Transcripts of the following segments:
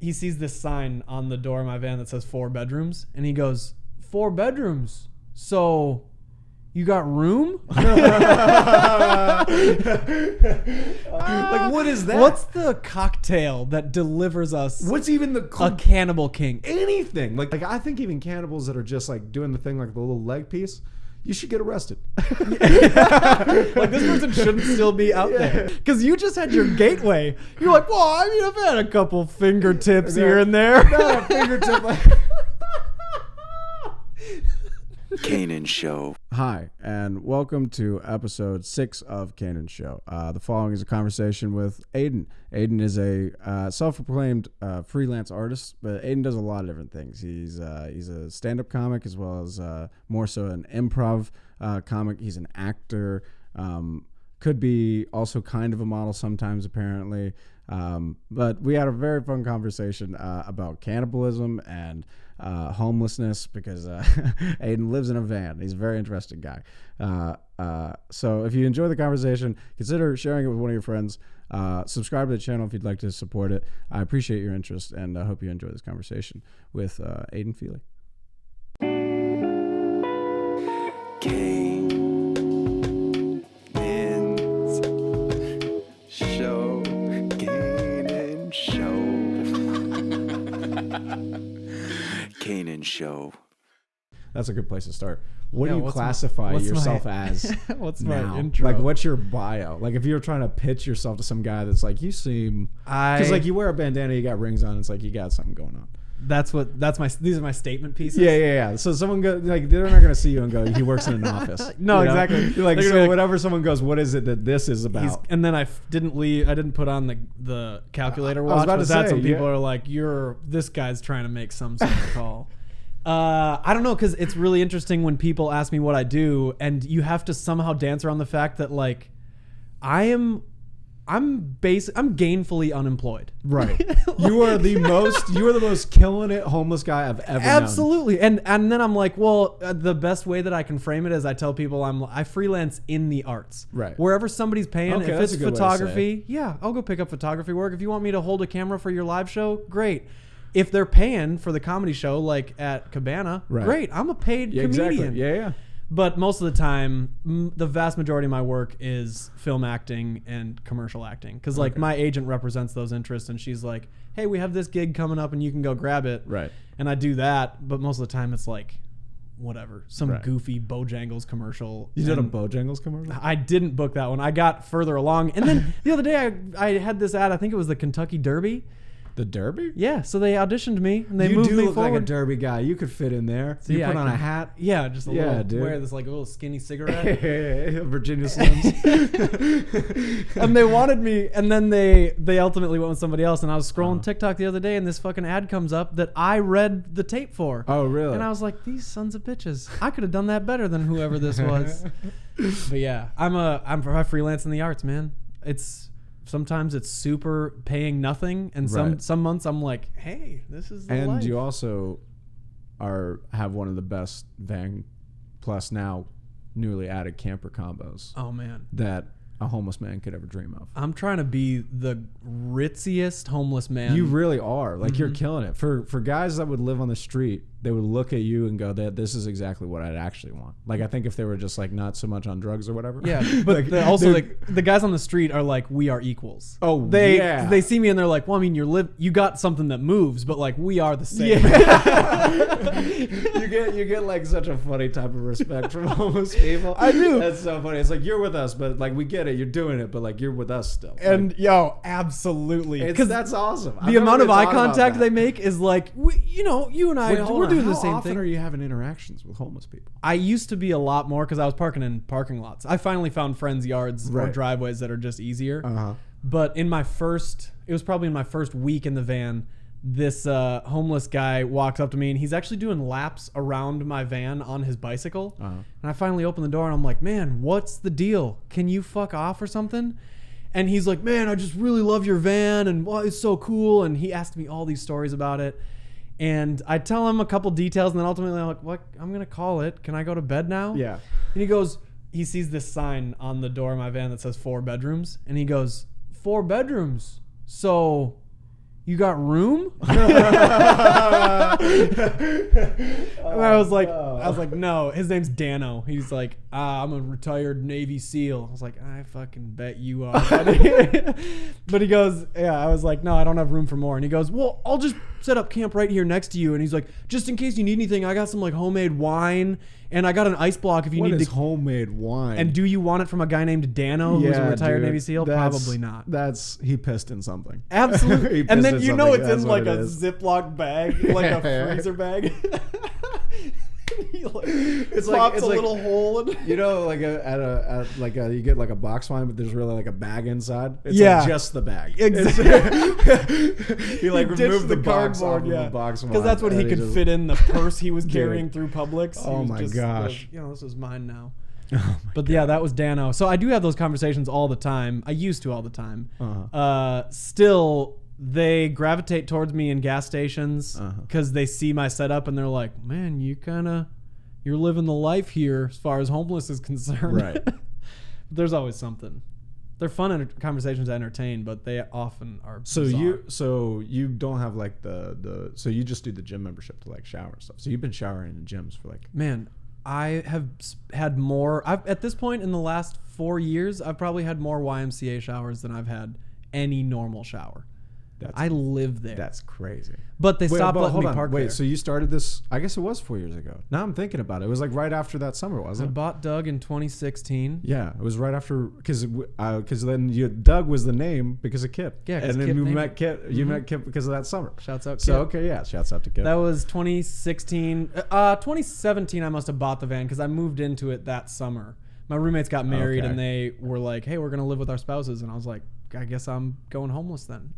he sees this sign on the door of my van that says 4 bedrooms, and he goes, 4 bedrooms. So you got room? Like, what is that? What's the cocktail that delivers us What's even the a Cannibal King? anything? Like I think even cannibals that are just like doing the thing like the little leg piece, you should get arrested. Like, this person shouldn't still be out there. Because you just had your gateway. You're like, well, I mean, I've had a couple fingertips here and there. Not a fingertip. Canaan Show. Hi, and welcome to episode 6 of Canaan Show. The following is a conversation with Aidan. Aidan is a self-proclaimed freelance artist, but Aidan does a lot of different things. He's a stand-up comic as well as more so an improv comic. He's an actor, could be also kind of a model sometimes, apparently. But we had a very fun conversation about cannibalism and homelessness because Aidan lives in a van. He's a very interesting guy. So if you enjoy the conversation, consider sharing it with one of your friends. Subscribe to the channel if you'd like to support it. I appreciate your interest, and I hope you enjoy this conversation with Aidan Feely. Canaan Show. That's a good place to start. What Yeah, do you what's classify my yourself as? What's now? my intro? Like, what's your bio? Like, if you're trying to pitch yourself to some guy that's like, you seem, because like you wear a bandana, you got rings on, it's like you got something going on. These are my statement pieces. Yeah. So someone goes, like, they're not gonna see you and go, he works in an office. No, you know? exactly. You're like, They're so like, whatever someone goes, what is it that this is about? And then I didn't put on the calculator watch. I was about to say, some people are like, this guy's trying to make some sort of call. I don't know, because it's really interesting when people ask me what I do, and you have to somehow dance around the fact that like I'm gainfully unemployed. Right. You are the most killing it homeless guy I've ever known. Absolutely. And then I'm like, well, the best way that I can frame it is I tell people I freelance in the arts. Right. Wherever somebody's paying, Okay, if that's it's a good way to photography, yeah, I'll go pick up photography work. If you want me to hold a camera for your live show, great. If they're paying for the comedy show, like at Cabana, Right. Great. I'm a paid comedian. Exactly. Yeah. But most of the time, the vast majority of my work is film acting and commercial acting. Because like my agent represents those interests, and she's like, hey, we have this gig coming up and you can go grab it. Right. And I do that, but most of the time it's like, whatever, some Right. goofy Bojangles commercial. You did a And Bojangles commercial? I didn't book that one. I got further along. And then the other day I had this ad, I think it was the Kentucky Derby. The Derby? Yeah, so they auditioned me and they you moved do me look forward. like a Derby guy. You could fit in there. See, you put I on a could- hat. Yeah, just a Yeah, little, dude. wear this like a little skinny cigarette. Virginia Slims. And they wanted me, and then they ultimately went with somebody else. And I was scrolling TikTok the other day, and this fucking ad comes up that I read the tape for. Oh, really? And I was like, these sons of bitches. I could have done that better than whoever this was. But yeah, I freelance in the arts, man. Sometimes it's super paying nothing, and some months I'm like, hey, this is the and life. you also have one of the best van plus now newly added camper combos Oh man, that a homeless man could ever dream of. I'm trying to be the ritziest homeless man. You really are. Like, you're killing it. For guys that would live on the street, they would look at you and go, that this is exactly what I'd actually want. Like, I think if they were just like not so much on drugs or whatever. Yeah, but like, the guys on the street are like, we are equals. Oh, they yeah. they see me and they're like, well, I mean, you got something that moves, but like we are the same. you get like such a funny type of respect from homeless people. I do. That's so funny. It's like, you're with us, but like we get it. You're doing it, but like you're with us still. And like, yo, absolutely, because that's awesome. the amount of eye contact they make is like, you and I, we're doing the same How thing. often are you having interactions with homeless people? I used to be a lot more because I was parking in parking lots. I finally found friends' yards or Right. driveways that are just easier. Uh-huh. But it was probably in my first week in the van, this homeless guy walks up to me and he's actually doing laps around my van on his bicycle. Uh-huh. And I finally open the door and I'm like, man, what's the deal? Can you fuck off or something? And he's like, man, I just really love your van and it's so cool. And he asked me all these stories about it. And I tell him a couple details, and then ultimately I'm like, what? I'm going to call it. Can I go to bed now? Yeah. And he sees this sign on the door of my van that says 4 bedrooms. And he goes, 4 bedrooms. So you got room? And I was like, no, his name's Dano. He's like, I'm a retired Navy SEAL. I was like, I fucking bet you are, buddy. But he goes, yeah, I was like, no, I don't have room for more. And he goes, well, I'll just set up camp right here next to you. And he's like, just in case you need anything, I got some like homemade wine and I got an ice block if you need to. Homemade wine? And do you want it from a guy named Dano who's a retired Navy SEAL? Probably not. He pissed in something. Absolutely. And then you know it's in like a zip. Ziploc bag, like a freezer bag. It's pops a little hole in. You know, like you get like a box wine, but there's really like a bag inside. It's like just the bag. Exactly. He like removed the box off cardboard, of the box wine. Because that's what he could fit in the purse he was carrying through Publix. Oh my gosh. This is mine now. But yeah, that was Dano. So I do have those conversations all the time. I used to all the time. Still, they gravitate towards me in gas stations because they see my setup and they're like, man, you're living the life here as far as homeless is concerned. Right. There's always something. They're fun conversations to entertain, but they often are So bizarre. you don't have like so you just do the gym membership to like shower and stuff. So you've been showering in gyms for like... Man, I have had more... at this point in the last 4 years, I've probably had more YMCA showers than I've had any normal shower. I live there. That's crazy. But they stopped letting me park there. Wait, so you started this... I guess it was 4 years ago. Now I'm thinking about it. It was like right after that summer, wasn't it? I bought Doug in 2016. Yeah, it was right after... Because then Doug was the name because of Kip. Yeah, and then you met Kip. You met Kip because of that summer. Shouts out Kip. So, okay, yeah. Shouts out to Kip. That was 2016. 2017, I must have bought the van because I moved into it that summer. My roommates got married and they were like, hey, we're going to live with our spouses. And I was like, I guess I'm going homeless then.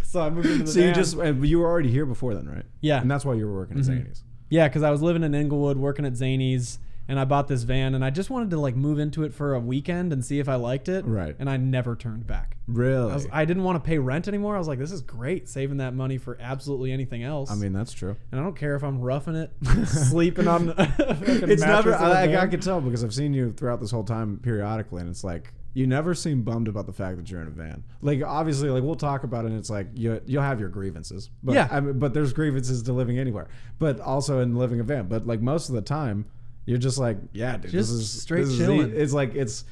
So I moved into the van. You were already here before then, right? Yeah. And that's why you were working at Zany's. Yeah, because I was living in Inglewood, working at Zany's, and I bought this van, and I just wanted to like move into it for a weekend and see if I liked it. Right. And I never turned back. Really? I didn't want to pay rent anymore. I was like, this is great, saving that money for absolutely anything else. I mean, that's true. And I don't care if I'm roughing it, sleeping on It's never... I can tell because I've seen you throughout this whole time periodically, and it's like... You never seem bummed about the fact that you're in a van. Like, obviously, like, we'll talk about it, and it's like, you'll have your grievances. But, yeah. I mean, but there's grievances to living anywhere. But also in living a van. But, like, most of the time, you're just like, yeah, dude, just this is... straight chilling. It's like, it's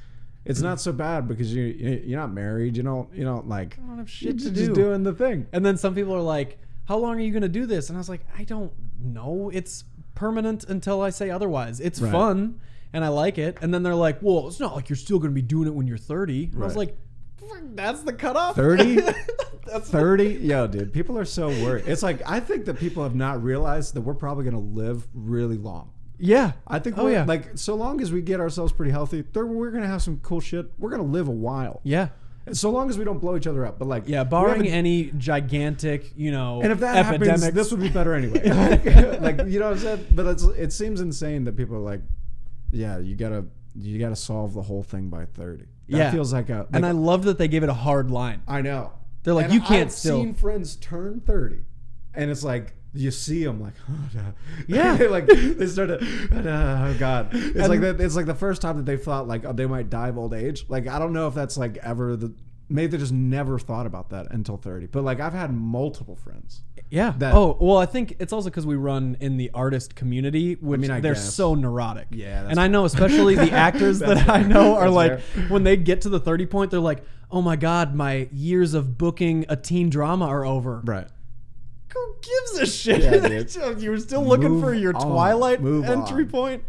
not so bad because you're not married. You don't like... I don't have shit to do. Just doing the thing. And then some people are like, how long are you going to do this? And I was like, I don't know. It's permanent until I say otherwise. It's fun. And I like it. And then they're like, well, it's not like you're still going to be doing it when you're 30. And I was like, that's the cutoff? 30? That's 30? Yo, dude, people are so worried. It's like, I think that people have not realized that we're probably going to live really long. Yeah. I think like, so long as we get ourselves pretty healthy, we're going to have some cool shit. We're going to live a while. Yeah. So long as we don't blow each other up. But like, yeah, barring any gigantic, and if that epidemics. happens, this would be better anyway. Like, you know what I'm saying? But it seems insane that people are like, yeah, you gotta solve the whole thing by 30. That feels like a... and I love that they gave it a hard line. I know. They're like, you can't still... I've seen friends turn 30, and it's like, you see them like, oh, no. Yeah. Like, they start to, oh, God. It's like the first time that they thought, like, they might die of old age. Like, I don't know if that's, like, ever maybe they just never thought about that until 30. But, like, I've had multiple friends. Yeah. I think it's also because we run in the artist community, which they're so neurotic. Yeah. And I know especially the actors that I know are like, when they get to the 30 point, they're like, oh my God, my years of booking a teen drama are over. Right. Who gives a shit? Yeah, You're still looking for your Twilight entry point.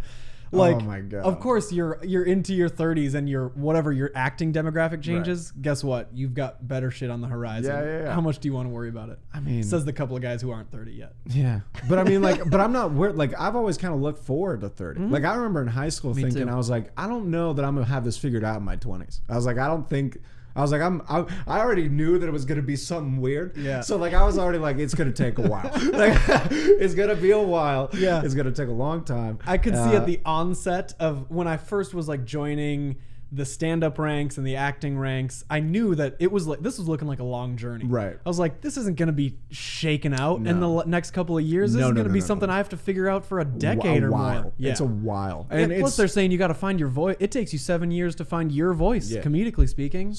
Like, oh my God. Of course, you're into your 30s and your acting demographic changes. Right. Guess what? You've got better shit on the horizon. Yeah. How much do you want to worry about it? I mean, says the couple of guys who aren't 30 yet. Yeah, but I mean, like, but I'm not weird. Like, I've always kind of looked forward to 30. Mm-hmm. Like, I remember in high school thinking, I was like, I don't know that I'm gonna have this figured out in my 20s. I was like, I already knew that it was gonna be something weird. Yeah. So like, I was already like, it's gonna take a while. Like, it's gonna be a while. Yeah. It's gonna take a long time. I could see at the onset of when I first was like joining the stand-up ranks and the acting ranks, I knew that it was like, this was looking like a long journey. Right. I was like, this isn't gonna be shaken out in the next couple of years. This is gonna be something I have to figure out for a decade or more. Yeah. It's a while. And plus they're saying you got to find your voice. It takes you 7 years to find your voice, comedically speaking.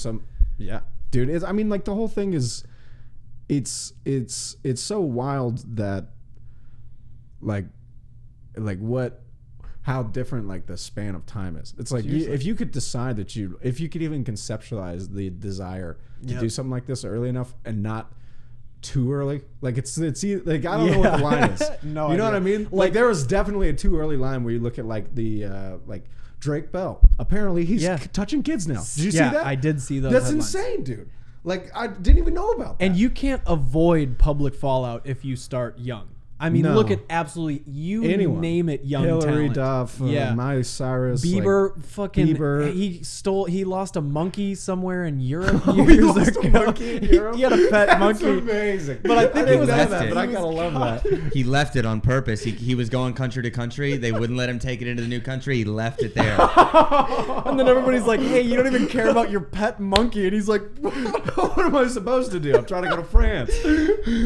Dude, I mean, like, the whole thing is, it's so wild that like how different like the span of time is. It's like if you could decide that if you could even conceptualize the desire to do something like this early enough and not too early, like it's like I don't know what the line is. No, you know what I mean? Like there was definitely a too early line where you look at like the like Drake Bell. Apparently he's touching kids now. Did you see that? I did see those. That's headlines. insane, dude. Like I didn't even know about that. And you can't avoid public fallout if you start young. I mean, look at absolutely anyone. Name it, young Hillary talent. Duff, Miley Cyrus, Bieber, like, Bieber. He lost a monkey somewhere in Europe he years lost ago. a monkey in Europe? He had a pet monkey. That's amazing. But I think he was left that, but I gotta love that. He left it on purpose. He was going country to country. They wouldn't let him take it into the new country. He left it there. And then everybody's like, "Hey, you don't even care about your pet monkey," and he's like, What am I supposed to do? I'm trying to go to France.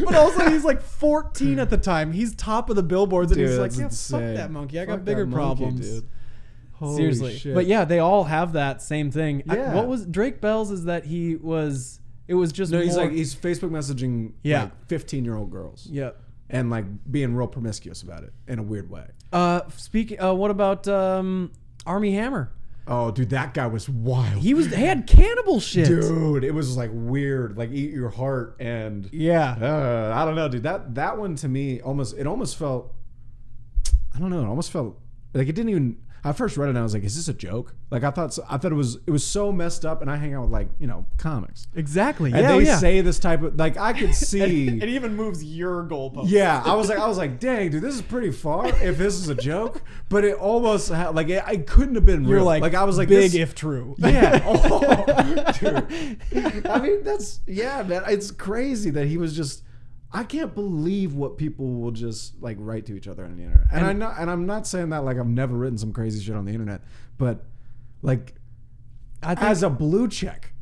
But also he's like 14 at the time. He's top of the billboards, and Dude, he's like, that's "Yeah, insane. fuck that monkey. I Fuck got bigger that monkey, problems." dude. Holy Seriously, shit. but yeah, they all have that same thing. Yeah. What was Drake Bell's? Is that it was just No, more, he's Facebook messaging like 15-year-old girls. yeah. And like being real promiscuous about it in a weird way. What about Armie Hammer? Oh, dude, that guy was wild. He had cannibal shit. Dude, it was like weird, like eat your heart and Yeah. I don't know, dude. That one to me almost felt, I don't know, it almost felt like it didn't even. I first read it and I was like, is this a joke? Like I thought it was so messed up, and I hang out with like, comics. Exactly. And they say this type of, like, I could see. It even moves your goalpost. Yeah, I was like, dang, dude, this is pretty far. If this is a joke, but it almost like it couldn't have been real. You're like I was like, big this, if true. Yeah. Oh, dude. I mean, man. It's crazy that he was just. I can't believe what people will just like write to each other on the internet. And I'm not saying that like I've never written some crazy shit on the internet, but like as a blue check.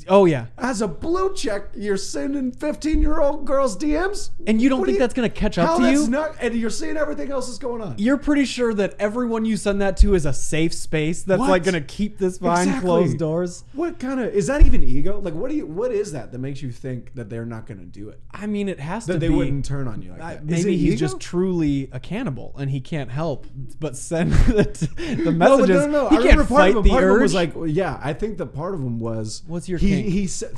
Oh yeah. As a blue check, you're sending 15-year-old girls DMs, And you don't think that's gonna catch up to you? And you're seeing everything else that's going on. You're pretty sure that everyone you send that to is a safe space that's What? like gonna keep this behind Exactly. closed doors. What kind of is that even ego? Like, what is that makes you think that they're not going to do it? I mean, it has to That be. they wouldn't turn on you like that. Is Maybe it he's ego? just truly a cannibal and he can't help but send the messages. No. He I can't remember fight the part of him urge. was like, yeah, I think that part of him was. What's your he, kink? He said.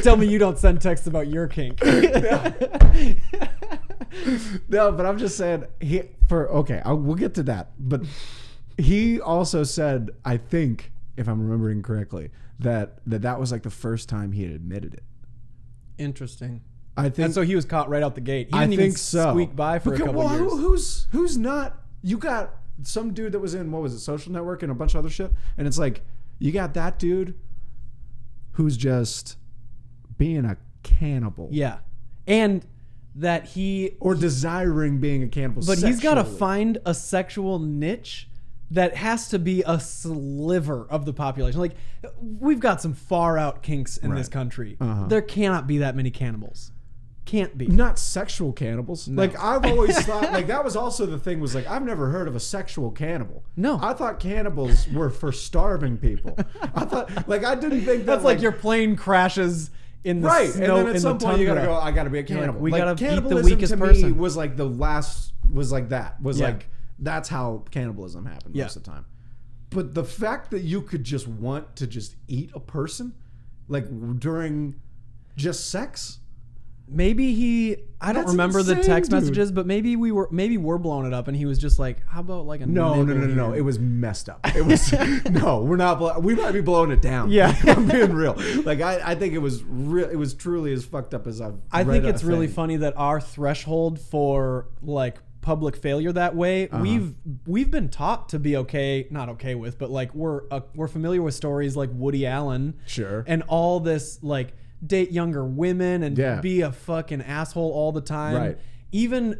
Tell me you don't send texts about your kink. No, but I'm just saying we'll get to that. But he also said, I think, if I'm remembering correctly, that was like the first time he had admitted it. Interesting. I think And so he was caught right out the gate. He I didn't even think so. squeak by for a couple well, years. Who's not? You got some dude that was in, what was it, Social Network and a bunch of other shit, and it's like you got that dude who's just being a cannibal. Yeah. And that he Or desiring being a cannibal. But he's got to sexually. find a sexual niche that has to be a sliver of the population. Like, we've got some far out kinks in this country. Uh-huh. There cannot be that many cannibals. Can't be. Not sexual cannibals. Like, I've always thought, like, that was also the thing was like, I've never heard of a sexual cannibal. No. I thought cannibals were for starving people. I thought, like, I didn't think that. That's like your plane crashes in the right, snow, and then at some point you gotta tundra. go. I gotta be a cannibal. we like, gotta beat the cannibalism weakest to me person. was like the last. Was like that. Was Yeah. like that's how cannibalism happened most of the time. But the fact that you could just want to just eat a person, like during just sex. Maybe I don't That's remember the insane, text dude. messages, but maybe we're blowing it up, and he was just like, "How about like a No. nibble here?" It was messed up. It was no. We're not. We might be blowing it down. Yeah. I'm being real. Like I think it was real. It was truly as fucked up as I've. I read think it's a really thing. funny that our threshold for like public failure that way, we've been taught to be not okay with, but like we're familiar with stories like Woody Allen, Sure. and all this like date younger women and be a fucking asshole all the time. Right. Even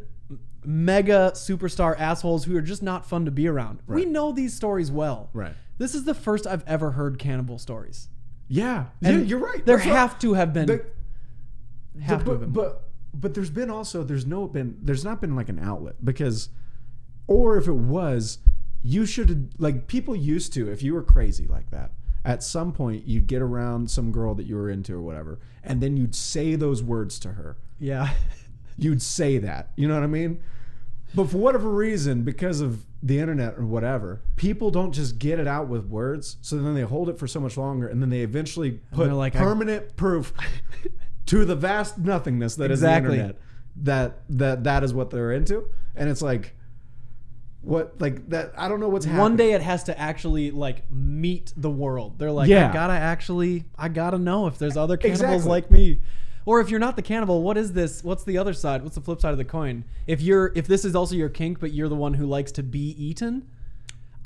mega superstar assholes who are just not fun to be around. We Right. know these stories well. Right. This is the first I've ever heard cannibal stories. Yeah. And You're right. There That's what- have to have been. But there's been also there's not been like an outlet because, or if it was, you should like people used to, if you were crazy like that at some point you'd get around some girl that you were into or whatever, and then you'd say those words to her. Yeah. You'd say that. You know what I mean? But for whatever reason, because of the internet or whatever, people don't just get it out with words. So then they hold it for so much longer, and then they eventually put like, permanent proof to the vast nothingness that is the internet that is what they're into. And it's like, what, like that? I don't know what's happening. One day it has to actually like meet the world. They're like, Yeah. I gotta know if there's other cannibals Exactly. like me. Or if you're not the cannibal, what is this? What's the other side? What's the flip side of the coin? If this is also your kink, but you're the one who likes to be eaten.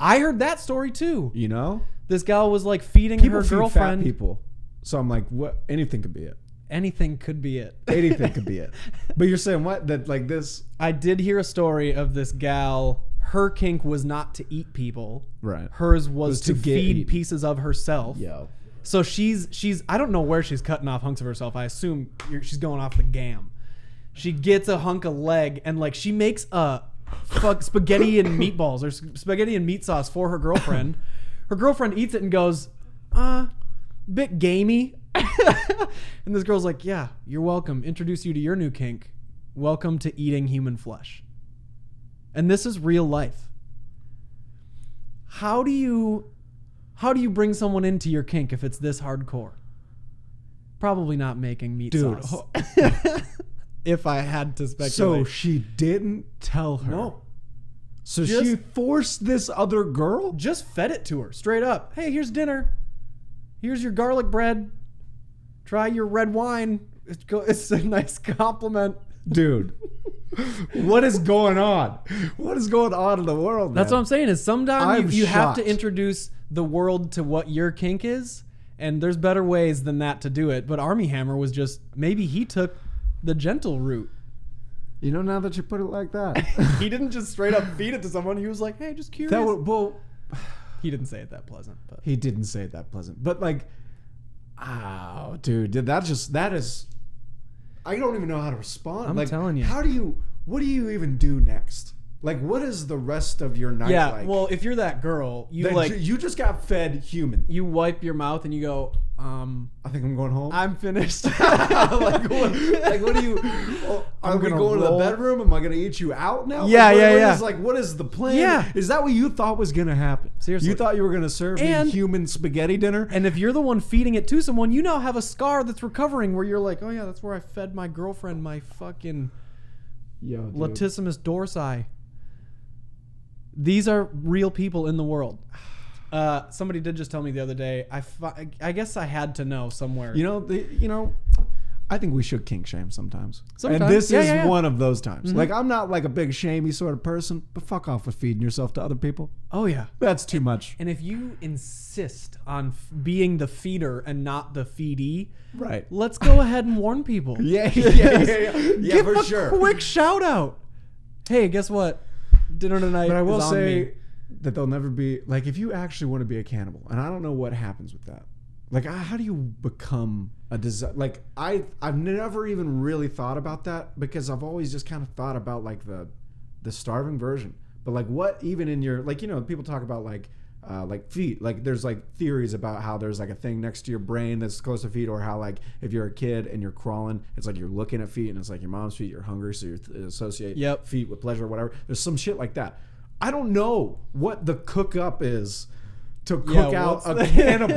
I heard that story too. You know? This gal was like feeding People her feed girlfriend. fat people. So I'm like, what? Anything could be it. Anything could be it. Anything could be it. But you're saying what? That like this. I did hear a story of this gal. Her kink was not to eat people. Right. Hers was to get feed eaten. pieces of herself. Yo. So she's I don't know where she's cutting off hunks of herself. I assume she's going off the gam. She gets a hunk of leg and like she makes a spaghetti and meatballs or spaghetti and meat sauce for her girlfriend. Her girlfriend eats it and goes, bit gamey. And this girl's like, yeah, you're welcome. Introduce you to your new kink. Welcome to eating human flesh. And this is real life. How do you bring someone into your kink if it's this hardcore? Probably not making meat sauce. If I had to speculate. So she didn't tell her. No. So Just- she forced this other girl? Just fed it to her straight up. Hey, here's dinner. Here's your garlic bread. Try your red wine. It's a nice compliment. Dude. What is going on? What is going on in the world, man? That's what I'm saying is sometimes I'm you have to shocked. introduce the world to what your kink is, and there's better ways than that to do it. But Armie Hammer was just, maybe he took the gentle route. You know, now that you put it like that. He didn't just straight up feed it to someone. He was like, hey, just curious. He didn't say it that pleasant. But He didn't say it that pleasant. But like, oh, dude, that is, I don't even know how to respond. I'm like, telling you. What do you even do next? Like, what is the rest of your night yeah, like? well, if you're that girl, you just got fed human. you wipe your mouth and you go, I think I'm going home. I'm finished. like, what do you? Are I'm we gonna going to the roll. bedroom? Am I going to eat you out now? Yeah, Like, yeah. what is the plan? Yeah. Is that what you thought was going to happen? Seriously. You thought you were going to serve me And- human spaghetti dinner? And if you're the one feeding it to someone, you now have a scar that's recovering where you're like, oh yeah, that's where I fed my girlfriend my fucking Yo, dude. latissimus dorsi. These are real people in the world. Somebody did just tell me the other day. I guess I had to know somewhere. I think we should kink shame sometimes. Sometimes. And this Yeah, is yeah, yeah. one of those times. Mhm. Like, I'm not like a big shamey sort of person, but fuck off with feeding yourself to other people. Oh yeah. That's too much. And if you insist on being the feeder and not the feedee, Right. let's go ahead and warn people. Yeah, Give for a sure. quick shout out. Hey, guess what? Dinner tonight. But I will is on say me. that they'll never be like, if you actually want to be a cannibal, and I don't know what happens with that. Like, how do you become a like I've never even really thought about that, because I've always just kind of thought about like the starving version. But like, what even in your, like, people talk about like feet, like there's like theories about how there's like a thing next to your brain that's close to feet, or how like if you're a kid and you're crawling, it's like you're looking at feet and it's like your mom's feet, you're hungry, so you associate feet with pleasure or whatever. There's some shit like that. I don't know what the cook up is to cook out a cannibal.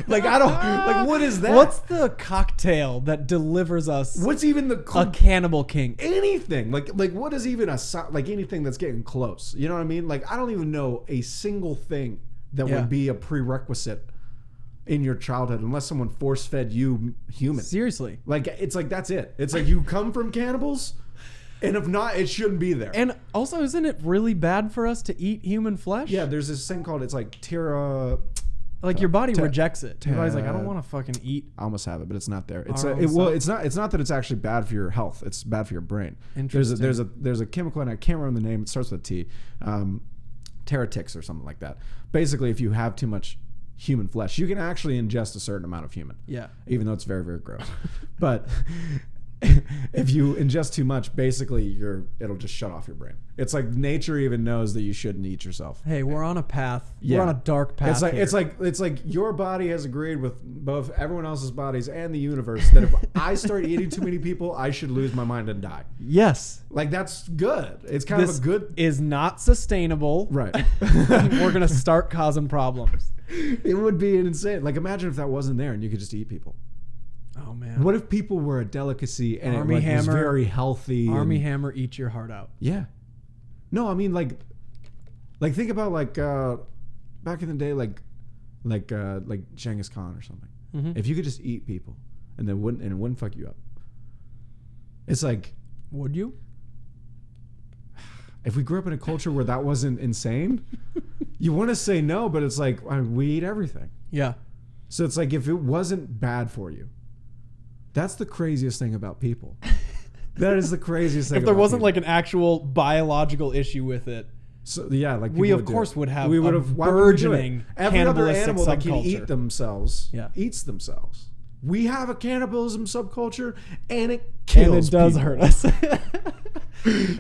Like, I don't, like, what is that? What's the cocktail that delivers us What's even a cannibal king? anything? Like what is even like anything that's getting close? You know what I mean? Like, I don't even know a single thing that Yeah. would be a prerequisite in your childhood, unless someone force fed you human. Seriously. Like, it's like, that's it. It's like, you come from cannibals, and if not, it shouldn't be there. And also, isn't it really bad for us to eat human flesh? Yeah, there's this thing called, it's like Like your body Ta- rejects it. Your body's like, I ta- don't want to fucking eat. I almost have it, but it's not there. It's Our own it's not that it's actually bad for your health. It's bad for your brain. Interesting. There's a chemical, and I can't remember the name. It starts with a T, Teratix or something like that. Basically, if you have too much human flesh, you can actually ingest a certain amount of human. Yeah. Even though it's very, very gross. But if you ingest too much, basically it'll just shut off your brain. It's like nature even knows that you shouldn't eat yourself. Hey, we're on a path. Yeah. We're on a dark path. It's like your body has agreed with both everyone else's bodies and the universe that if I start eating too many people, I should lose my mind and die. Yes. Like that's good. It's kind of a good is not sustainable. Right. We're gonna start causing problems. It would be insane. Like imagine if that wasn't there and you could just eat people. Oh man. What if people were a delicacy and Army it was Hammer, very healthy? Army Hammer, eat your heart out. Yeah. No, I mean like think about like back in the day, like Genghis Khan or something. Mm-hmm. If you could just eat people and it wouldn't fuck you up. It's like, would you? If we grew up in a culture where that wasn't insane, you want to say no, but it's like we eat everything. Yeah. So it's like if it wasn't bad for you, that's the craziest thing about people. That is the craziest thing. If there about wasn't people. like an actual biological issue with it, so yeah, like we of course would have we a would have burgeoning every other cannibalistic animal that can subculture. eat themselves eats themselves. We have a cannibalism subculture, and it kills. And it does people. hurt us.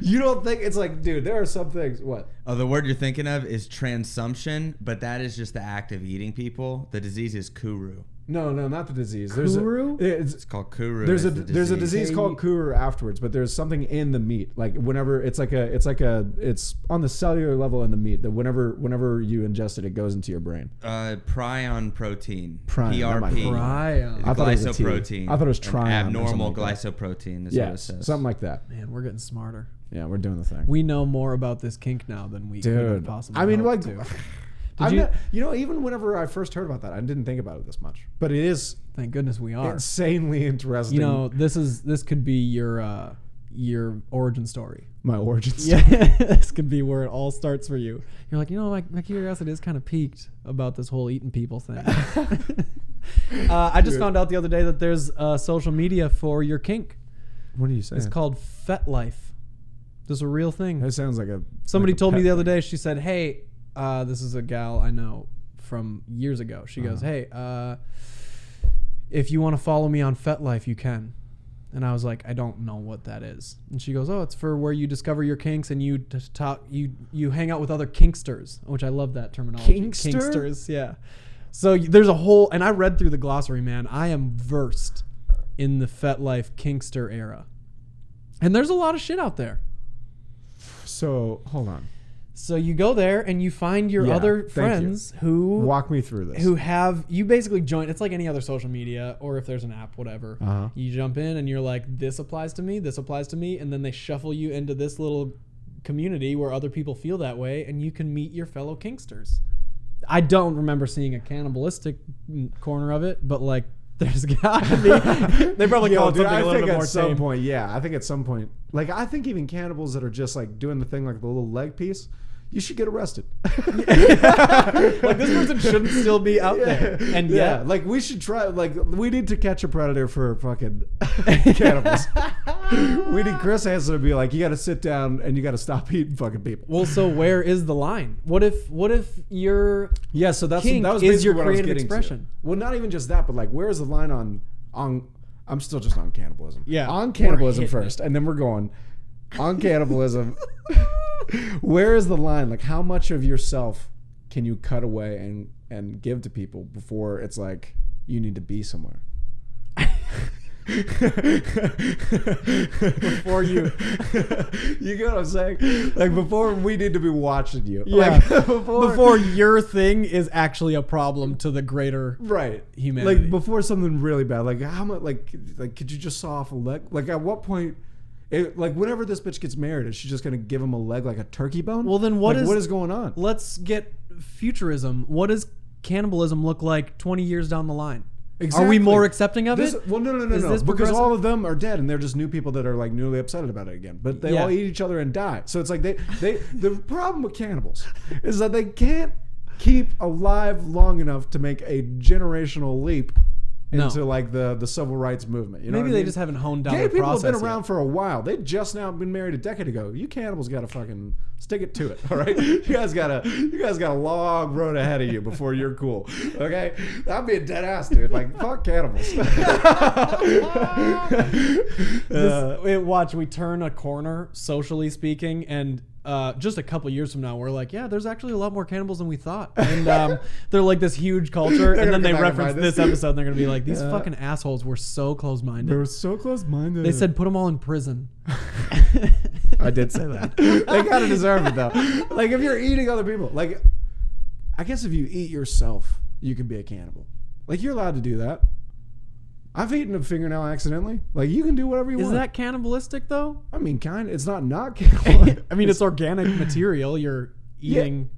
You don't think it's like, dude? There are some things. What? Oh, the word you're thinking of is transumption, but that is just the act of eating people. The disease is kuru. No, not the disease. Kuru? It's called kuru. There's a disease called kuru afterwards, but there's something in the meat. Like whenever it's on the cellular level in the meat that whenever you ingest it, it goes into your brain. Prion protein. Prion, PRP. Prion. I thought it was a T. Glycoprotein. I thought it was trion. Abnormal like glycoprotein is what it says. Something like that. Man, we're getting smarter. Yeah, we're doing the thing. We know more about this kink now than we could have possibly. I mean, hoped like, to. even whenever I first heard about that, I didn't think about it this much. But it is, Thank goodness we are. insanely interesting. You know, this could be your origin story. My origin story. Yeah, this could be where it all starts for you. You're like, my curiosity is kind of piqued about this whole eating people thing. I just found out the other day that there's social media for your kink. What are you saying? It's called FetLife. This is a real thing. That sounds like a. Somebody like a told me pet the other thing. day. She said, "Hey, this is a gal I know from years ago." She goes, "Hey, if you want to follow me on FetLife, you can." And I was like, "I don't know what that is." And she goes, "Oh, it's for where you discover your kinks and you talk, you hang out with other kinksters," which I love that terminology. Kinkster? Kinksters, yeah. So there's a whole, and I read through the glossary, man. I am versed in the FetLife kinkster era, and there's a lot of shit out there. So hold on. So you go there and you find your other friends who Walk me through this. who have you basically join. It's like any other social media, or if there's an app, whatever. Uh-huh. You jump in and you're like, this applies to me, and then they shuffle you into this little community where other people feel that way, and you can meet your fellow kinksters. I don't remember seeing a cannibalistic corner of it, but like there's got to be. They probably call it something a little bit more at some tame. point, yeah. I think at some point, like I think even cannibals that are just like doing the thing like the little leg piece, you should get arrested. Like this person shouldn't still be out there, and yet, like we should try. Like we need to catch a predator for fucking cannibals. We need Chris Hansen to be like, you got to sit down and you got to stop eating fucking people. well, so where is the line? What if you're Yeah, so that was kink basically is your what I was creative getting expression? to. Well, not even just that, but like, where is the line on? I'm still just on cannibalism. Yeah, on we're cannibalism hitting first, and then we're going on cannibalism. Where is the line? Like, how much of yourself can you cut away and give to people before it's like you need to be somewhere? before you You get what I'm saying? Like before we need to be watching you. Yeah. Like, before your thing is actually a problem to the greater right humanity. Like before something really bad. Like how much? Like could you just saw off a leg? Like at what point? Like whenever this bitch gets married, is she just gonna give him a leg like a turkey bone? Well, then what what is going on? Let's get futurism. What does cannibalism look like 20 years down the line? Exactly. Are we more accepting of it? Well, no, Is this because progressive? all of them are dead, and they're just new people that are like newly upset about it again. But they Yeah. all eat each other and die. So it's like the problem with cannibals is that they can't keep alive long enough to make a generational leap into like the civil rights movement. You know Maybe what I they mean? just haven't honed down Gay their people have process been around yet. for a while. They just now been married a decade ago. You cannibals got to fucking stick it to it. All right, you guys got a long road ahead of you before you're cool. Okay, I'm being dead ass, dude. Like fuck cannibals. Watch, we turn a corner socially speaking, and just a couple years from now, we're like, yeah, there's actually a lot more cannibals than we thought, and they're like this huge culture, and then they reference this episode, and they're gonna be like, these fucking assholes were so close-minded. They were so close-minded. They said put them all in prison. I did say that. They kind of deserve it though. Like if you're eating other people, like I guess if you eat yourself, you can be a cannibal. Like you're allowed to do that. I've eaten a fingernail accidentally. Like you can do whatever you want. Is that cannibalistic though? I mean, kind of. It's not cannibal. I mean, it's organic material. You're eating.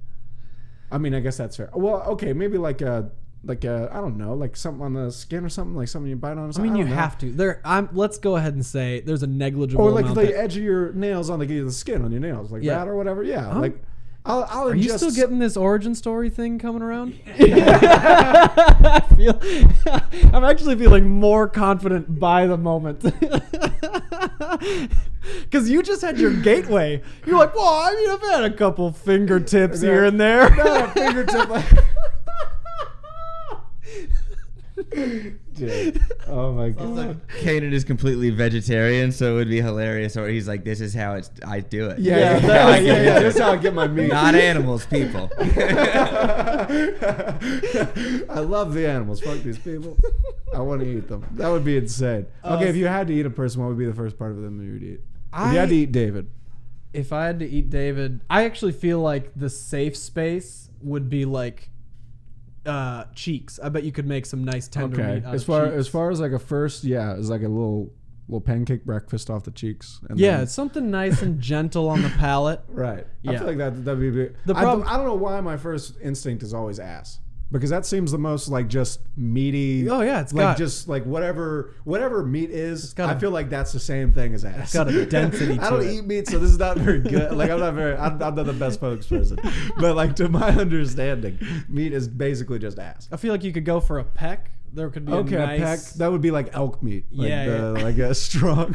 I mean, I guess that's fair. Well, okay, maybe like a I don't know, like something on the skin or something, like something you bite on. Or something. I mean, you don't know. have to. Let's go ahead and say there's a negligible Or like amount the edge of your nails on the skin on your nails, like that or whatever. Yeah, like I'll Are you ingest still getting this origin story thing coming around? I'm actually feeling more confident by the moment. Because you just had your gateway. You're like, well, I mean, I've had a couple fingertips here and there. Not a fingertip. Dude. Oh my god. Canaan is completely vegetarian, so it would be hilarious. Or he's like, "This is how I do it." Yeah. That's how I get my meat. Not animals, people. I love the animals. Fuck these people. I want to eat them. That would be insane. Okay, if you had to eat a person, what would be the first part of them you would eat? If you had to eat David. If I had to eat David, I actually feel like the safe space would be like cheeks. I bet you could make some nice tender meat out as of far cheeks. as like a first, it's like a little pancake breakfast off the cheeks. And Yeah, then, it's something nice and gentle on the palate. right. I Yeah. feel like that'd be big. The problem- I don't know why my first instinct is always ass. Because that seems the most like just meaty. Oh yeah, it's like got just like whatever meat is. got I feel like that's the same thing as ass. it's got a density to I don't it. eat meat, so this is not very good. Like I'm not the best spokesperson. But like to my understanding, meat is basically just ass. I feel like you could go for a peck. There could be a nice... peck. That would be like elk meat. Like Yeah, like a strong,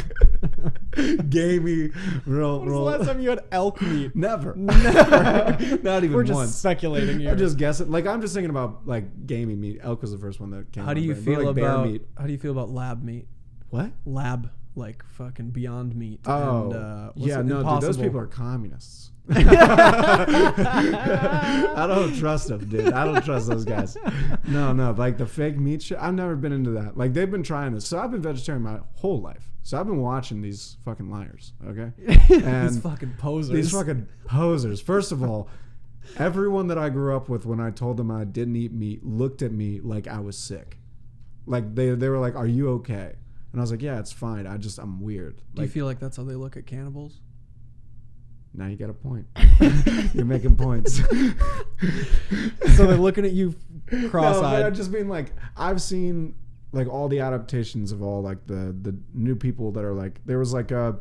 gamey, real. When was the last time you had elk meat? Never. Never. Not even We're just once. speculating here. I'm just guessing. Like I'm just thinking about like gamey meat. Elk was the first one that came. How to do my you brain. feel Like bear about meat? how do you feel about lab meat? What? Lab, like fucking Beyond Meat. Oh, and, yeah, no, Impossible. dude, those people are communists. I don't trust them, dude. I don't trust those guys. No, like the fake meat shit. I've never been into that. Like they've been trying this. So I've been vegetarian my whole life. So I've been watching these fucking liars. Okay, and These fucking posers. These fucking posers. First of all, everyone that I grew up with, when I told them I didn't eat meat, looked at me like I was sick. Like they were like, "Are you okay?" And I was like, "Yeah, it's fine. I'm weird." Do you feel like that's how they look at cannibals? Now you got a point. You're making points. So they're looking at you No, cross-eyed. but I just mean like I've seen like all the adaptations of all like the new people that are like there was like the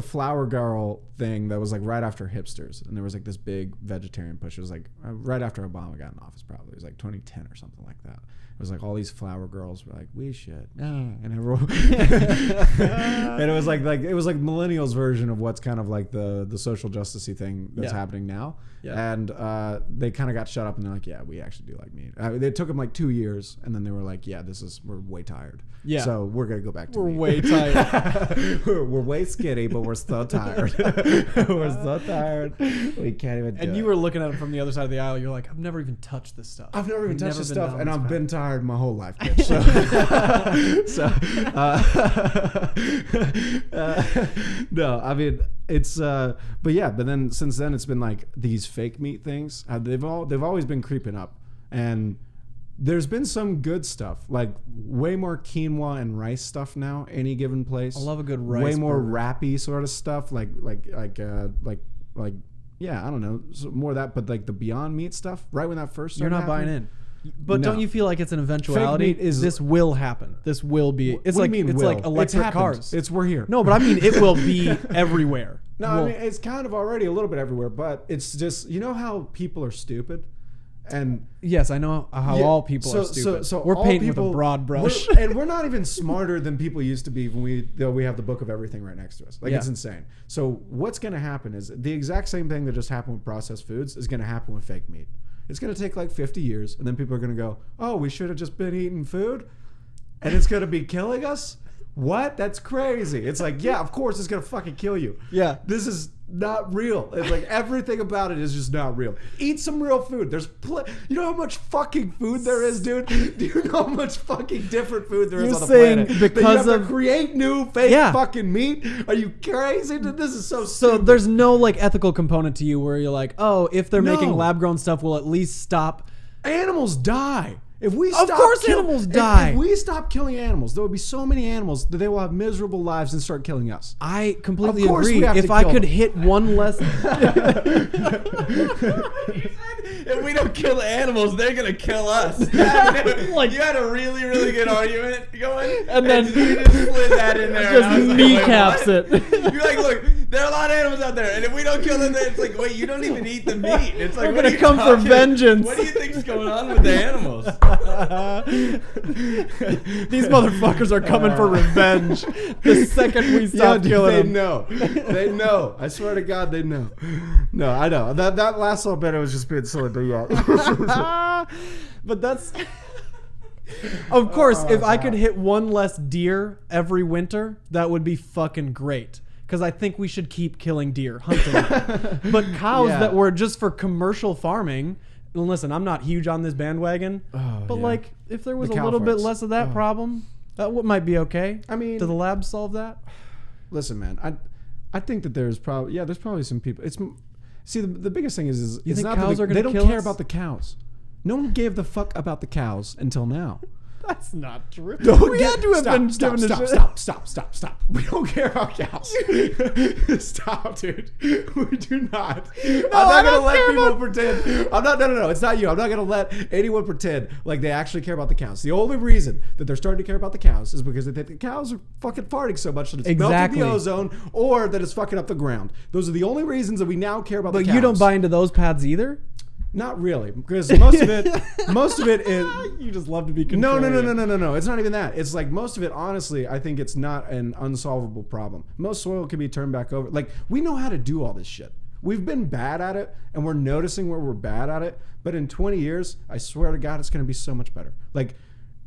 flower girl thing that was like right after hipsters, and there was like this big vegetarian push. It was like right after Obama got in office, probably it was like 2010 or something like that. It was like all these flower girls were like, we should, and everyone, and it was like it was like millennials version of what's kind of like the social justicey thing that's happening now. Yeah. And they kind of got shut up, and they're like, yeah, we actually do like meat. It took them like 2 years, and then they were like, yeah, we're way tired. Yeah. So we're gonna go back to We're meat. way tired. we're way skinny, but we're so tired. We're so tired. We can't even. And do you it. were looking at it from the other side of the aisle. You're like, I've never even touched this stuff. I've never even touched this stuff, down and this I've path. been tired my whole life, bitch. No, I mean it's, but then since then it's been like these fake meat things. They've always been creeping up, and there's been some good stuff, like way more quinoa and rice stuff now. Any given place, I love a good rice way more burger. rappy sort of stuff, like yeah, I don't know, so more of that, but like the Beyond Meat stuff, right when that first You're started not buying happening, in. But No. don't you feel like it's an eventuality? Fake meat is- This will happen. This will be. It's What like do you mean it's will? like electric happened. cars. We're here. No, but I mean it will be everywhere. No, Well, I mean it's kind of already a little bit everywhere, but it's just, you know how people are stupid, And yes, I know how all people are stupid. So we're all painting people, with a broad brush. We're not even smarter than people used to be when we have the book of everything right next to us. Like, it's insane. So what's going to happen is the exact same thing that just happened with processed foods is going to happen with fake meat. It's going to take like 50 years, and then people are going to go, oh, we should have just been eating food, and it's going to be killing us? What? That's crazy. It's like, yeah, of course it's going to fucking kill you. Yeah. This is not real. It's like everything about it is just not real. Eat some real food. There's you know how much fucking food there is, dude? Do you know how much fucking different food there is on the planet? Because that you have to create new fake fucking meat? Are you crazy? Dude, this is so stupid. So there's no like ethical component to you where you're like, oh, if they're making lab grown stuff, we'll at least stop. Animals die. If we Of course animals die. If we stop killing animals, there will be so many animals that they will have miserable lives and start killing us. I completely Of course agree. we have If to I kill could them. hit one less... If we don't kill the animals, they're gonna kill us. Like- you had a really, really good argument going, And then you just slid that in there. just and I was like, kneecaps wait, what? it. You're like, look, there are a lot of animals out there, and if we don't kill them, then it's like, wait, you don't even eat the meat. It's like, We're what gonna are you come for talking- vengeance. What do you think's going on with the animals? These motherfuckers are coming for revenge the second we stop dude, killing they them. know. They know. I swear to God, they know. No, I know. That last little bit, it was just being silly, but yeah. But that's... Of course, if I could hit one less deer every winter, that would be fucking great. Because I think we should keep killing deer, hunting them. But cows Yeah. that were just for commercial farming... And listen, I'm not huge on this bandwagon, but yeah. like, if there was The a cow little bit farts. less of that problem, that might be okay. I mean... Do the labs solve that? Listen, man, I think that there's probably some people. See, the biggest thing is You it's think not cows that are they gonna don't kill care us? about the cows. No one gave the fuck about the cows until now. That's not true. Don't We get- had to have been given a Stop. We don't care about cows. Stop, dude. We do not. I'm I not going to don't let care people about- pretend. No. It's not you. I'm not going to let anyone pretend like they actually care about the cows. The only reason that they're starting to care about the cows is because they think the cows are fucking farting so much that it's Exactly. melting the ozone or that it's fucking up the ground. Those are the only reasons that we now care about the But cows. you don't buy into those paths either? Not really, because most of it is... You just love to be No. contrarian. It's not even that. It's like most of it, honestly, I think it's not an unsolvable problem. Most soil can be turned back over. Like, we know how to do all this shit. We've been bad at it, and we're noticing where we're bad at it. But in 20 years, I swear to God, it's going to be so much better. Like,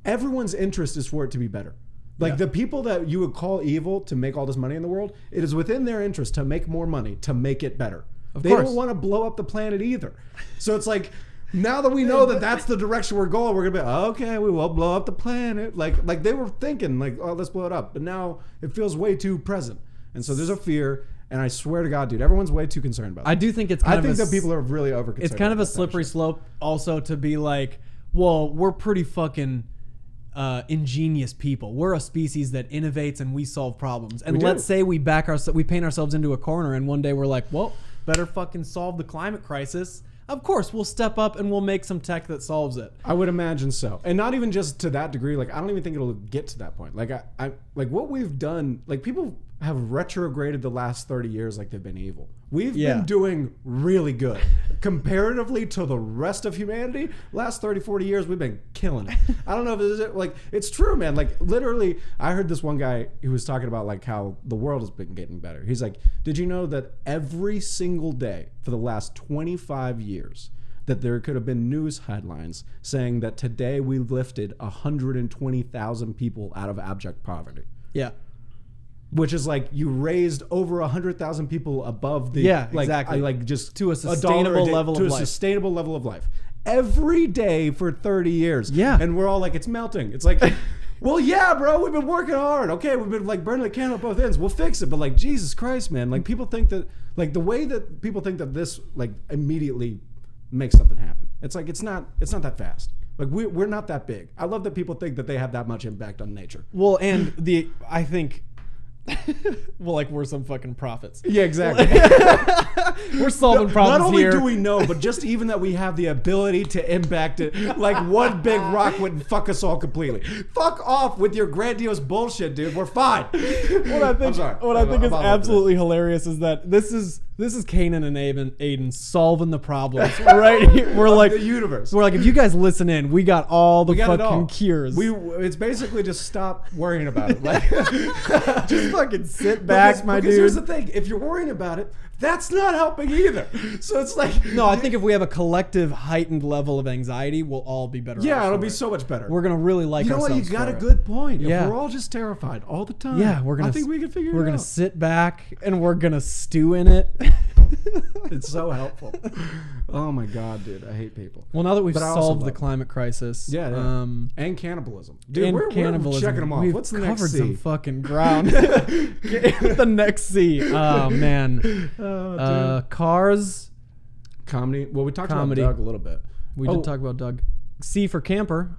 everyone's interest is for it to be better. Like, the people that you would call evil to make all this money in the world, it is within their interest to make more money, to make it better. They course. don't want to blow up the planet either. So it's like, now that we know that that's the direction we're going, we're gonna be okay. We will blow up the planet. Like they were thinking, like, oh, let's blow it up. But now it feels way too present, and so there's a fear. And I swear to God, dude, everyone's way too concerned about that. I do think it's I think that people are really over. It's kind of a slippery slope also to be like, well, we're pretty fucking ingenious people. We're a species that innovates and we solve problems. And We do. let's say we paint ourselves into a corner and one day we're like, well, better fucking solve the climate crisis. Of course, we'll step up and we'll make some tech that solves it. I would imagine so, and not even just to that degree. Like, I don't even think it'll get to that point. Like, I like what we've done. Like, people have retrograded the last 30 years like they've been evil. We've been doing really good comparatively to the rest of humanity. Last 30, 40 years, we've been killing it. I don't know if it's like, it's true, man. Like, literally, I heard this one guy who was talking about like how the world has been getting better. He's like, did you know that every single day for the last 25 years that there could have been news headlines saying that today we lifted 120,000 people out of abject poverty? Yeah. Which is like you raised over 100,000 people above the exactly. like just To a $1 sustainable day- level to of a life. sustainable level of life every day for 30 years. Yeah. And we're all like, it's melting. It's like, well, yeah, bro, we've been working hard. Okay, we've been like burning the candle at both ends. We'll fix it. But like, Jesus Christ, man, like people think that like the way that people think that this like immediately makes something happen. It's like it's not that fast. Like we're not that big. I love that people think that they have that much impact on nature. Well, and I think well, like we're some fucking prophets. Yeah, exactly. We're solving problems Not only here. do we know, but just even that we have the ability to impact it, like one big rock wouldn't fuck us all completely. Fuck off with your grandiose bullshit, dude. We're fine. What I think, I'm sorry. what I think is I'm absolutely hilarious is that this is This is Canaan and Aidan solving the problems right here. We're like the universe. We're like, if you guys listen in, we got all the got it fucking all. cures. It's basically just stop worrying about it. Like, just fucking sit back, my because dude. here's the thing: if you're worrying about it, that's not helping either. So it's like, No, I think if we have a collective heightened level of anxiety, we'll all be better. yeah, off it'll for be it. so much better. We're gonna really like. You know what? You ourselves got a for it. good point. Yeah. If we're all just terrified all the time. Yeah, we're gonna. I think we can figure it out. We're gonna sit back and we're gonna stew in it. It's so helpful. Oh my god, dude, I hate people. Well, now that we've But I also solved the love it. climate crisis, Yeah, and cannibalism, dude. and We're cannibalism, checking them off. we've What's the covered next some C? fucking ground. The next C. Oh man. Oh, dude. Cars. Comedy. Well, we talked Comedy. about Doug a little bit. We did talk about Doug. C for camper.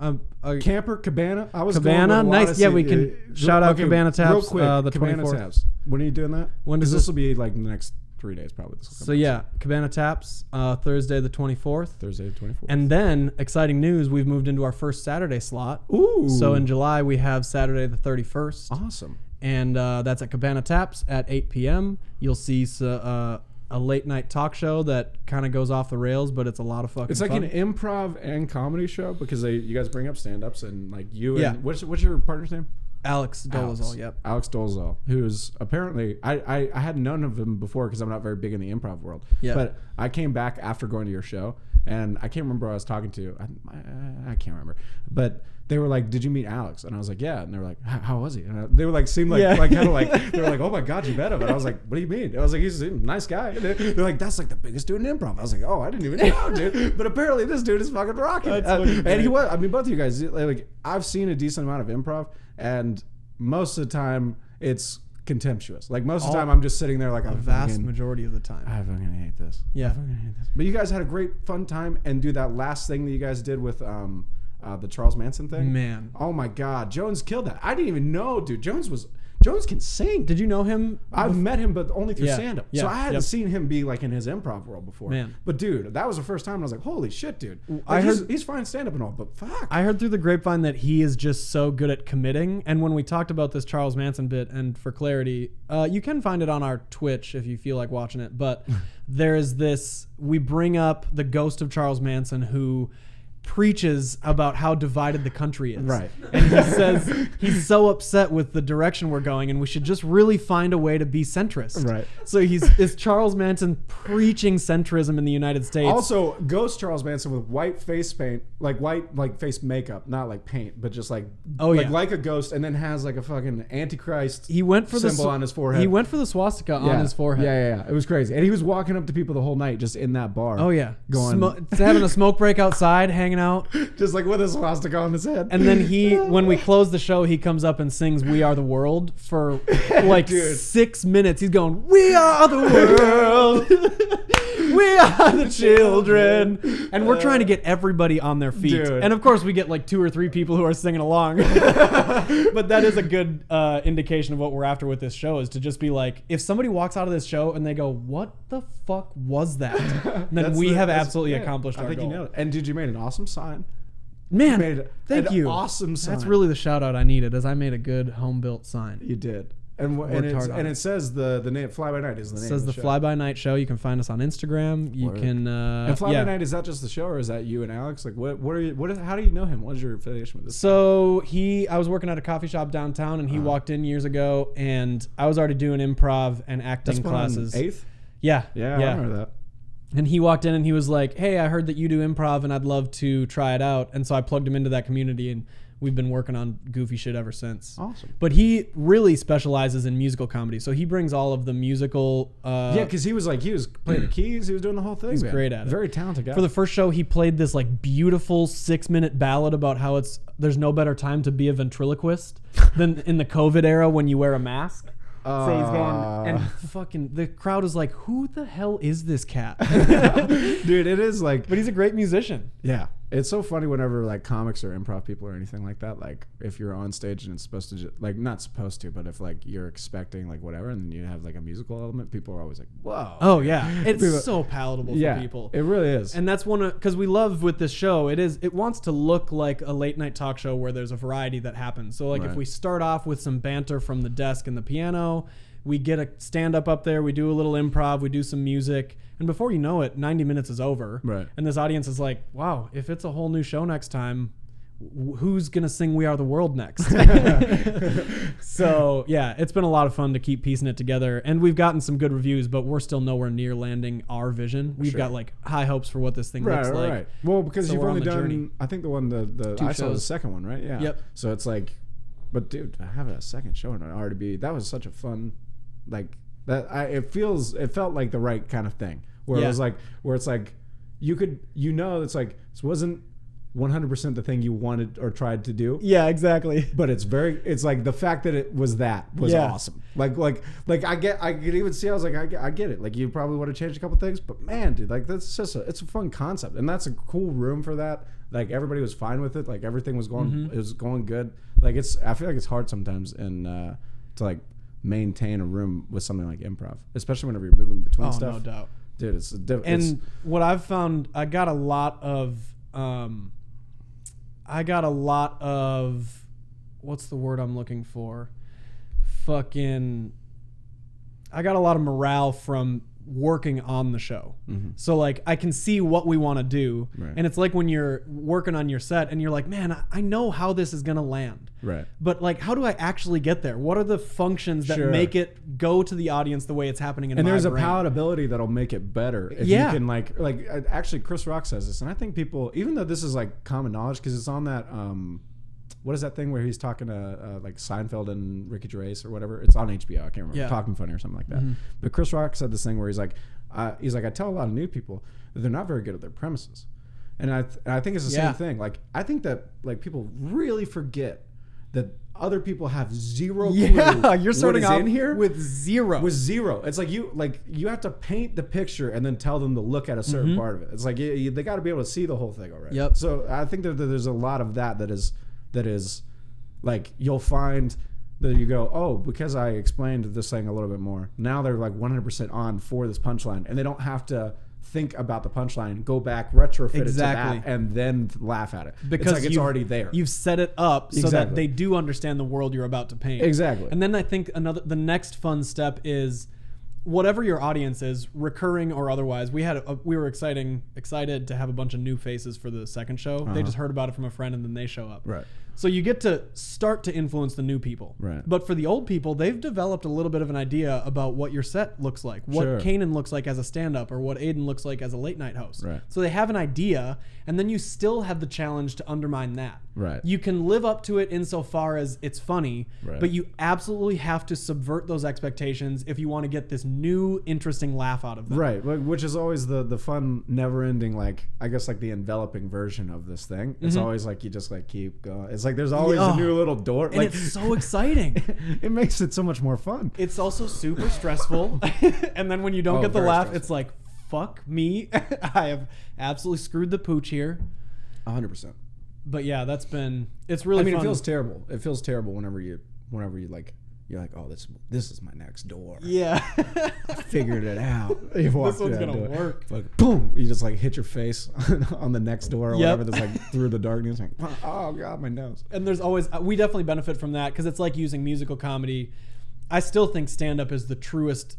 Camper Cabana. I was Cabana, going with a lot nice. of Yeah, C- we can shout out Cabana Taps, Real quick, the Cabana 24th. Taps. When are you doing that? When does this this- will be like the next 3 days probably. This will come So out. yeah, Cabana Taps, Thursday the 24th. Thursday the 24th. And then, exciting news, we've moved into our first Saturday slot. Ooh. So in July, we have Saturday the 31st. awesome. And that's at Cabana Taps at 8 p.m. You'll see a late night talk show that kind of goes off the rails, but it's a lot of fucking It's like fun. an improv and comedy show because you guys bring up stand-ups and like you and Yeah. what's your partner's name? Alex Dolezal, yep. Alex Dolezal, who's apparently I hadn't known of him before because I'm not very big in the improv world. Yeah. But I came back after going to your show, and I can't remember who I was talking to. I can't remember, but they were like, "Did you meet Alex?" And I was like, "Yeah." And they were like, "How was he?" And they were like, seemed like Yeah. like kind of like they were like, "Oh my god, you met him?" And I was like, "What do you mean?" I was like, "He's a nice guy." And they're like, "That's like the biggest dude in improv." I was like, "Oh, I didn't even know, dude." But apparently, this dude is fucking rocking. That's fucking And great. he was. I mean, both of you guys. Like, I've seen a decent amount of improv, and most of the time it's contemptuous. Like most of the time I'm just sitting there like A a vast majority of the time. I fucking hate this. Yeah. I fucking hate this. But you guys had a great fun time, and do that last thing that you guys did with the Charles Manson thing. Man. Oh my god, Jones killed that. I didn't even know, dude. Jones can sing. Did you know him? I've met him, but only through Yeah, stand-up. yeah, So I hadn't yep. seen him be like in his improv world before. Man. But dude, that was the first time and I was like, holy shit, dude. Like, I heard- he's fine stand-up and all, but fuck. I heard through the grapevine that he is just so good at committing. And when we talked about this Charles Manson bit, and for clarity, you can find it on our Twitch if you feel like watching it. But there is this, we bring up the ghost of Charles Manson who preaches about how divided the country is. Right. And he says he's so upset with the direction we're going and we should just really find a way to be centrist. Right. So is Charles Manson preaching centrism in the United States. Also, ghost Charles Manson with white face paint, like white like face makeup, not like paint, but just like like a ghost, and then has like a fucking Antichrist he went for symbol the on his forehead. He went for the swastika on his forehead. Yeah. It was crazy, and he was walking up to people the whole night just in that bar. Oh yeah, Going having a smoke break outside, hanging out, just like with a swastika on his head. and then when we close the show, he comes up and sings "We Are the World" for like Dude. 6 minutes. He's going, "We are the world, we are the children," and we're trying to get everybody on their feet. Dude. And of course, we get like 2 or 3 people who are singing along. But that is a good indication of what we're after with this show, is to just be like, if somebody walks out of this show and they go, "What the fuck was that?" then we have absolutely accomplished our I think goal. you know it. And dude, you made an awesome sign. Man, made thank an you. awesome sign. That's really the shout out I needed, as I made a good home built sign. You did. And hard on it says the name Fly By Night is the It name. says of the show. Fly By Night Show. You can find us on Instagram. You Word. can And Fly yeah. By Night, is that just the show, or is that you and Alex? Like, how do you know him? What is your affiliation with this? So I was working at a coffee shop downtown, and he walked in years ago, and I was already doing improv and acting That's classes. 8th? Yeah, Yeah, I remember that. And he walked in and he was like, "Hey, I heard that you do improv and I'd love to try it out." And so I plugged him into that community, and we've been working on goofy shit ever since. Awesome. But he really specializes in musical comedy. So he brings all of the musical. Yeah, because he was playing the keys. He was doing the whole thing. He's man. great at it. Very talented guy. For the first show, he played this like beautiful 6-minute ballad about how there's no better time to be a ventriloquist than in the COVID era when you wear a mask. So he's going, and fucking the crowd is like, "Who the hell is this cat?" dude, it is like, But he's a great musician. yeah, it's so funny whenever like comics or improv people or anything like that. Like if you're on stage and it's supposed to like not supposed to, but if like you're expecting like whatever, and then you have like a musical element, people are always like, "Whoa!" Oh yeah, it's People- so palatable yeah, for people. it really is. And that's because we love with this show, it wants to look like a late night talk show where there's a variety that happens. So like if Right. we start off with some banter from the desk and the piano, We get a stand up there. We do a little improv. We do some music. And before you know it, 90 minutes is over. Right. And this audience is like, wow, if it's a whole new show next time, who's going to sing We Are the World next? So, yeah, it's been a lot of fun to keep piecing it together. And we've gotten some good reviews, but we're still nowhere near landing our vision. We've got like high hopes for what this thing looks like. Right. Well, because So you've we're on only the done, journey. I think the one, I saw the shows. second one, right? Yeah. Yep. So it's like, but dude, having a second show in an RDB, that was such a fun, like, it felt like the right kind of thing. Where it was like, where it's like, it's like, this wasn't 100% the thing you wanted or tried to do. Yeah, exactly. But it's like the fact that it was awesome. Like I could even see, I was like, I get it. Like you probably would have changed a couple things, but man, dude, like that's just it's a fun concept. And that's a cool room for that. Like everybody was fine with it. Like everything was going, it was going good. Like I feel like it's hard sometimes to like maintain a room with something like improv, especially whenever you're moving between stuff. No doubt. Dude, it's And what I've found, I got a lot of, what's the word I'm looking for? I got a lot of morale from working on the show. Mm-hmm. So like I can see what we want to do. Right. And it's like when you're working on your set and you're like, man, I know how this is going to land. Right. But like, how do I actually get there? What are the functions that Sure. make it go to the audience the way it's happening in and my there's brain? a palatability that'll make it better if Yeah. you can like actually Chris Rock says this, and I think people, even though this is like common knowledge because it's on that what is that thing where he's talking to like Seinfeld and Ricky Gervais or whatever? It's on HBO. I can't remember. Yeah. Talking Funny or something like that. Mm-hmm. But Chris Rock said this thing where he's like I tell a lot of new people that they're not very good at their premises, and I think it's the same thing. Like I think that like people really forget that other people have zero clue. Yeah, you're what starting is out in here with zero. with zero. It's like you have to paint the picture and then tell them to look at a certain part of it. It's like they got to be able to see the whole thing already. Yep. So I think that there's a lot of that is like you'll find that you go, oh, because I explained this thing a little bit more, now they're like 100% on for this punchline, and they don't have to think about the punchline, go back, retrofit it to that, and then laugh at it. Because it's already there. You've set it up so that Exactly. they do understand the world you're about to paint. Exactly. And then I think the next fun step is whatever your audience is, recurring or otherwise. We were excited to have a bunch of new faces for the second show. They just heard about it from a friend and then they show up. Right. So you get to start to influence the new people. Right. But for the old people, they've developed a little bit of an idea about what your set looks like, what Sure. Canaan looks like as a stand-up, or what Aidan looks like as a late-night host. Right. So they have an idea, and then you still have the challenge to undermine that. Right. You can live up to it insofar as it's funny, Right. but you absolutely have to subvert those expectations if you want to get this new, interesting laugh out of them. Right, which is always the fun, never-ending, like I guess like the enveloping version of this thing. It's always like you just like keep going. It's like there's always Yeah. a new little door. And Like it's so exciting. it makes it so much more fun. It's also super stressful. And then when you don't Oh, get the very laugh, stressful. it's like, fuck me. I have absolutely screwed the pooch here. 100%. But yeah, it's really I mean, fun. it feels terrible. It feels terrible whenever you like you're like, oh, this is my next door. Yeah. I figured it out. You walk This one's through that gonna door. work. Like boom, you just like hit your face on the next door or Yep. whatever. That's like through the darkness. Like, oh god, my nose. And there's always, we definitely benefit from that because it's like using musical comedy. I still think stand-up is the truest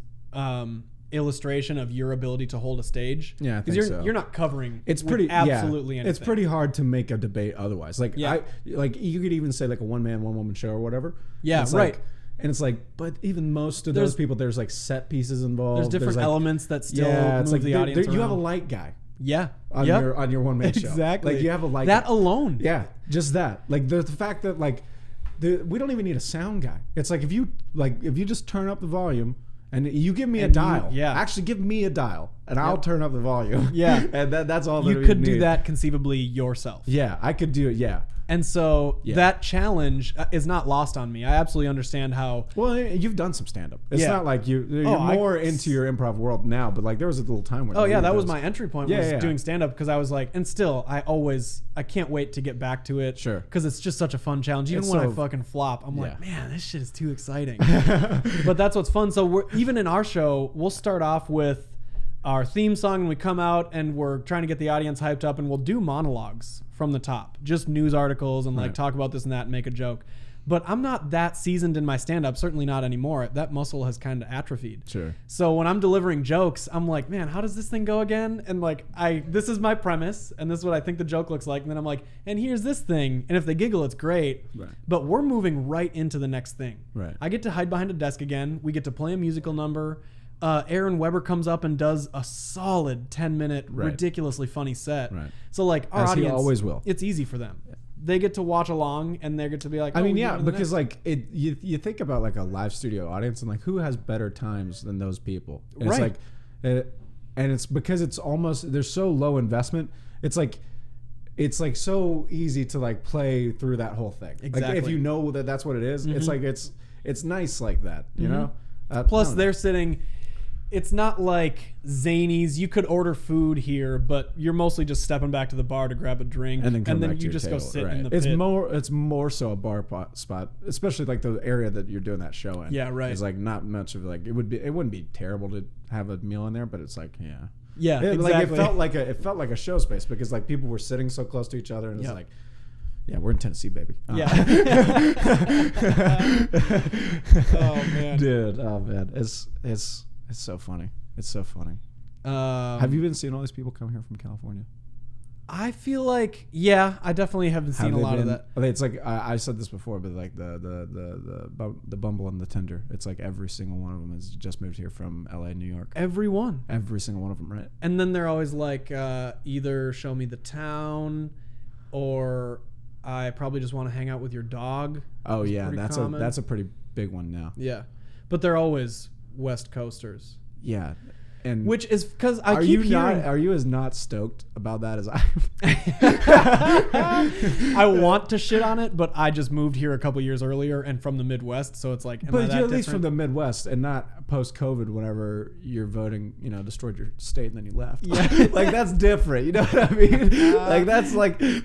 illustration of your ability to hold a stage. Yeah, I 'Cause think so. You're not covering It's with pretty absolutely anything. It's pretty hard to make a debate otherwise. Like Yeah. like you could even say like a one man, one woman show or whatever. Yeah, It's right. Like, and it's like, but even most of There's- those people, there's like set pieces involved. There's different like, elements that still it's move like the audience you have a around. light guy Yeah. on Yep. your one man show. Exactly. Like you have a light that guy. alone. Yeah, just that. Like the fact that like we don't even need a sound guy. It's like if you just turn up the volume and you give me a And dial. yeah. Actually give me a dial and I'll turn up the volume. Yeah. And that's all that You we could do need. that conceivably yourself. Yeah, I could do it. Yeah. And so Yeah. that challenge is not lost on me. I absolutely understand how. Well, you've done some stand up. It's Yeah. not like you're Oh, more into your improv world now, but like there was a little time where Oh you yeah, were that was just- my entry point. Yeah, Was yeah. doing stand up because I was like, and still, I can't wait to get back to it. Sure. Because it's just such a fun challenge. Even It's when I so- fucking flop, I'm like, Yeah. man, this shit is too exciting. But that's what's fun. So even in our show, we'll start off with our theme song and we come out and we're trying to get the audience hyped up and we'll do monologues from the top, just news articles and like Right. talk about this and that and make a joke. But I'm not that seasoned in my stand-up, certainly not anymore. That muscle has kind of atrophied. Sure. So when I'm delivering jokes, I'm like, man, how does this thing go again? And like, this is my premise, and this is what I think the joke looks like. And then I'm like, and here's this thing. And if they giggle, it's great. Right. But we're moving right into the next thing. Right. I get to hide behind a desk again. We get to play a musical number. Aaron Weber comes up and does a solid 10-minute, ridiculously funny set. Right. So like our As he audience, always will. It's easy for them. They get to watch along, and they get to be like, I mean, we yeah, go to the because next. like you think about like a live studio audience and like who has better times than those people. And Right. It's like, and it's because it's almost there's so low investment. It's like so easy to like play through that whole thing. Like if Exactly. you know that that's what it is, it's like it's nice like that, you know. Plus, they're sitting. It's not like Zanies. You could order food here, but you're mostly just stepping back to the bar to grab a drink, and then come back to you your just go table, sit right. in the It's pit. more so a bar spot, especially like the area that you're doing that show in. Yeah, right. It's like not much of like it wouldn't be terrible to have a meal in there, but it's like Yeah, Like exactly. it felt like a show space because like people were sitting so close to each other, and it's like, yeah, we're in Tennessee, baby. Yeah. Oh man, Dude, oh man, it's so funny. It's so funny. Have you been seeing all these people come here from California? I feel like, yeah, I definitely haven't seen a lot of that. It's like I said this before, but like the Bumble and the Tinder, it's like every single one of them has just moved here from LA, New York. Everyone. Every single one of them, right? And then they're always like, either show me the town, or I probably just want to hang out with your dog. Oh It's yeah, pretty that's common. a pretty big one now. Yeah, but they're always West Coasters, Yeah, and which is because I are keep you hearing. are you as not stoked about that as I am? I want to shit on it, but I just moved here a couple years earlier and from the Midwest, so it's like, am I But that you're at least from different? the Midwest and not post-COVID whenever you're voting, destroyed your state and then you left. Yeah. Like that's different. You know what I mean?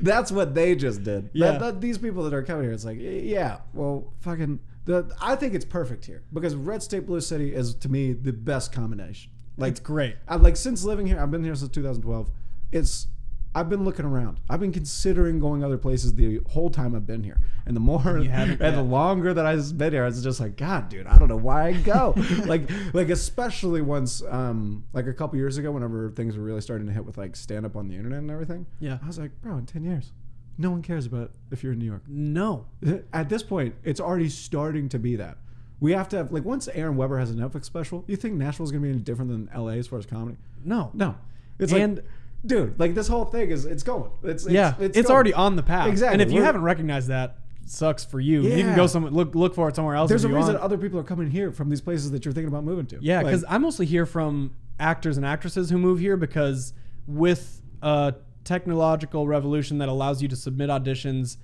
That's what they just did. Yeah. These people that are coming here, it's like, yeah, well, fucking, I think it's perfect here because Red State Blue City is to me the best combination. Like It's great. Since living here, I've been here since 2012. I've been looking around. I've been considering going other places the whole time I've been here. And the more You haven't and the yet. longer that I've been here, it's just like, God, dude, I don't know why I go. like especially once like a couple years ago, whenever things were really starting to hit with like stand up on the internet and everything. Yeah. I was like, bro, in 10 years, no one cares about if you're in New York. No. At this point, it's already starting to be that. We have to have like once Aaron Weber has a Netflix special, you think Nashville's gonna be any different than LA as far as comedy? No. No. It's And- like, dude, like this whole thing it's going. It's It's going. already on the path. Exactly. And if you We're- haven't recognized that, sucks for you. You can Yeah. go look for it somewhere else. There's if a you reason want. other people are coming here from these places that you're thinking about moving to. Yeah, Like, because I mostly hear from actors and actresses who move here because with a technological revolution that allows you to submit auditions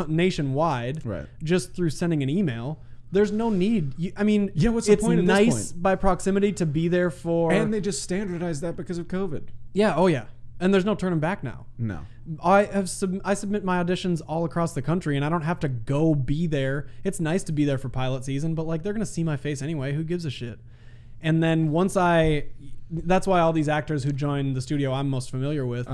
nationwide, Right. just through sending an email, there's no need. Yeah, what's the it's point at this nice point? by proximity to be there for. and they just standardized that because of COVID. yeah, oh yeah, and there's no turning back now. No. I submit my auditions all across the country, and I don't have to go be there. It's nice to be there for pilot season, but like they're gonna see my face anyway. Who gives a shit? And then that's why all these actors who join the studio I'm most familiar with,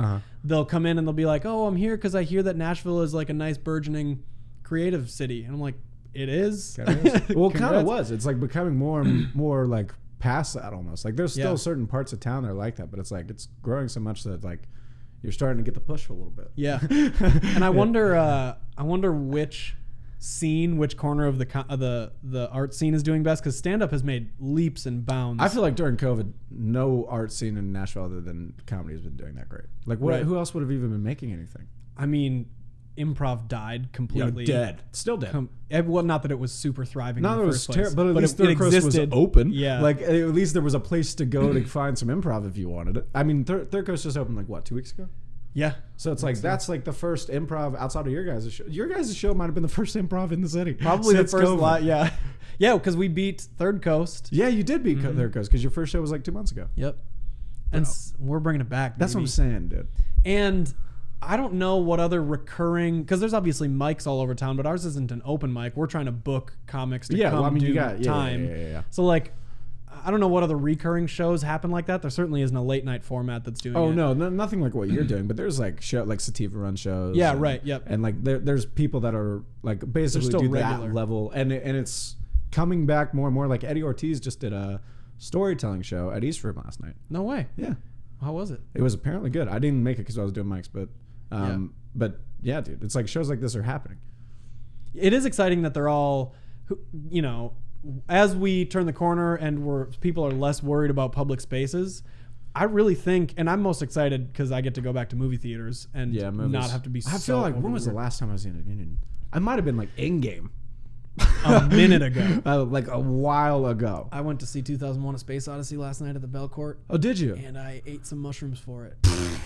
they'll come in and they'll be like, "Oh, I'm here because I hear that Nashville is like a nice burgeoning creative city," and I'm like, "It is." Well, it kind of Congrats. was. It's like becoming more and more like past that almost. Like there's still Yeah. certain parts of town that are like that, but it's like it's growing so much that like you're starting to get the push a little bit. Yeah, and I wonder which corner of the art scene is doing best, because stand up has made leaps and bounds. I feel like during COVID, no art scene in Nashville other than comedy has been doing that great. Like, what? Right. Who else would have even been making anything? I mean, improv died completely. Dead. Still dead. Well, not that it was super thriving. Not in that the it was first place, terrible, but at least it Third Coast was existed. open. Yeah. Like, at least there was a place to go to find some improv if you wanted it. I mean, Third Coast just opened, like, what, 2 weeks ago? Yeah. So it's like, that's like the first improv outside of your guys' show. Your guys' show might have been the first improv in the city. Probably the since first COVID. lot. Yeah. Yeah, because we beat Third Coast. Yeah, you did beat Third Coast because your first show was like 2 months ago. Yep. And we're bringing it back. That's what I'm baby. saying, dude. And I don't know what other recurring, because there's obviously mics all over town, but ours isn't an open mic. We're trying to book comics to come do time. Yeah. So like, I don't know what other recurring shows happen like that. There certainly isn't a late night format that's doing Oh it. no, nothing like what you're doing. But there's like Sativa run shows. Yeah, and, right. Yep. And like there's people that are like basically still do regular. that level, and it's coming back more and more. Like Eddie Ortiz just did a storytelling show at East Room last night. No way. Yeah, How was it? it was apparently good. I didn't make it because I was doing mics, but yeah, dude, it's like shows like this are happening. It is exciting that they're all, as we turn the corner and people are less worried about public spaces. I really think, and I'm most excited because I get to go back to movie theaters and Movies. not have to be. I feel like when was the last time I was in a union? I might have been like Endgame. A minute ago. Like a while ago. I went to see 2001: A Space Odyssey last night at the Belcourt. Oh, did you? And I ate some mushrooms for it.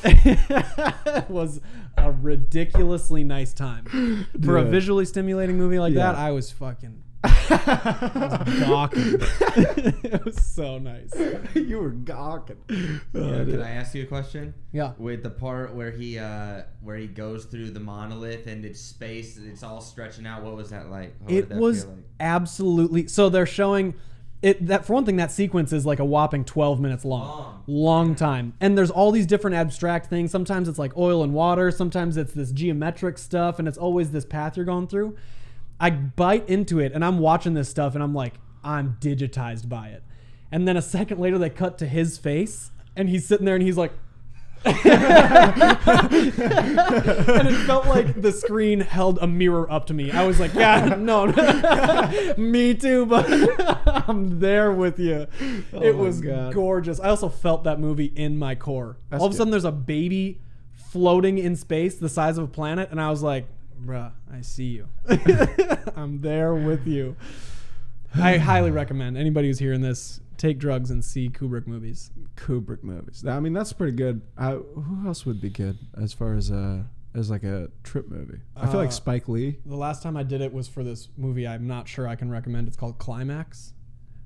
It was a ridiculously nice time. For a visually stimulating movie like that, I was fucking gawking. It was so nice. You were gawking. Can I ask you a question? Yeah. With the part where he goes through the monolith and it's space, it's all stretching out. What was that like? What It did that was feel like? absolutely. So they're showing it. That for one thing, that sequence is like a whopping 12 minutes long. Long time. And there's all these different abstract things. Sometimes it's like oil and water. Sometimes it's this geometric stuff, and it's always this path you're going through. I bite into it and I'm watching this stuff and I'm like, I'm digitized by it. And then a second later they cut to his face and he's sitting there and he's like, and it felt like the screen held a mirror up to me. I was like, yeah, no, me too, but I'm there with you. It was gorgeous. I also felt that movie in my core. All of a sudden there's a baby floating in space the size of a planet and I was like, bruh, I see you. I'm there with you. I highly recommend anybody who's hearing this, take drugs and see Kubrick movies. I mean, that's pretty good. Who else would be good as far as like a trip movie? I feel like Spike Lee. The last time I did it was for this movie I'm not sure I can recommend. It's called Climax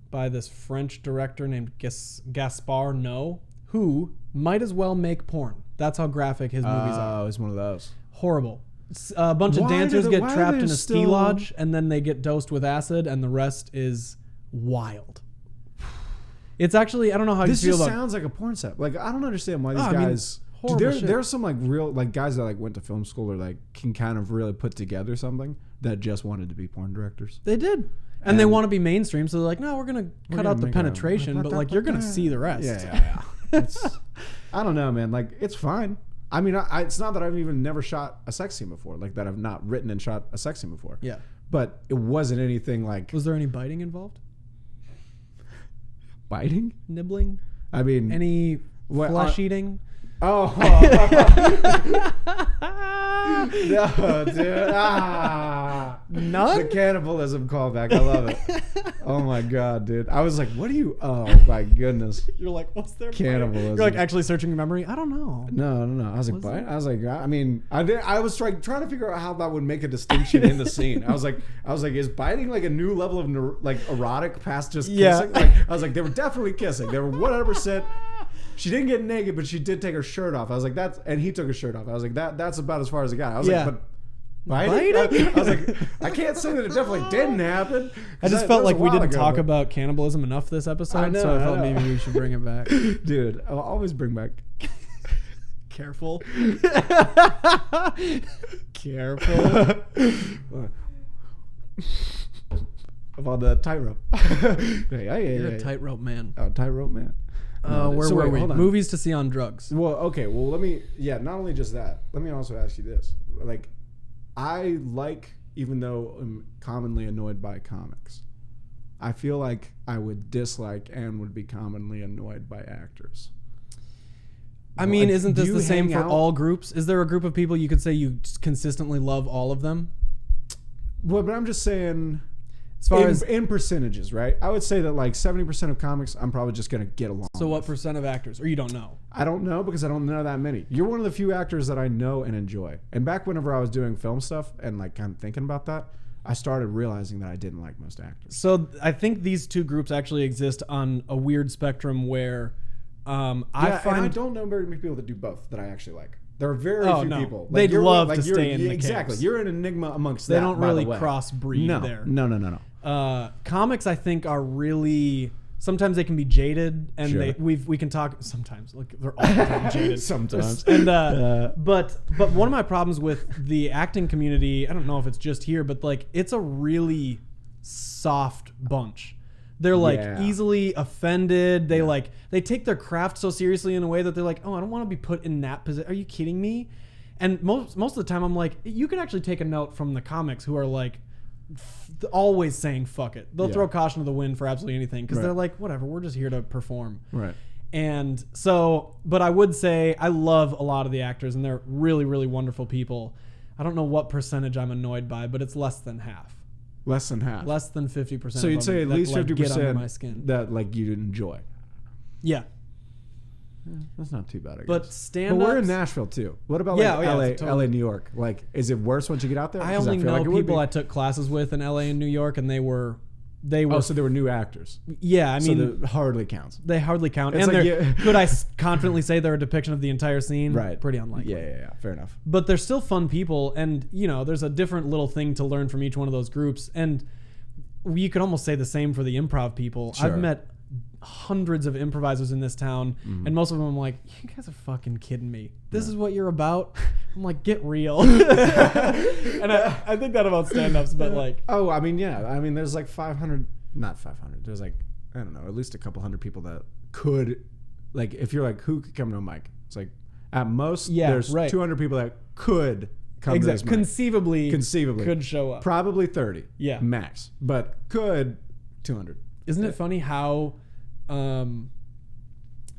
by this French director named Gaspar Noé, who might as well make porn. That's how graphic his movies are. Oh, it's one of those. Horrible. A bunch of dancers get trapped in a ski lodge and then they get dosed with acid and the rest is wild. It's actually, I don't know how you feel about. This just sounds like a porn set. Like, I don't understand why these guys. There's some like real like guys that like went to film school or like can kind of really put together something that just wanted to be porn directors. They did. And they want to be mainstream, so they're like, no, we're gonna cut out the penetration, but like you're gonna see the rest. Yeah. I don't know, man. Like, it's fine. I mean, it's not that I've even never shot a sex scene before, like that I've not written and shot a sex scene before. Yeah. But it wasn't anything like... Was there any biting involved? Biting? Nibbling? I mean... Any flesh eating? Oh. No, dude. None? The cannibalism callback. I love it. Oh my God, dude. I was like, what do you... Oh my goodness. You're like, what's their cannibalism? You're like actually searching your memory? I don't know. No. I was like, what? I was like, I mean, I was trying to figure out how that would make a distinction in the scene. I was like, is biting like a new level of like erotic past just kissing? Like, I was like, they were definitely kissing. They were 100%. She didn't get naked, but she did take her shirt off. I was like, and he took his shirt off. I was like, that's about as far as it got. I was like, but biting? I was like, I can't say that it definitely didn't happen. I just felt like we didn't talk about cannibalism enough this episode, so I thought maybe we should bring it back. Dude, I'll always bring back. Careful. I'm on the tightrope. You're a tightrope man. Oh, tightrope man. Where were we? Movies to see on drugs. Well, okay. Well, not only just that, let me also ask you this. Like, I like, even though I'm commonly annoyed by comics, I feel like I would dislike and would be commonly annoyed by actors. I mean, isn't this the same for all groups? Is there a group of people you could say you consistently love all of them? Well, but I'm just saying... As far as in percentages, right? I would say that like 70% of comics, I'm probably just going to get along. So what percent of actors? Or you don't know? I don't know because I don't know that many. You're one of the few actors that I know and enjoy. And back whenever I was doing film stuff and like kind of thinking about that, I started realizing that I didn't like most actors. So I think these two groups actually exist on a weird spectrum where I don't know very many people that do both that I actually like. There are very few people. They'd love to stay in the exactly. caves. You're an enigma amongst them. They don't really crossbreed there. No. Comics, I think, are really sometimes they can be jaded, and Sure. we can talk sometimes. Like they're all the time jaded Sometimes. And but one of my problems with the acting community, I don't know if it's just here, but like it's a really soft bunch. They're like easily offended. They take their craft so seriously in a way that they're like, oh, I don't want to be put in that position. Are you kidding me? And most of the time I'm like, you can actually take a note from the comics who are like always saying fuck it. They'll throw caution to the wind for absolutely anything because they're like, whatever, we're just here to perform. Right. And so, but I would say I love a lot of the actors and they're really, really wonderful people. I don't know what percentage I'm annoyed by, but it's less than half. Less than half. Less than 50%. So you'd say at least 50% my skin. that like you'd enjoy. Yeah. That's not too bad, I guess. But stand-ups. But we're in Nashville too. What about like LA, totally. LA, New York? Like, is it worse once you get out there? I 'Cause only feel know like it would people be. I took classes with in LA and New York, and they were. Oh, so they were new actors. Yeah, I mean, so that hardly counts. they hardly count. It's And like, they're could I confidently say they're a depiction of the entire scene? Right. Pretty unlikely. Yeah. Fair enough. But they're still fun people, and you know, there's a different little thing to learn from each one of those groups, and you could almost say the same for the improv people. Sure. I've met hundreds of improvisers in this town, and most of them I'm like, you guys are fucking kidding me. This is what you're about? I'm like, get real. And I think that about stand-ups, but like, Oh, I mean, yeah. I mean, there's like 500, not 500. There's like, I don't know, at least a couple hundred people that could, like, if you're like, who could come to a mic? It's like, at most, there's 200 people that could come to this mic. Conceivably could show up. Probably 30. Yeah. Max. But could 200. Isn't it funny how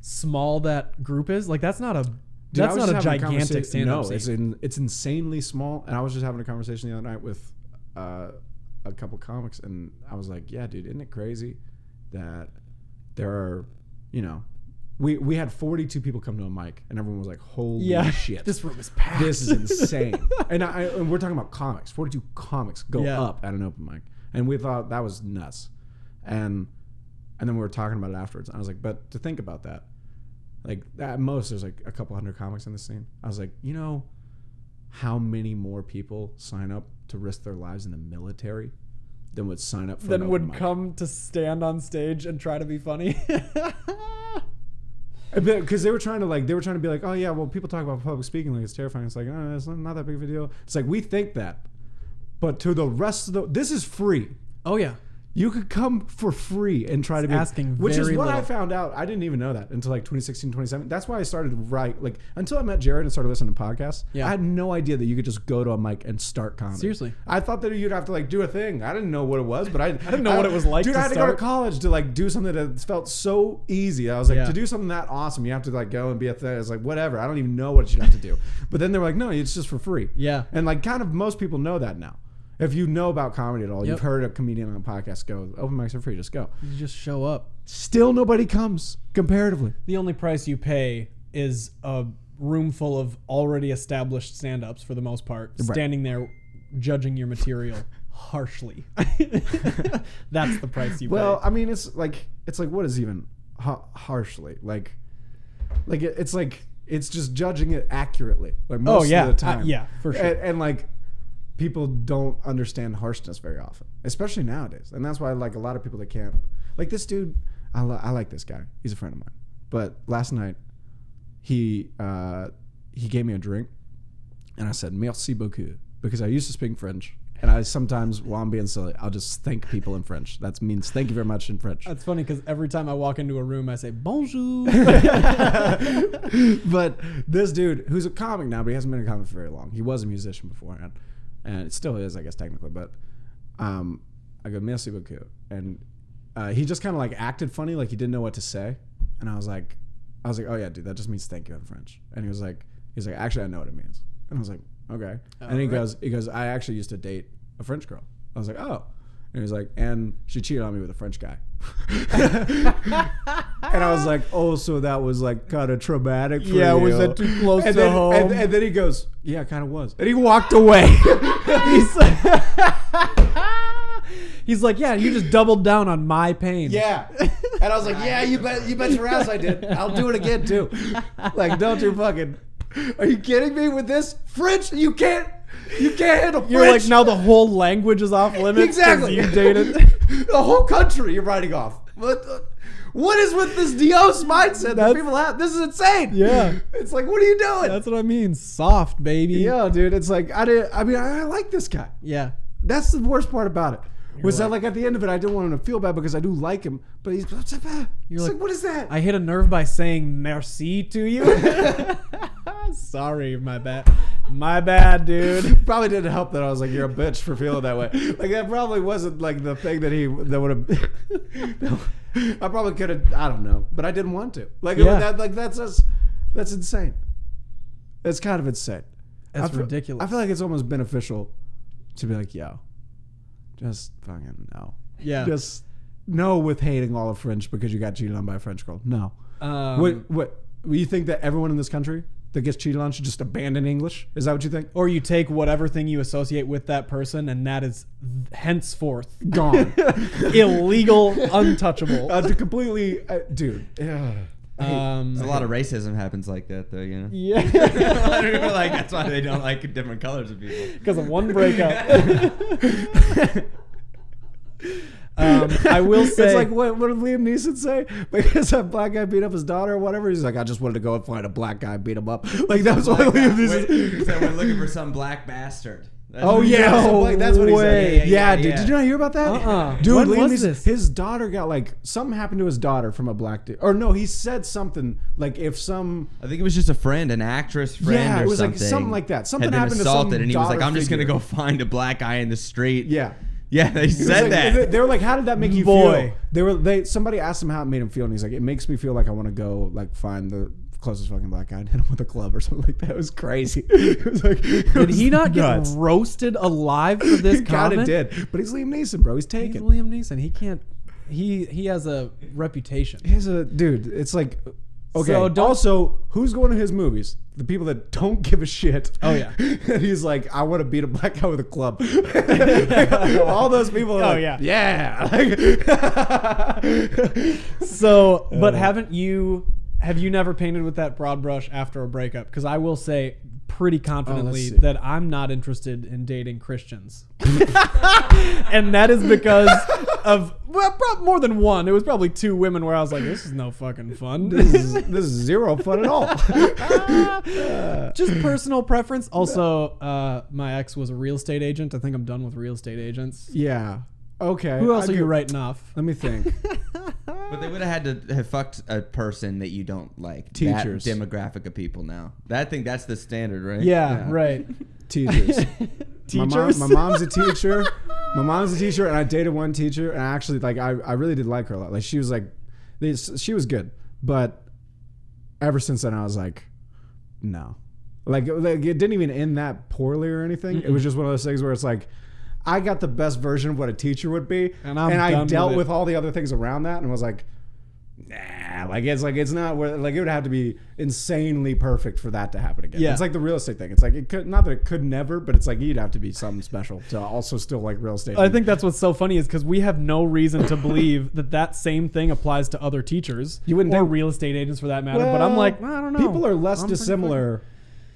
small that group is? Like that's not a gigantic stand-up scene. No, it's insanely small. And I was just having a conversation the other night with a couple comics, and I was like, yeah, dude, isn't it crazy that there are, you know, we had 42 people come to a mic, and everyone was like, holy shit. This room is packed. This is insane. and we're talking about comics. 42 comics go up at an open mic. And we thought that was nuts. And then we were talking about it afterwards. And I was like, but to think about that, like at most there's like a couple hundred comics in the scene. I was like, you know how many more people sign up to risk their lives in the military than would sign up for then an would open mic? come to stand on stage and try to be funny. Because they were trying to be like, oh yeah, well, people talk about public speaking like it's terrifying. It's like, oh, it's not that big of a deal. It's like, we think that, but to the rest of this is free. Oh yeah. You could come for free and try to be asking which is very what little. I found out. I didn't even know that until like 2016, 2017. That's why I started to write, like, until I met Jared and started listening to podcasts. Yeah. I had no idea that you could just go to a mic and start comedy. Seriously. I thought that you'd have to like do a thing. I didn't know what it was, but I didn't know what it was like Dude, to I had to go start. to college to like do something that felt so easy. I was like, Yeah. to do something that awesome, you have to like go and be a thing. It's like, whatever. I don't even know what you'd have to do. But then they were like, no, it's just for free. Yeah. And like kind of most people know that now. If you know about comedy at all, you've heard a comedian on a podcast go, open mics are free, just go. You just show up. Still nobody comes, comparatively. The only price you pay is a room full of already established stand-ups for the most part, standing there judging your material harshly. That's the price you pay. Well, I mean, it's like what is even harshly? Like it's just judging it accurately. Like most of the time. Yeah, for sure. And like people don't understand harshness very often, especially nowadays. And that's why like a lot of people that can't, like this dude, I like this guy. He's a friend of mine. But last night he gave me a drink and I said, merci beaucoup, because I used to speak French. And I sometimes, while I'm being silly, I'll just thank people in French. That means thank you very much in French. That's funny because every time I walk into a room, I say bonjour. But this dude, who's a comic now, but he hasn't been a comic for very long. He was a musician beforehand, and it still is, I guess, technically. But I go, merci beaucoup. And he just kind of like acted funny, like he didn't know what to say. And I was like, oh yeah, dude, that just means thank you in French. And he was like, actually, I know what it means. And I was like, okay. And he goes, I actually used to date a French girl. I was like, oh. And he was like, and she cheated on me with a French guy. And I was like, oh, so that was like kind of traumatic for you. Yeah, was that too close to home? And then he goes, yeah, it kind of was. And he walked away. He's like, yeah, you just doubled down on my pain. Yeah. And I was like, yeah, you bet your ass I did. I'll do it again too. Like, don't you fucking, are you kidding me with this? French? You can't handle French. You're like, now the whole language is off limits. Exactly. You dated. The whole country you're writing off. What is with this Dios mindset that people have? This is insane. Yeah. It's like, what are you doing? That's what I mean. Soft, baby. Yeah, dude. It's like, I like this guy. Yeah. That's the worst part about it. Was You're that like at the end of it, I didn't want him to feel bad because I do like him, but he's like, what is that? I hit a nerve by saying merci to you. Sorry, my bad. My bad, dude. Probably didn't help that I was like, you're a bitch for feeling that way. Like that probably wasn't like the thing that would have. I probably could have. I don't know, but I didn't want to. Like that's insane. It's kind of insane. That's ridiculous. I feel like it's almost beneficial to be like, yo, just fucking no. Yeah. Just no with hating all of French because you got cheated on by a French girl. No. What? You think that everyone in this country that gets cheated on should just abandon English? Is that what you think? Or you take whatever thing you associate with that person, and that is henceforth Gone. illegal, untouchable. Completely, dude. There's a lot of racism happens like that, though. You know. Yeah. Like that's why they don't like different colors of people. Because of one breakup. I will say, it's like what did Liam Neeson say? Because a black guy beat up his daughter or whatever. He's like, I just wanted to go and find a black guy and beat him up. Like that was what Liam Neeson. He said we're looking for some black bastard. That's Oh what he yeah, said. that's what he way. said. Yeah, dude. Did you not hear about that? Dude, When Liam was Neeson, this? his daughter got like something happened to his daughter from a black dude. Or no, he said something like if some. I think it was just a friend, an actress friend, Yeah, or it was something. like something like that. Something had been happened to assaulted, some and he was like, daughter "I'm just gonna figure." go find a black guy in the street." Yeah. Yeah, they He was said like- that. They were like, "How did that make you Boy. feel?" Somebody asked him how it made him feel, and he's like, "It makes me feel like I want to go like find the closest fucking black guy and hit him with a club or something like that." It was crazy. It was like, did he not get roasted alive for this He kind of comment? did, but he's Liam Neeson, bro. He's He's taken. Liam Neeson. He can't. He has a reputation. He's a dude. It's like, okay. So don't- also, who's going to his movies? The people that don't give a shit. Oh, yeah. And he's like, I want to beat a black guy with a club. All those people. Are Oh, like, yeah. yeah. So, but have you never painted with that broad brush after a breakup? Because I will say pretty confidently see. that I'm not interested in dating Christians. And that is because of, well, more than one. It was probably two women where I was like, this is no fucking fun. this is zero fun at all. Just personal preference. Also, my ex was a real estate agent. I think I'm done with real estate agents. Yeah. Okay. Who else I are you get- writing off? Let me think. But they would have had to have fucked a person that you don't like. Teachers. That demographic of people now. I think that's the standard, right? Yeah, Yeah. right. Teachers. Teachers? My mom's a teacher. My mom's a teacher, and I dated one teacher, and I actually I really did like her a lot. Like she was she was good, but ever since then I was like, no, like it didn't even end that poorly or anything. It was just one of those things where it's like, I got the best version of what a teacher would be, And I done dealt it. with all the other things around that, and was like, nah, it's not where, like it would have to be insanely perfect for that to happen again. Yeah. It's like the real estate thing. It's like it could, not that it could never, but it's like you'd have to be something special to also still like real estate. I think that's what's so funny is because we have no reason to believe that same thing applies to other teachers You wouldn't or think- real estate agents for that matter. But I'm like, I don't know. People are less I'm pretty dissimilar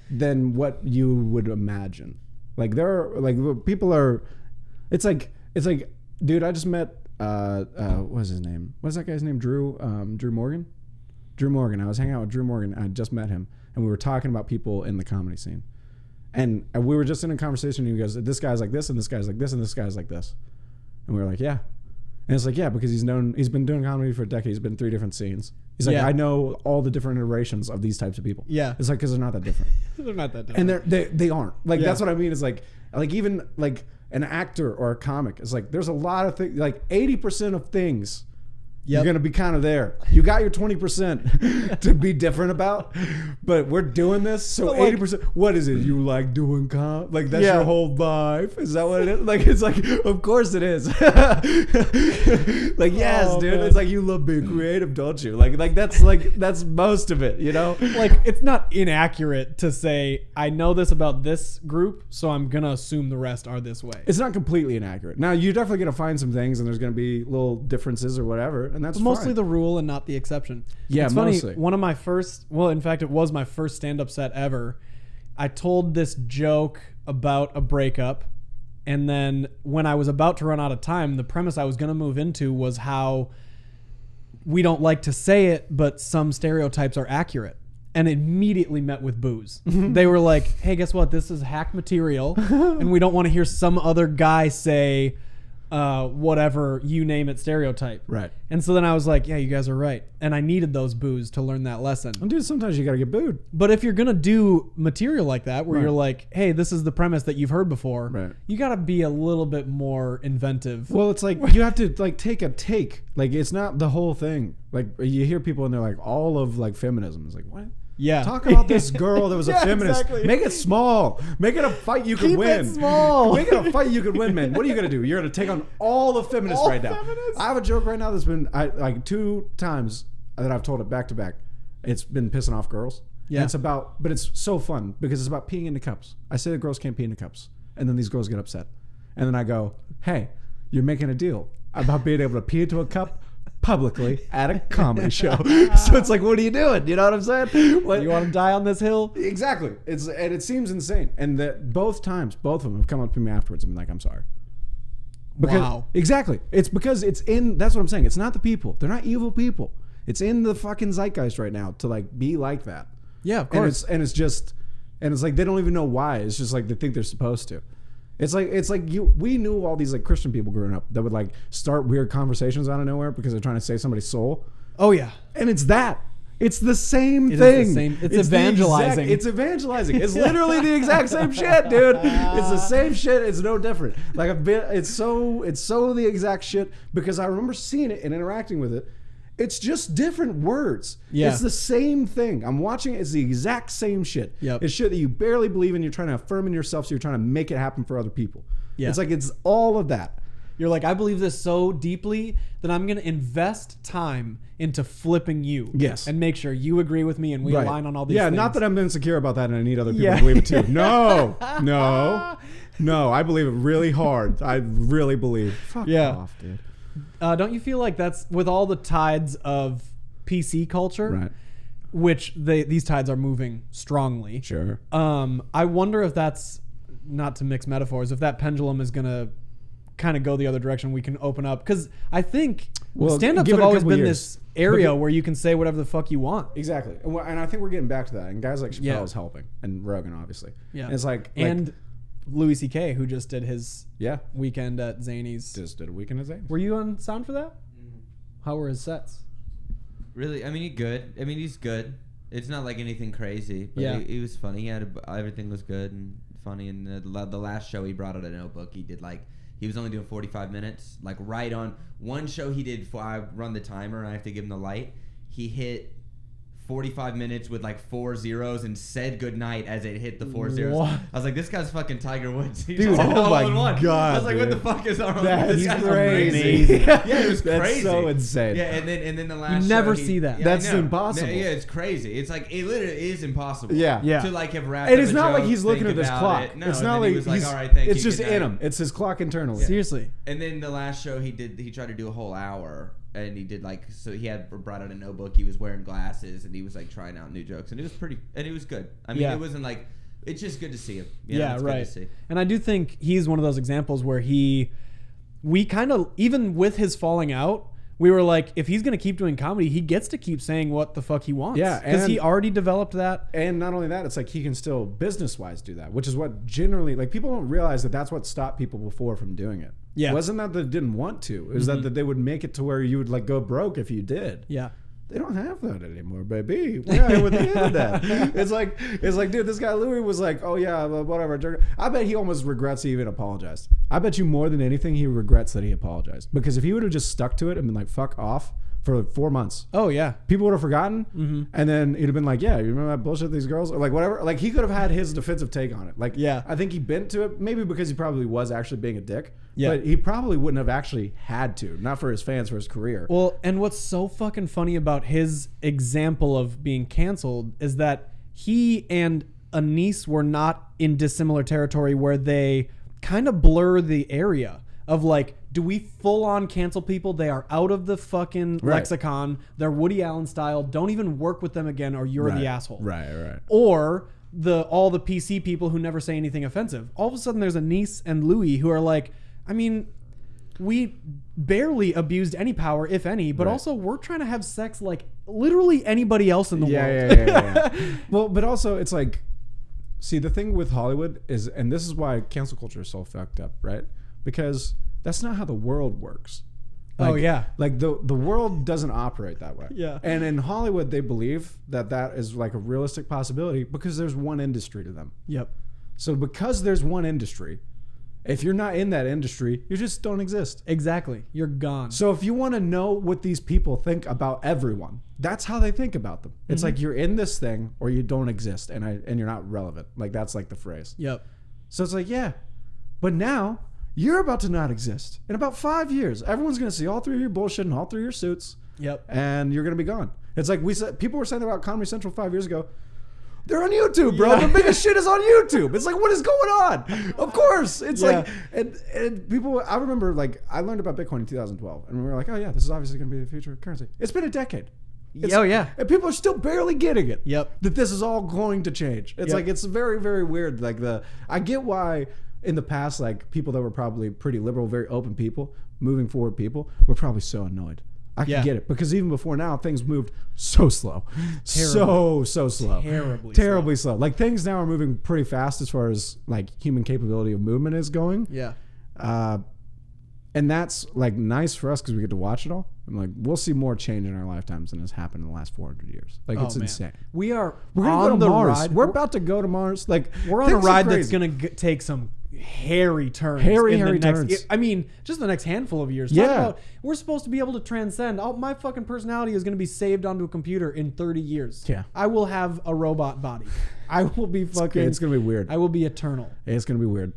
than what you would imagine. Like there are like people are. It's like, dude, I just met what's his name? What's that guy's name? Drew Morgan. Drew Morgan. I was hanging out with Drew Morgan. I just met him, and we were talking about people in the comedy scene, and we were just in a conversation. And he goes, "This guy's like this, and this guy's like this, and this guy's like this," and we were like, "Yeah." And it's like, yeah, because he's been doing comedy for a decade. He's been in 3 different scenes. He's like, Yeah. I know all the different iterations of these types of people. Yeah. It's like, because they're not that different. They're not that different. And they aren't. Like, Yeah. that's what I mean is like even like an actor or a comic is like, there's a lot of things, like 80% of things you're going to be kind of there. You got your 20% to be different about, but we're doing this. So But, like- 80%, what is it? You like doing comedy? Like that's Yeah. your whole vibe? Is that what it is? Like, it's like, of course it is. Like, yes, Oh, dude. man. It's like, you love being creative, don't you? That's most of it, you know? like, it's not inaccurate to say, I know this about this group, so I'm going to assume the rest are this way. It's not completely inaccurate. Now, you're definitely going to find some things, and there's going to be little differences or whatever, and that's mostly fine. the rule and not the exception. Yeah, it's funny. mostly. One of my first, well, in fact, it was my first stand-up set ever. I told this joke about a breakup, and then when I was about to run out of time, the premise I was going to move into was how we don't like to say it, but some stereotypes are accurate. And immediately met with boos. They were like, hey, guess what? This is hack material. And we don't want to hear some other guy say whatever you name it stereotype. Right. And so then I was like, yeah, you guys are right. And I needed those boos to learn that lesson. And dude, sometimes you got to get booed. But if you're going to do material like that, where Right. you're like, hey, this is the premise that you've heard before, Right. you got to be a little bit more inventive. Well, it's like you have to like take a take. Like it's not the whole thing. Like you hear people and they're like, all of like feminism. It's like, what? Yeah. Talk about this girl that was a Yeah, feminist. exactly. Make it small. Make it a fight you can Keep win. it small. Make it a fight you can win, man. What are you gonna do? You're gonna take on all the feminists All right now. feminists? I have a joke right now that's been like 2 times that I've told it back to back. It's been pissing off girls. Yeah. And it's about, but it's so fun because it's about peeing into cups. I say that girls can't pee into cups, and then these girls get upset, and then I go, hey, you're making a deal about being able to pee into a cup publicly at a comedy show. So it's like, what are you doing? You know what I'm saying? What, You want to die on this hill? exactly. And it seems insane. And that both of them have come up to me afterwards and been like, I'm sorry. Because, Wow. Exactly. It's because it's in, that's what I'm saying. It's not the people. They're not evil people. It's in the fucking zeitgeist right now to like be like that. Yeah, of And course. it's like they don't even know why. It's just like they think they're supposed to. It's like we knew all these like Christian people growing up that would like start weird conversations out of nowhere because they're trying to save somebody's soul. Oh, yeah. And it's that. It's the same It is thing. the same- it's the evangelizing. It's evangelizing. It's literally the exact same shit, dude. It's the same shit. It's no different. Like it's so the exact shit because I remember seeing it and interacting with it. It's just different words. Yeah. It's the same thing. I'm watching it. It's the exact same shit. Yep. It's shit that you barely believe in. You're trying to affirm in yourself, so you're trying to make it happen for other people. Yeah. It's like it's all of that. You're like, I believe this so deeply that I'm going to invest time into flipping you. Yes. And make sure you agree with me and we Right. align on all these yeah, things. not that I'm insecure about that and I need other people Yeah. to believe it too. No. I believe it really hard. I really believe. Fuck Yeah. off, dude. Don't you feel like that's with all the tides of PC culture, Right. which these tides are moving strongly. Sure. I wonder if that's, not to mix metaphors, if that pendulum is going to kind of go the other direction. We can open up because I think stand-ups give have it a always couple been years. this area where you can say whatever the fuck you want. Exactly. And I think we're getting back to that. And guys like Chappelle Yeah. is helping. And Rogan, obviously. Yeah. And it's like And Louis C.K., who just did his yeah. weekend at Zany's. Just did a weekend as Were you on sound for that? How were his sets? Really, I mean, he's good. It's not like anything crazy, but Yeah. he was funny. He had everything was good and funny. And the last show he brought out a notebook. He was only doing 45 minutes. Like right on one show he did. I run the timer and I have to give him the light. He hit 45 minutes with like 4 zeros and said goodnight as it hit the 4 zeros. What? I was like, this guy's fucking Tiger Woods. He Dude, just hit oh all my in one. God, I was like, what the dude. fuck is wrong That with is this guy's crazy. amazing. Yeah, it was That's crazy. so insane. Yeah, and then the last never show see that. Yeah, That's I know. impossible. Yeah, it's crazy. It's like it literally is impossible. Yeah. Yeah. To like have wrapped And up it's a not like joke, he's looking think at this about clock. it. No, It's and not then like he was like, he's, all right, thank it's you, just good in night. him. It's his clock internally. Seriously. And then the last show he tried to do a whole hour, and he did like so he had brought out a notebook. He was wearing glasses, and he was like trying out new jokes, and it was good. I mean, Yeah. it wasn't like it's just good to see him. Yeah, it's right. Good to see. And I do think he's one of those examples where we kind of, even with his falling out, we were like, if he's going to keep doing comedy, he gets to keep saying what the fuck he wants. Yeah, Because and- he already developed that. And not only that, it's like he can still business-wise do that, which is what generally, like people don't realize that that's what stopped people before from doing it. Yeah. It wasn't that they didn't want to. It was that they would make it to where you would like go broke if you did. Yeah. They don't have that anymore, baby. We're out here with the internet. It's like, dude, this guy Louis was like, oh yeah, whatever. I bet he almost regrets he even apologized. I bet you more than anything he regrets that he apologized. Because if he would have just stuck to it and been like, fuck off for 4 months, Oh, yeah. people would have forgotten, and then he'd have been like, yeah, you remember that bullshit with these girls? Or like whatever. Like he could have had his defensive take on it. Like, Yeah. I think he bent to it, maybe because he probably was actually being a dick. Yeah. But he probably wouldn't have actually had to, not for his fans, for his career. Well, and what's so fucking funny about his example of being canceled is that he and Anise were not in dissimilar territory where they kind of blur the area of like, do we full on cancel people? They are out of the fucking Right. lexicon. They're Woody Allen style. Don't even work with them again or you're the asshole. Right. Or all the PC people who never say anything offensive. All of a sudden there's Anise and Louis who are like, I mean, we barely abused any power, if any, but also we're trying to have sex like literally anybody else in the world. Yeah. Well, but also it's like, see, the thing with Hollywood is, and this is why cancel culture is so fucked up, right? Because that's not how the world works. Like, oh yeah. Like the world doesn't operate that way. Yeah. And in Hollywood, they believe that is like a realistic possibility because there's one industry to them. Yep. So because there's one industry, if you're not in that industry, you just don't exist. Exactly. You're gone. So if you want to know what these people think about everyone, that's how they think about them. It's like you're in this thing or you don't exist, and you're not relevant. Like that's like the phrase. Yep. So it's like, yeah, but now you're about to not exist. In about 5 years, everyone's going to see all three of your bullshit and all three of your suits. Yep. And you're going to be gone. It's like people were saying about Comedy Central 5 years ago. They're on YouTube, bro. Yeah. The biggest shit is on YouTube. It's like, what is going on? Of course. It's like, and people, I remember, like, I learned about Bitcoin in 2012. And we were like, oh, yeah, this is obviously going to be the future currency. It's been a decade. Oh, yeah. And people are still barely getting it. Yep. That this is all going to change. It's like, it's very, very weird. Like, I get why in the past, like, people that were probably pretty liberal, very open people, moving forward people, were probably so annoyed. I can get it, because even before now, things moved so slow. So slow. Terribly slow. Like, things now are moving pretty fast as far as, like, human capability of movement is going. Yeah. And that's, like, nice for us because we get to watch it all. I'm like, we'll see more change in our lifetimes than has happened in the last 400 years. Like, it's insane. We're gonna on go to the Mars. ride. We're about to go to Mars. Like, we're on a things are ride that's crazy. going to take some hairy turns. Hairy next, turns. I mean, just the next handful of years. Yeah. Talk about, we're supposed to be able to transcend. My fucking personality is going to be saved onto a computer in 30 years. Yeah. I will have a robot body. I will be fucking... It's going to be weird. I will be eternal. It's going to be weird.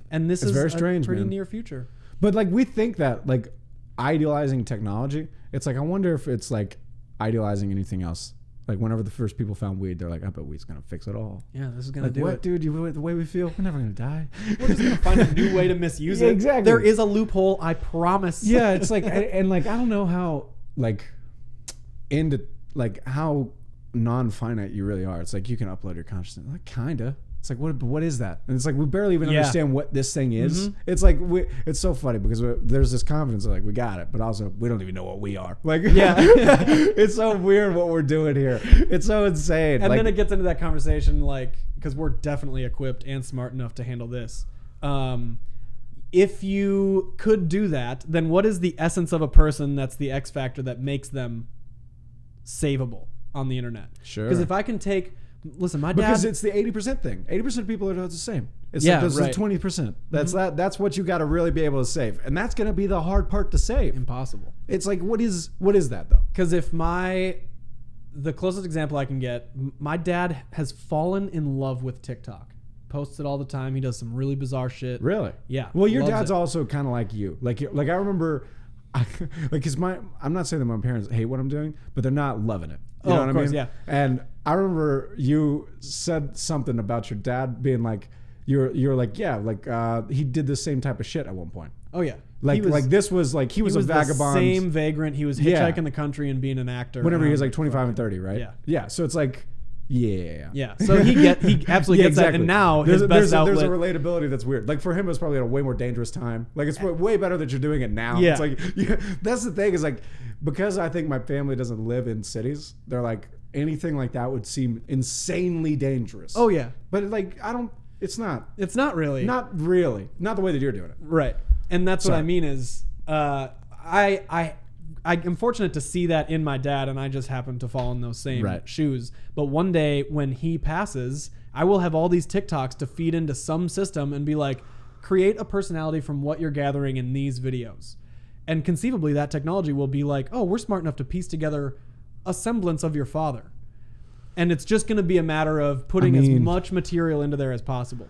And this It's is very strange, a pretty man. near future. But, like, we think that, like, idealizing technology, it's like, I wonder if it's, like, idealizing anything else. Like, whenever the first people found weed, they're like, I bet weed's going to fix it all. Yeah, this is going to Like, do what, it. dude? The way we feel, we're never going to die. We're just going to find a new way to misuse it. Exactly. There is a loophole, I promise. Yeah, it's like, and like, I don't know how, like, how non-finite you really are. It's like, you can upload your consciousness. Like, kinda. It's like, what is that? And it's like, we barely even understand what this thing is. It's like, it's so funny because there's this confidence of like, we got it, but also we don't even know what we are. Like, it's so weird what we're doing here. It's so insane. And like, then it gets into that conversation, like, because we're definitely equipped and smart enough to handle this. If you could do that, then what is the essence of a person that's the X factor that makes them savable on the internet? Sure. Because if I can take... Listen, my dad... Because it's the 80% thing. 80% of people are the same. It's Yeah, like right. the 20%. That's that's what you got to really be able to save. And that's going to be the hard part to save. Impossible. It's like, what is that though? Because if the closest example I can get, my dad has fallen in love with TikTok. Posts it all the time. He does some really bizarre shit. Really? Yeah. Well, your loves dad's it. also kind of like you. Like I remember, I'm not saying that my parents hate what I'm doing, but they're not loving it. You know what of I course, mean? yeah. And I remember you said something about your dad being like, you're like, yeah, like he did the same type of shit at one point. Oh, yeah. Like he was he was a vagabond. The same vagrant. He was hitchhiking the country and being an actor. Whenever he was like 25 and 30, right? Yeah. Yeah. So it's like, yeah. Yeah. So he absolutely gets that. And now his best outlet. There's a relatability that's weird. Like for him, it was probably at a way more dangerous time. Like it's way better that you're doing it now. Yeah. It's like, that's the thing is like, because I think my family doesn't live in cities, they're like, anything like that would seem insanely dangerous. Oh, yeah. But like, it's not. It's not really. Not really. Not the way that you're doing it. Right. And that's what I mean is I am fortunate to see that in my dad, and I just happen to fall in those same shoes. But one day when he passes, I will have all these TikToks to feed into some system and be like, create a personality from what you're gathering in these videos. And conceivably that technology will be like, oh, we're smart enough to piece together a semblance of your father. And it's just going to be a matter of putting as much material into there as possible.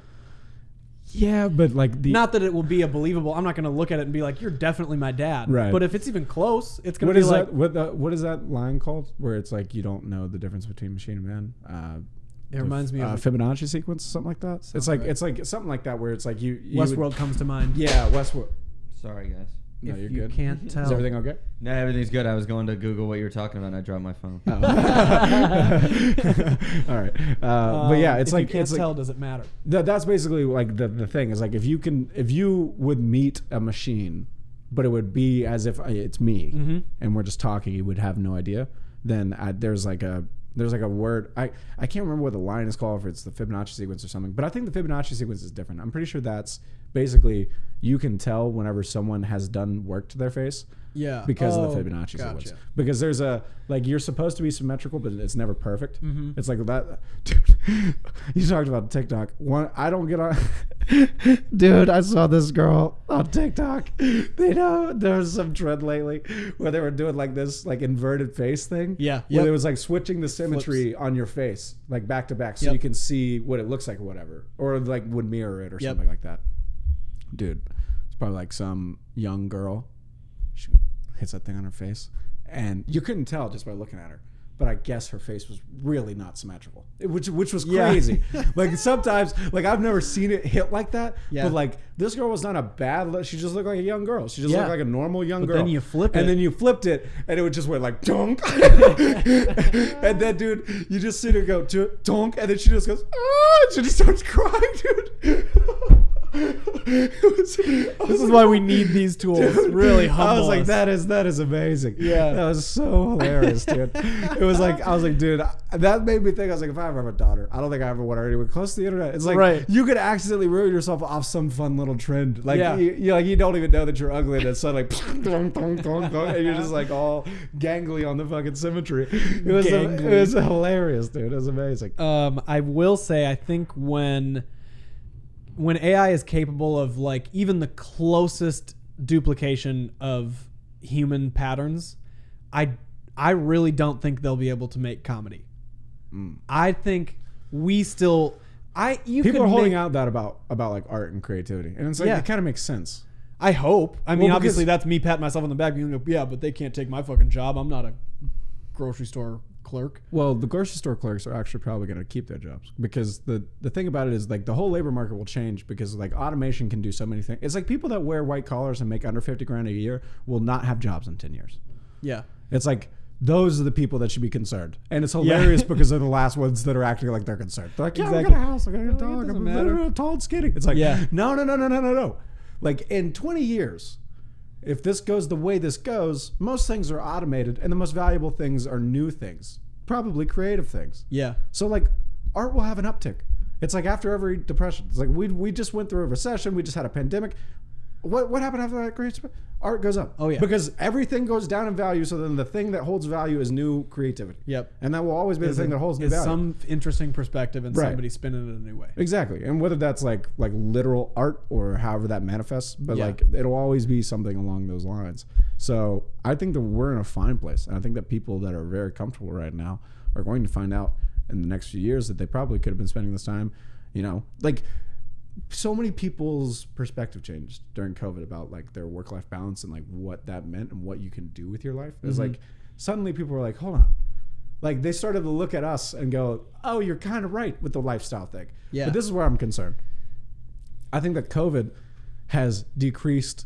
Yeah, but like not that it will be a believable. I'm not going to look at it and be like, "You're definitely my dad." Right. But if it's even close, it's going to be like, what is that line called? Where it's like you don't know the difference between machine and man. It reminds me of Fibonacci sequence, something like that. It's like something like that where it's like you Westworld comes to mind. Yeah, Westworld. Sorry, guys. No, if you're you good. Can't tell. Is everything okay? No, everything's good. I was going to Google what you were talking about, and I dropped my phone. Oh. All right, but yeah, it's if like you can't it's tell. like, Does it matter? that's basically like the thing is like if you would meet a machine but it would be as if it's me Mm-hmm. and we're just talking, you would have no idea. Then there's like a word. I can't remember what the line is called, if it's the Fibonacci sequence or something, but I think the Fibonacci sequence is different. I'm pretty sure that's basically you can tell whenever someone has done work to their face. Yeah. Because of the Fibonacci gotcha. sequence. Because there's you're supposed to be symmetrical, but it's never perfect. Mm-hmm. It's like that. Dude, you talked about TikTok. I don't get on. Dude, I saw this girl on TikTok. There was some trend lately where they were doing like this like inverted face thing. Yeah. Where Yep. it was like switching the symmetry on your face, like back to back, so Yep. you can see what it looks like or whatever. Or like would mirror it or Yep. something like that. Dude, it's probably like some young girl. She hits that thing on her face, and you couldn't tell just by looking at her, but I guess her face was really not symmetrical, which was Yeah. crazy. Like sometimes, like I've never seen it hit like that, Yeah. but like this girl was not a bad look. She just looked like a young girl. She just Yeah. looked like a normal young But girl. then you flip it. and then you flipped it, and it would just went like dunk. And then, dude, you just see her go dunk, and then she just goes, ah! And she just starts crying, dude. This is why we need these tools. Dude, Really humble. I was like, us. that is amazing. Yeah. That was so hilarious, dude. It was like, I was like, dude, that made me think, I was like, if I ever have a daughter, I don't think I ever want her anywhere close to the internet. It's like, Right. you could accidentally ruin yourself off some fun little trend. Like, Yeah. you don't even know that you're ugly, and it's suddenly like, dong, dong, dong, dong, and you're just like all gangly on the fucking symmetry. It was hilarious, dude. It was amazing. I will say, I think when AI is capable of like even the closest duplication of human patterns, I really don't think they'll be able to make comedy. I think we still People are holding out that about like art and creativity, and it's like Yeah. it kind of makes sense. I hope. I mean, Well, obviously because- that's me patting myself on the back being like, yeah, but they can't take my fucking job. I'm not a grocery store clerk. Well, the grocery store clerks are actually probably going to keep their jobs, because the thing about it is like the whole labor market will change, because like automation can do so many things. It's like people that wear white collars and make under 50 grand a year will not have jobs in 10 years. Yeah. It's like those are the people that should be concerned, and it's hilarious because they're the last ones that are acting like they're concerned. They're like, yeah, Exactly. I got a house, I got a Like, it dog, doesn't I'm matter. tall and skinny. It's like, Yeah. no. Like in 20 years, if this goes the way this goes, most things are automated, and the most valuable things are new things, probably creative things. Yeah. So like art will have an uptick. It's like after every depression. It's like we just went through a recession. We just had a pandemic. What happened after that great spread? Art goes up. Oh, yeah. Because everything goes down in value. So then the thing that holds value is new creativity. Yep. And that will always be the thing that holds new is value. some interesting perspective and Right. somebody spinning it a new way. Exactly. And whether that's like literal art or however that manifests, but Yeah. like it'll always be something along those lines. So I think that we're in a fine place. And I think that people that are very comfortable right now are going to find out in the next few years that they probably could have been spending this time, like so many people's perspective changed during COVID about like their work-life balance and like what that meant and what you can do with your life. It's like suddenly people were like, hold on. Like they started to look at us and go, oh, you're kind of right with the lifestyle thing. Yeah. But this is where I'm concerned. I think that COVID has decreased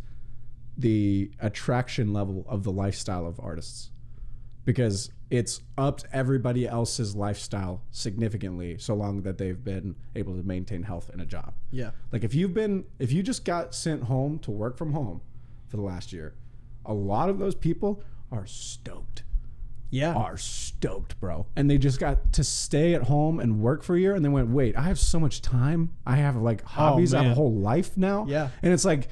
the attraction level of the lifestyle of artists, because it's upped everybody else's lifestyle significantly so long that they've been able to maintain health in a job. Yeah. Like if you just got sent home to work from home for the last year, a lot of those people are stoked. Yeah. Are stoked, bro. And they just got to stay at home and work for a year, and they went, wait, I have so much time. I have like hobbies. I have a man. whole life now. Yeah. And it's like,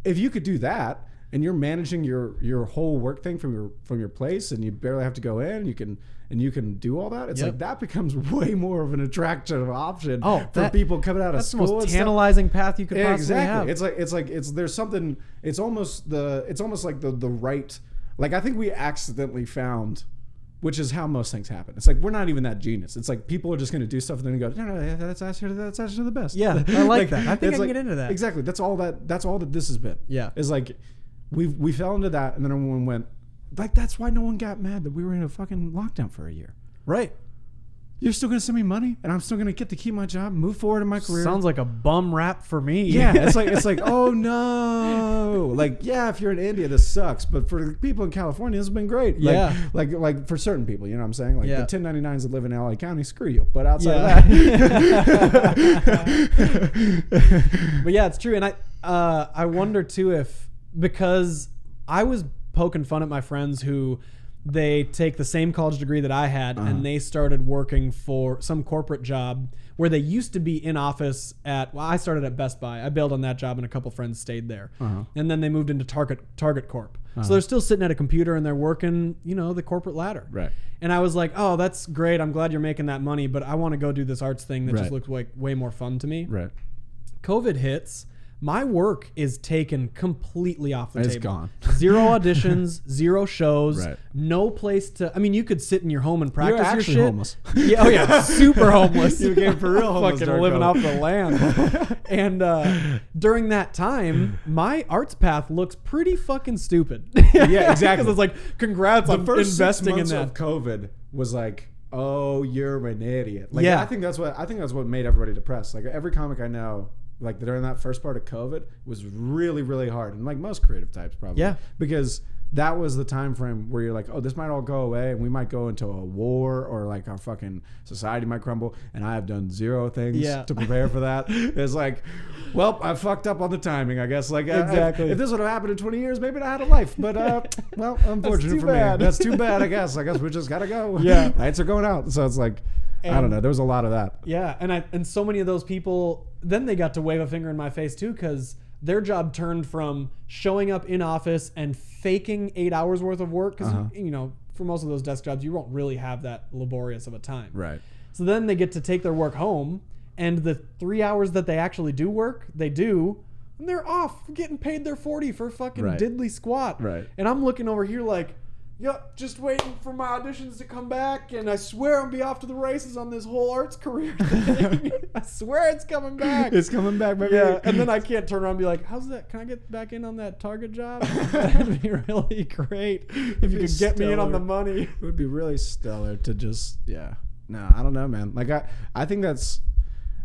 if you could do that and you're managing your whole work thing from your place, and you barely have to go in, you can do all that. It's Yep. like that becomes way more of an attractive option for that- people coming out of That's the school. most and stuff. tantalizing path you could possibly Exactly. have. There's something. It's almost like the right. Like I think we accidentally found, which is how most things happen. It's like we're not even that genius. It's like people are just going to do stuff and then you go, no, that's actually the best. Yeah, I like that. I think it's I can get into that. Exactly. That's all that this has been. Yeah. It's like we fell into that, and then everyone went like, that's why no one got mad that we were in a fucking lockdown for a year. Right. You're still going to send me money, and I'm still going to get to keep my job, move forward in my career. Sounds like a bum rap for me. Yeah, it's like oh no, like yeah, if you're in India this sucks, but for the people in California this has been great. Like, Yeah. like for certain people, you know what I'm saying? Like Yeah. the 1099s that live in LA County, screw you. But outside Yeah. of that, But yeah, it's true, and I wonder too if because I was poking fun at my friends who they take the same college degree that I had and they started working for some corporate job where they used to be in office I started at Best Buy. I bailed on that job and a couple friends stayed there. And then they moved into Target Corp. So they're still sitting at a computer and they're working, the corporate ladder. Right. And I was like, oh, that's great. I'm glad you're making that money, but I want to go do this arts thing that just looks like way more fun to me. Right. COVID hits. My work is taken completely off the table. It's gone. 0 auditions, 0 shows, Right. no place to. I mean, you could sit in your home and practice You're your actually shit. homeless. Yeah, oh yeah, super homeless. You became for real homeless. Fucking living off the land. And during that time, my arts path looks pretty fucking stupid. Yeah, exactly. Because it's like, congrats, I'm investing 6 in months that. of COVID was like, oh, you're an idiot. Like, Yeah. I think that's what made everybody depressed. Like every comic I know, like during that first part of COVID was really, really hard. And like most creative types probably. Yeah. Because that was the time frame where you're like, oh, this might all go away and we might go into a war or like our fucking society might crumble. And I have done 0 things to prepare for that. It's like, well, I fucked up on the timing, I guess. Like, Exactly. if this would have happened in 20 years, maybe I had a life. But, well, unfortunate for me. That's too bad, I guess. I guess we just got to go. Yeah. Lights are going out. So it's like, I don't know. There was a lot of that. Yeah, and so many of those people, then they got to wave a finger in my face too, because their job turned from showing up in office and faking 8 hours worth of work, because for most of those desk jobs you won't really have that laborious of a time. Right. So then they get to take their work home, and the 3 hours that they actually do work, they do, and they're off getting paid their 40 for fucking diddly squat. Right. And I'm looking over here like, yep, just waiting for my auditions to come back, and I swear I'll be off to the races on this whole arts career thing. I swear it's coming back. It's coming back, baby. Yeah, and then I can't turn around and be like, how's that? Can I get back in on that Target job? That'd be really great if you could get me in on the money. It would be really stellar to just, No, I don't know, man. Like, I think that's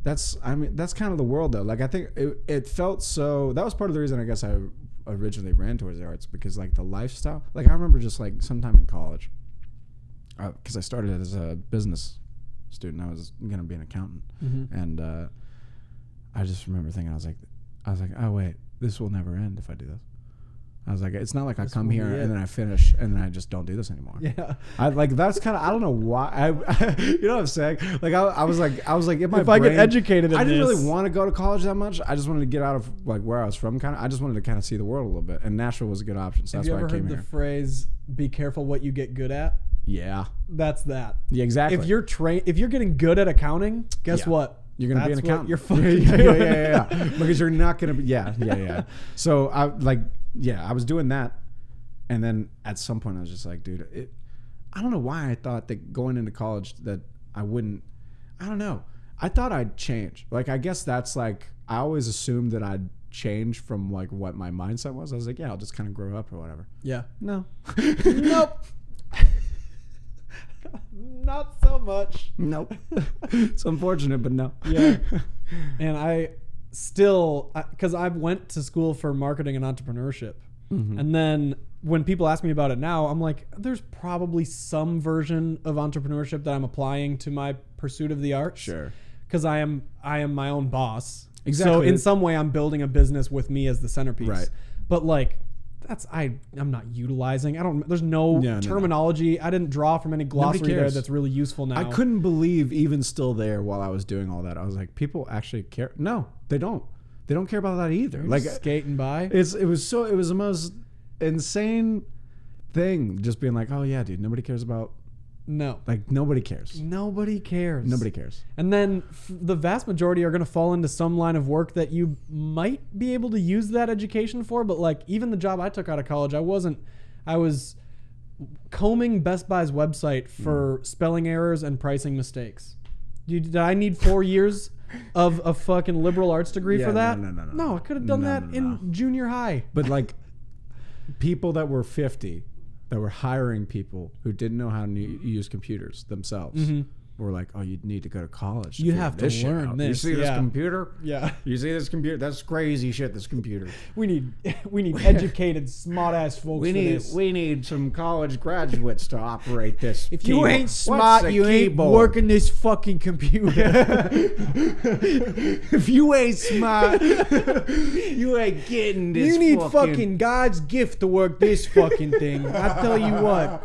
kind of the world, though. Like, I think it felt so... That was part of the reason, I guess, I originally ran towards the arts, because like the lifestyle, like I remember just like sometime in college, because I started as a business student, I was gonna be an accountant, and I just remember thinking, I was like, oh wait, this will never end if I do this. I was like, it's not like I come here and then I finish and then I just don't do this anymore. Yeah, I like that's kind of, I don't know why. You know what I'm saying? Like I was like in my if brain, I get educated in I didn't this, really want to go to college that much. I just wanted to get out of like where I was from. I just wanted to kind of see the world a little bit, and Nashville was a good option. So have that's you why ever I came heard here. the phrase "be careful what you get good at"? Yeah, That's that. yeah, exactly. If you're getting good at accounting, guess what? You're gonna be an That's accountant. what you're fucking doing. Yeah. Because you're not gonna be. Yeah. So I was doing that, and then at some point I was just like, dude, I don't know why I thought that going into college that I wouldn't. I don't know. I thought I'd change. Like, I guess that's like, I always assumed that I'd change from like what my mindset was. I was like, yeah, I'll just kind of grow up or whatever. Yeah. No. Nope. Not so much. Nope. It's unfortunate, but no. Yeah. And I still, because I went to school for marketing and entrepreneurship. And then when people ask me about it now, I'm like, there's probably some version of entrepreneurship that I'm applying to my pursuit of the arts. Sure. Because I am my own boss. Exactly. So in some way I'm building a business with me as the centerpiece. Right. But like, I'm not utilizing. There's no terminology. I didn't draw from any glossary there that's really useful now. I couldn't believe even still there while I was doing all that. I was like, people actually care. No, they don't. They don't care about that either. You're like just skating by. It was the most insane thing, just being like, oh yeah, dude, nobody cares about. No. Like, nobody cares. Nobody cares. Nobody cares. And then the vast majority are going to fall into some line of work that you might be able to use that education for. But like, even the job I took out of college, I was combing Best Buy's website for spelling errors and pricing mistakes. Did I need 4 years of a fucking liberal arts degree for that? No, I could have done that in junior high. But like, people that were 50 that were hiring people who didn't know how to use computers themselves were like, oh, you need to go to college. You have to shit learn out. this. You see this computer? Yeah. You see this computer? That's crazy shit. This computer. We need educated, smart ass folks. We need some college graduates to operate this. If you keyboard. ain't What's smart, a you ain't keyboard? working this fucking computer. If you ain't smart, you ain't getting this. You need fucking God's gift to work this fucking thing. I tell you what.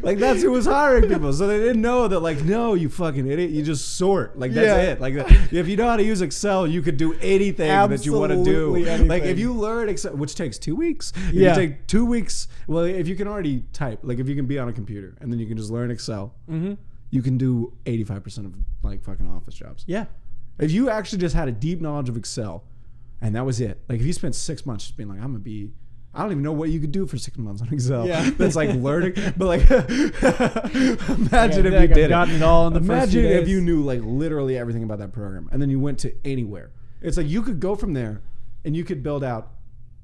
Like that's who was hiring people, so they didn't know that. Like, no, you fucking idiot, you just sort. Like that's it. Like if you know how to use Excel, you could do anything that you want to do. Anything. Like if you learn Excel, which takes 2 weeks. If Yeah. you take 2 weeks. Well, if you can already type, like if you can be on a computer and then you can just learn Excel, you can do 85% of like fucking office jobs. Yeah. If you actually just had a deep knowledge of Excel, and that was it. Like if you spent 6 months just being like, I'm gonna be. I don't even know what you could do for 6 months on Excel. Yeah. That's like learning. But like, imagine if you did gotten it all in the Imagine first few if days. you knew like literally everything about that program, and then you went to anywhere. It's like you could go from there, and you could build out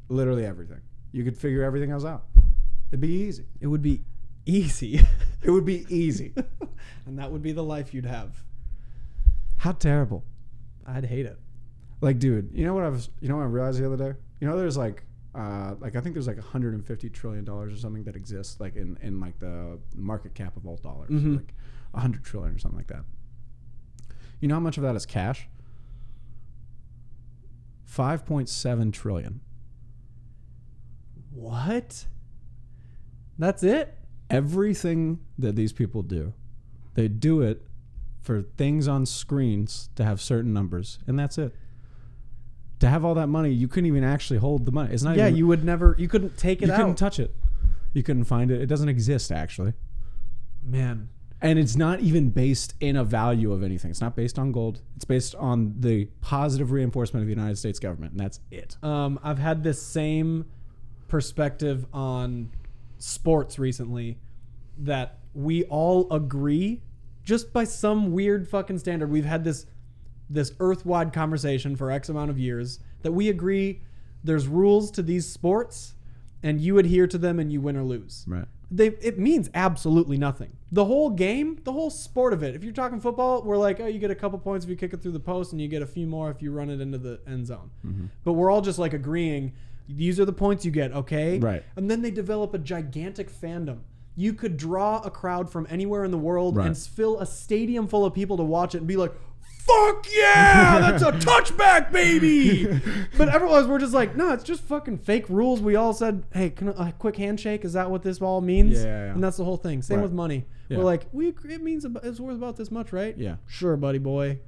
literally everything. You could figure everything else out. It'd be easy. It would be easy. It would be easy. And that would be the life you'd have. How terrible. I'd hate it. Like, dude, you know what I realized the other day? You know, there's like I think there's like $150 trillion or something that exists like in like the market cap of all dollars, like 100 trillion or something like that. You know how much of that is cash? 5.7 trillion. What? That's it? Everything that these people do, they do it for things on screens to have certain numbers, and that's it. To have all that money, you couldn't even actually hold the money. It's not. Yeah, even, you couldn't take it you out. couldn't touch it. You couldn't find it. It doesn't exist actually. Man. And it's not even based in a value of anything. It's not based on gold. It's based on the positive reinforcement of the United States government, and that's it. I've had this same perspective on sports recently, that we all agree, just by some weird fucking standard, we've had this earth-wide conversation for X amount of years that we agree there's rules to these sports and you adhere to them and you win or lose. Right. It means absolutely nothing. The whole game, the whole sport of it. If you're talking football, we're like, oh, you get a couple points if you kick it through the post and you get a few more if you run it into the end zone. But we're all just like agreeing, these are the points you get, okay? Right. And then they develop a gigantic fandom. You could draw a crowd from anywhere in the world and fill a stadium full of people to watch it and be like, fuck yeah, that's a touchback, baby. But everyone, we're just like, no, it's just fucking fake rules. We all said, hey, can a quick handshake? Is that what this all means? Yeah. And that's the whole thing. Same with money. Yeah. We're like, it means it's worth about this much, right? Yeah. Sure, buddy boy.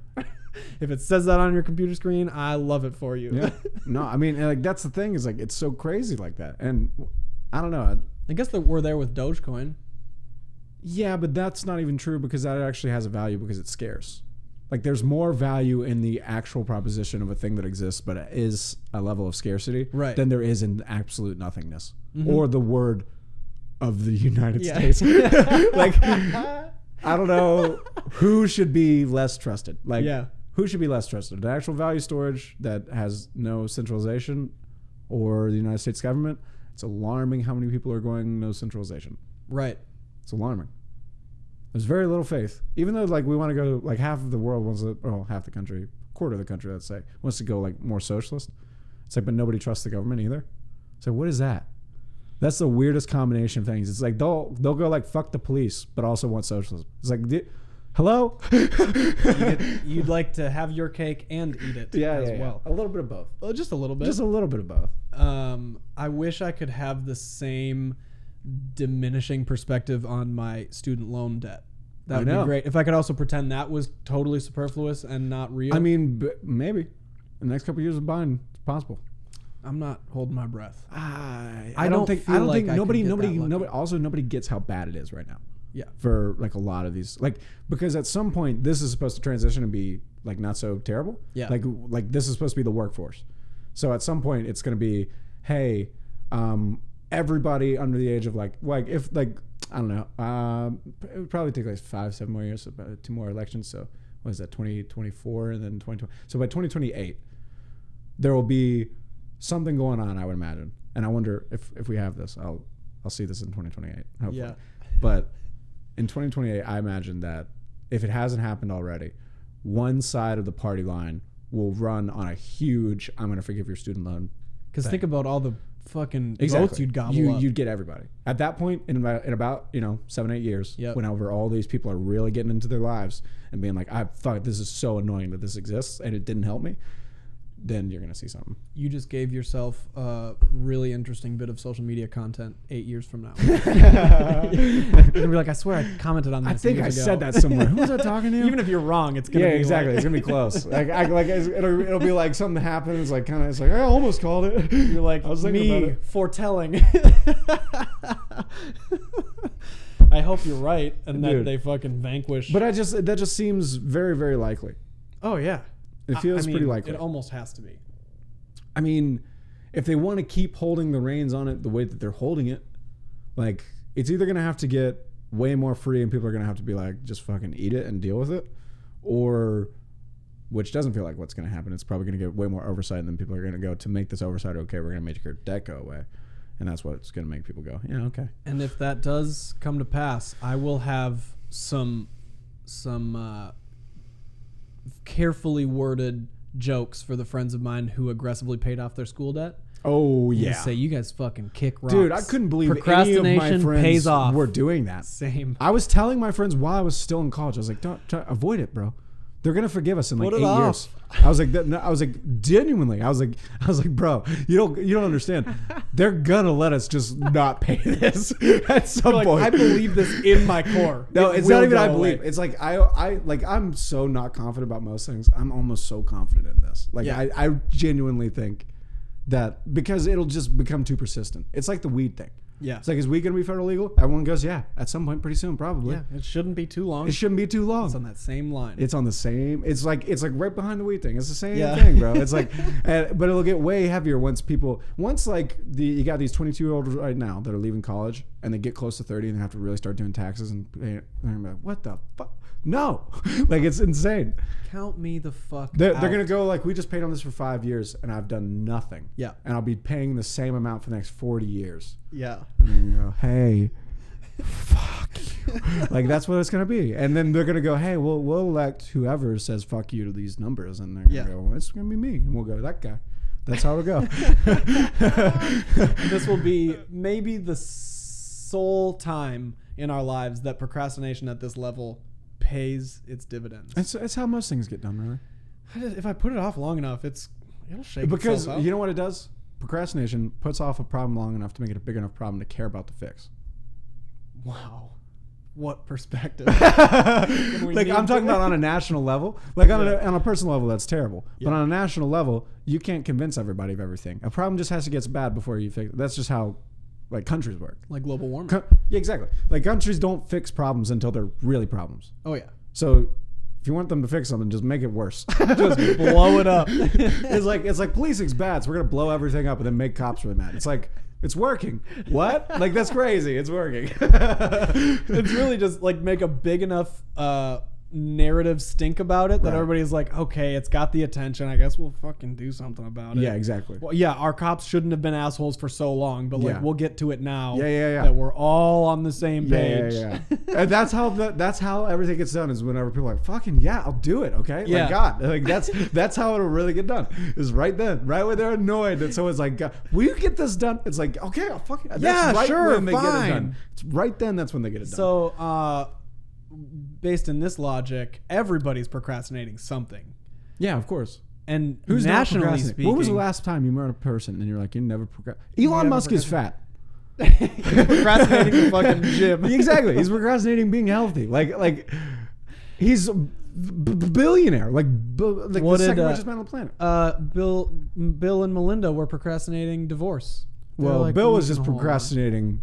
If it says that on your computer screen, I love it for you. Yeah. No, I mean, like that's the thing is like it's so crazy like that, and I don't know. I guess that we're there with Dogecoin. Yeah, but that's not even true because that actually has a value because it's scarce. Like there's more value in the actual proposition of a thing that exists, but it is a level of scarcity, right, than there is in absolute nothingness or the word of the United States. Like, I don't know who should be less trusted. Like, who should be less trusted? The actual value storage that has no centralization or the United States government? It's alarming how many people are going no centralization. Right. It's alarming. There's very little faith. Even though like we want to go, like half of the world wants to, well, half the country, quarter of the country, let's say, wants to go like more socialist. It's like, but nobody trusts the government either. So what is that? That's the weirdest combination of things. It's like they'll go like fuck the police, but also want socialism. It's like, hello? You'd like to have your cake and eat it as well. A little bit of both. Well, just a little bit. Just a little bit of both. I wish I could have the same diminishing perspective on my student loan debt. That would be great. If I could also pretend that was totally superfluous and not real. I mean, maybe the next couple of years of buying, it's possible. I'm not holding my breath. I don't think nobody also nobody gets how bad it is right now. Yeah. For like a lot of these, like, because at some point this is supposed to transition and be like not so terrible. Yeah. Like this is supposed to be the workforce. So at some point it's going to be, hey, everybody under the age of like if like, I don't know, it would probably take like 5-7 more years, about 2 more elections. So what is that, 2024 and then 2020. So by 2028, there will be something going on, I would imagine. And I wonder if we have this, I'll see this in 2028. Hopefully. Yeah. But in 2028, I imagine that if it hasn't happened already, one side of the party line will run on a huge, I'm going to forgive your student loan. Because think about all the fucking votes you'd gobble up. You'd get everybody. At that point, in about 7-8 years, whenever all these people are really getting into their lives and being like, fuck, this is so annoying that this exists and it didn't help me, then you're going to see something. You just gave yourself a really interesting bit of social media content 8 years from now. You're going to be like, I swear I commented on this. I think I said that somewhere. Who was I talking to? Even if you're wrong, it's going to be exactly. Like, it's going to be close. It'll be like something happens, like kind of, it's like, I almost called it. You're like, I was thinking about it. Foretelling. I hope you're right and that they fucking vanquish. But that just seems very, very likely. Oh, yeah. It feels pretty likely. It almost has to be. I mean, if they want to keep holding the reins on it the way that they're holding it, like, it's either going to have to get way more free and people are going to have to be like, just fucking eat it and deal with it, or, which doesn't feel like what's going to happen, it's probably going to get way more oversight and then people are going to go, to make this oversight okay, we're going to make your debt go away. And that's what's going to make people go, yeah, okay. And if that does come to pass, I will have some carefully worded jokes for the friends of mine who aggressively paid off their school debt. Oh, yeah. Say, you guys fucking kick rocks. Dude, I couldn't believe procrastination any of my friends pays off. were doing that. Same. I was telling my friends while I was still in college, I was like, don't avoid it, bro. They're gonna forgive us in like 8 years. I was like, genuinely. I was like, bro, you don't understand. They're gonna let us just not pay this at some point. I believe this in my core. No, it's not even I believe. It's like I'm so not confident about most things. I'm almost so confident in this. Like I genuinely think that because it'll just become too persistent. It's like the weed thing. Yeah. It's like, is weed going to be federal legal? Everyone goes, yeah, at some point pretty soon, probably. Yeah, it shouldn't be too long. It shouldn't be too long. It's on that same line. It's on the same, it's like right behind the weed thing. It's the same thing, bro. It's like, but it'll get way heavier once like you got these 22-year-olds right now that are leaving college and they get close to 30 and they have to really start doing taxes and they're like, what the fuck? No, like it's insane. Count me the fuck They're out. going to go like, we just paid on this for 5 years and I've done nothing. Yeah. And I'll be paying the same amount for the next 40 years. Yeah. And you go, hey, fuck you. Like, that's what it's going to be. And then they're going to go, hey, we'll elect whoever says fuck you to these numbers. And they're going to go, well, it's going to be me. And we'll go, that guy. That's how it'll go. This will be maybe the sole time in our lives that procrastination at this level pays its dividends. It's how most things get done, really. If I put it off long enough, it'll shake because itself out. You know what it does? Procrastination puts off a problem long enough to make it a big enough problem to care about the fix. Wow. What perspective. Like, I'm talking about on a national level. Like, on a personal level, that's terrible. Yeah. But on a national level, you can't convince everybody of everything. A problem just has to get bad before you fix it. That's just how, like, countries work. Like global warming. Yeah, exactly. Like, countries don't fix problems until they're really problems. Oh, yeah. So if you want them to fix something, just make it worse. Just blow it up. It's like policing's bad, so we're gonna blow everything up and then make cops really mad. It's like, it's working. What? Like, that's crazy. It's working. It's really just like make a big enough narrative stink about it that everybody's like, okay, it's got the attention. I guess we'll fucking do something about it. Yeah, exactly. Well, yeah, our cops shouldn't have been assholes for so long, but like we'll get to it now. Yeah. That we're all on the same page. Yeah. And that's how everything gets done, is whenever people are like, fucking yeah, I'll do it. Okay. Yeah. Like, God, like that's how it'll really get done. Is right then, right when they're annoyed that someone's like, God, will you get this done? It's like, okay, I'll fucking right sure, when they get it fine. done. It's right then. That's when they get it done. So, based in this logic, everybody's procrastinating something. Yeah, of course. And Who's nationally speaking, when was the last time you met a person and you're like, you never procrastinate? Elon Musk is fat. procrastinating the fucking gym. Exactly. He's procrastinating being healthy. Like he's a billionaire. Like the second richest man on the planet. Bill and Melinda were procrastinating divorce. Well, like, Bill was just procrastinating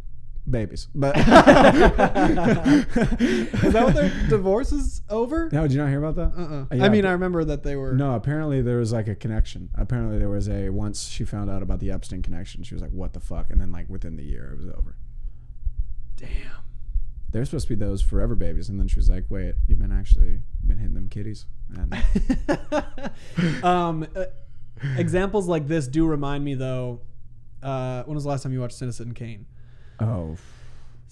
babies. But is that what their divorce is over? No, did you not hear about that? Yeah, I mean, I remember that they were. No, apparently there was like a connection. Apparently there was once she found out about the Epstein connection, she was like, what the fuck? And then like within the year it was over. Damn. They're supposed to be those forever babies. And then she was like, wait, you've been hitting them kitties. And examples like this do remind me though, when was the last time you watched Citizen Kane? Oh.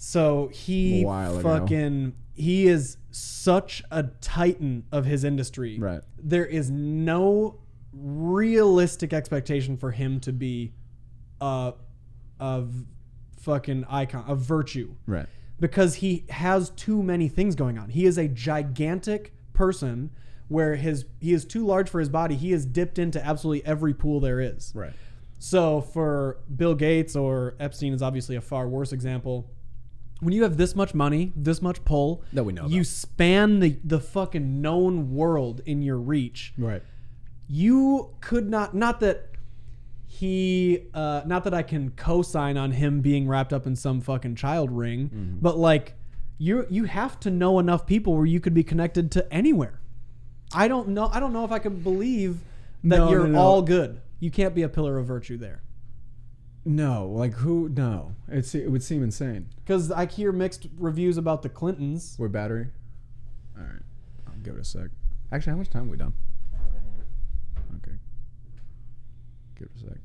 So he A while ago. he is such a titan of his industry. Right. There is no realistic expectation for him to be a fucking icon, a virtue. Right. Because he has too many things going on. He is a gigantic person where he is too large for his body. He is dipped into absolutely every pool there is. Right. So for Bill Gates, or Epstein is obviously a far worse example, when you have this much money, this much pull, that we know you about. span the fucking known world in your reach. Right. You could not that I can co-sign on him being wrapped up in some fucking child ring, but like you have to know enough people where you could be connected to anywhere. I don't know if I could believe that you're all good. You can't be a pillar of virtue there. No, like who? No, it would seem insane. Because I hear mixed reviews about the Clintons. We're battery. All right, I'll give it a sec. Actually, how much time have we done? Okay, give it a sec.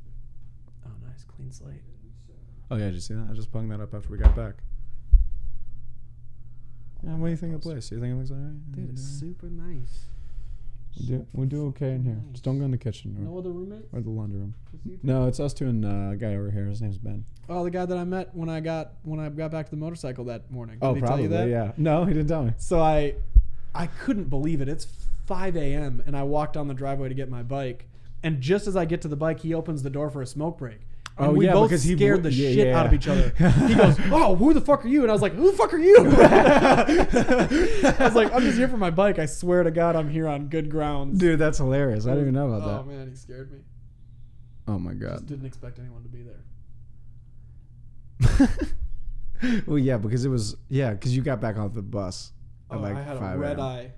Oh, nice clean slate. Oh yeah, did you see that? I was just pulling that up after we got back. Yeah, what do you think of the place? You think it looks alright? Dude, it's super nice. We do okay in here. Just don't go in the kitchen No other roommates? or the laundry room. No, it's us two and a guy over here. His name's Ben. Oh, the guy that I met when I got back to the motorcycle that morning. Oh, Did he probably. tell you that? Yeah. No, he didn't tell me. So I couldn't believe it. It's 5 a.m. and I walked down the driveway to get my bike, and just as I get to the bike, he opens the door for a smoke break. And we both because scared the shit out of each other. He goes, "Oh, who the fuck are you?" And I was like, "Who the fuck are you?" I was like, "I'm just here for my bike. I swear to God, I'm here on good grounds." Dude, that's hilarious. I didn't even know about Oh that. man, he scared me. Oh my Just god. didn't expect anyone to be there. Well, yeah, because you got back off the bus at like I had 5 a red a.m. eye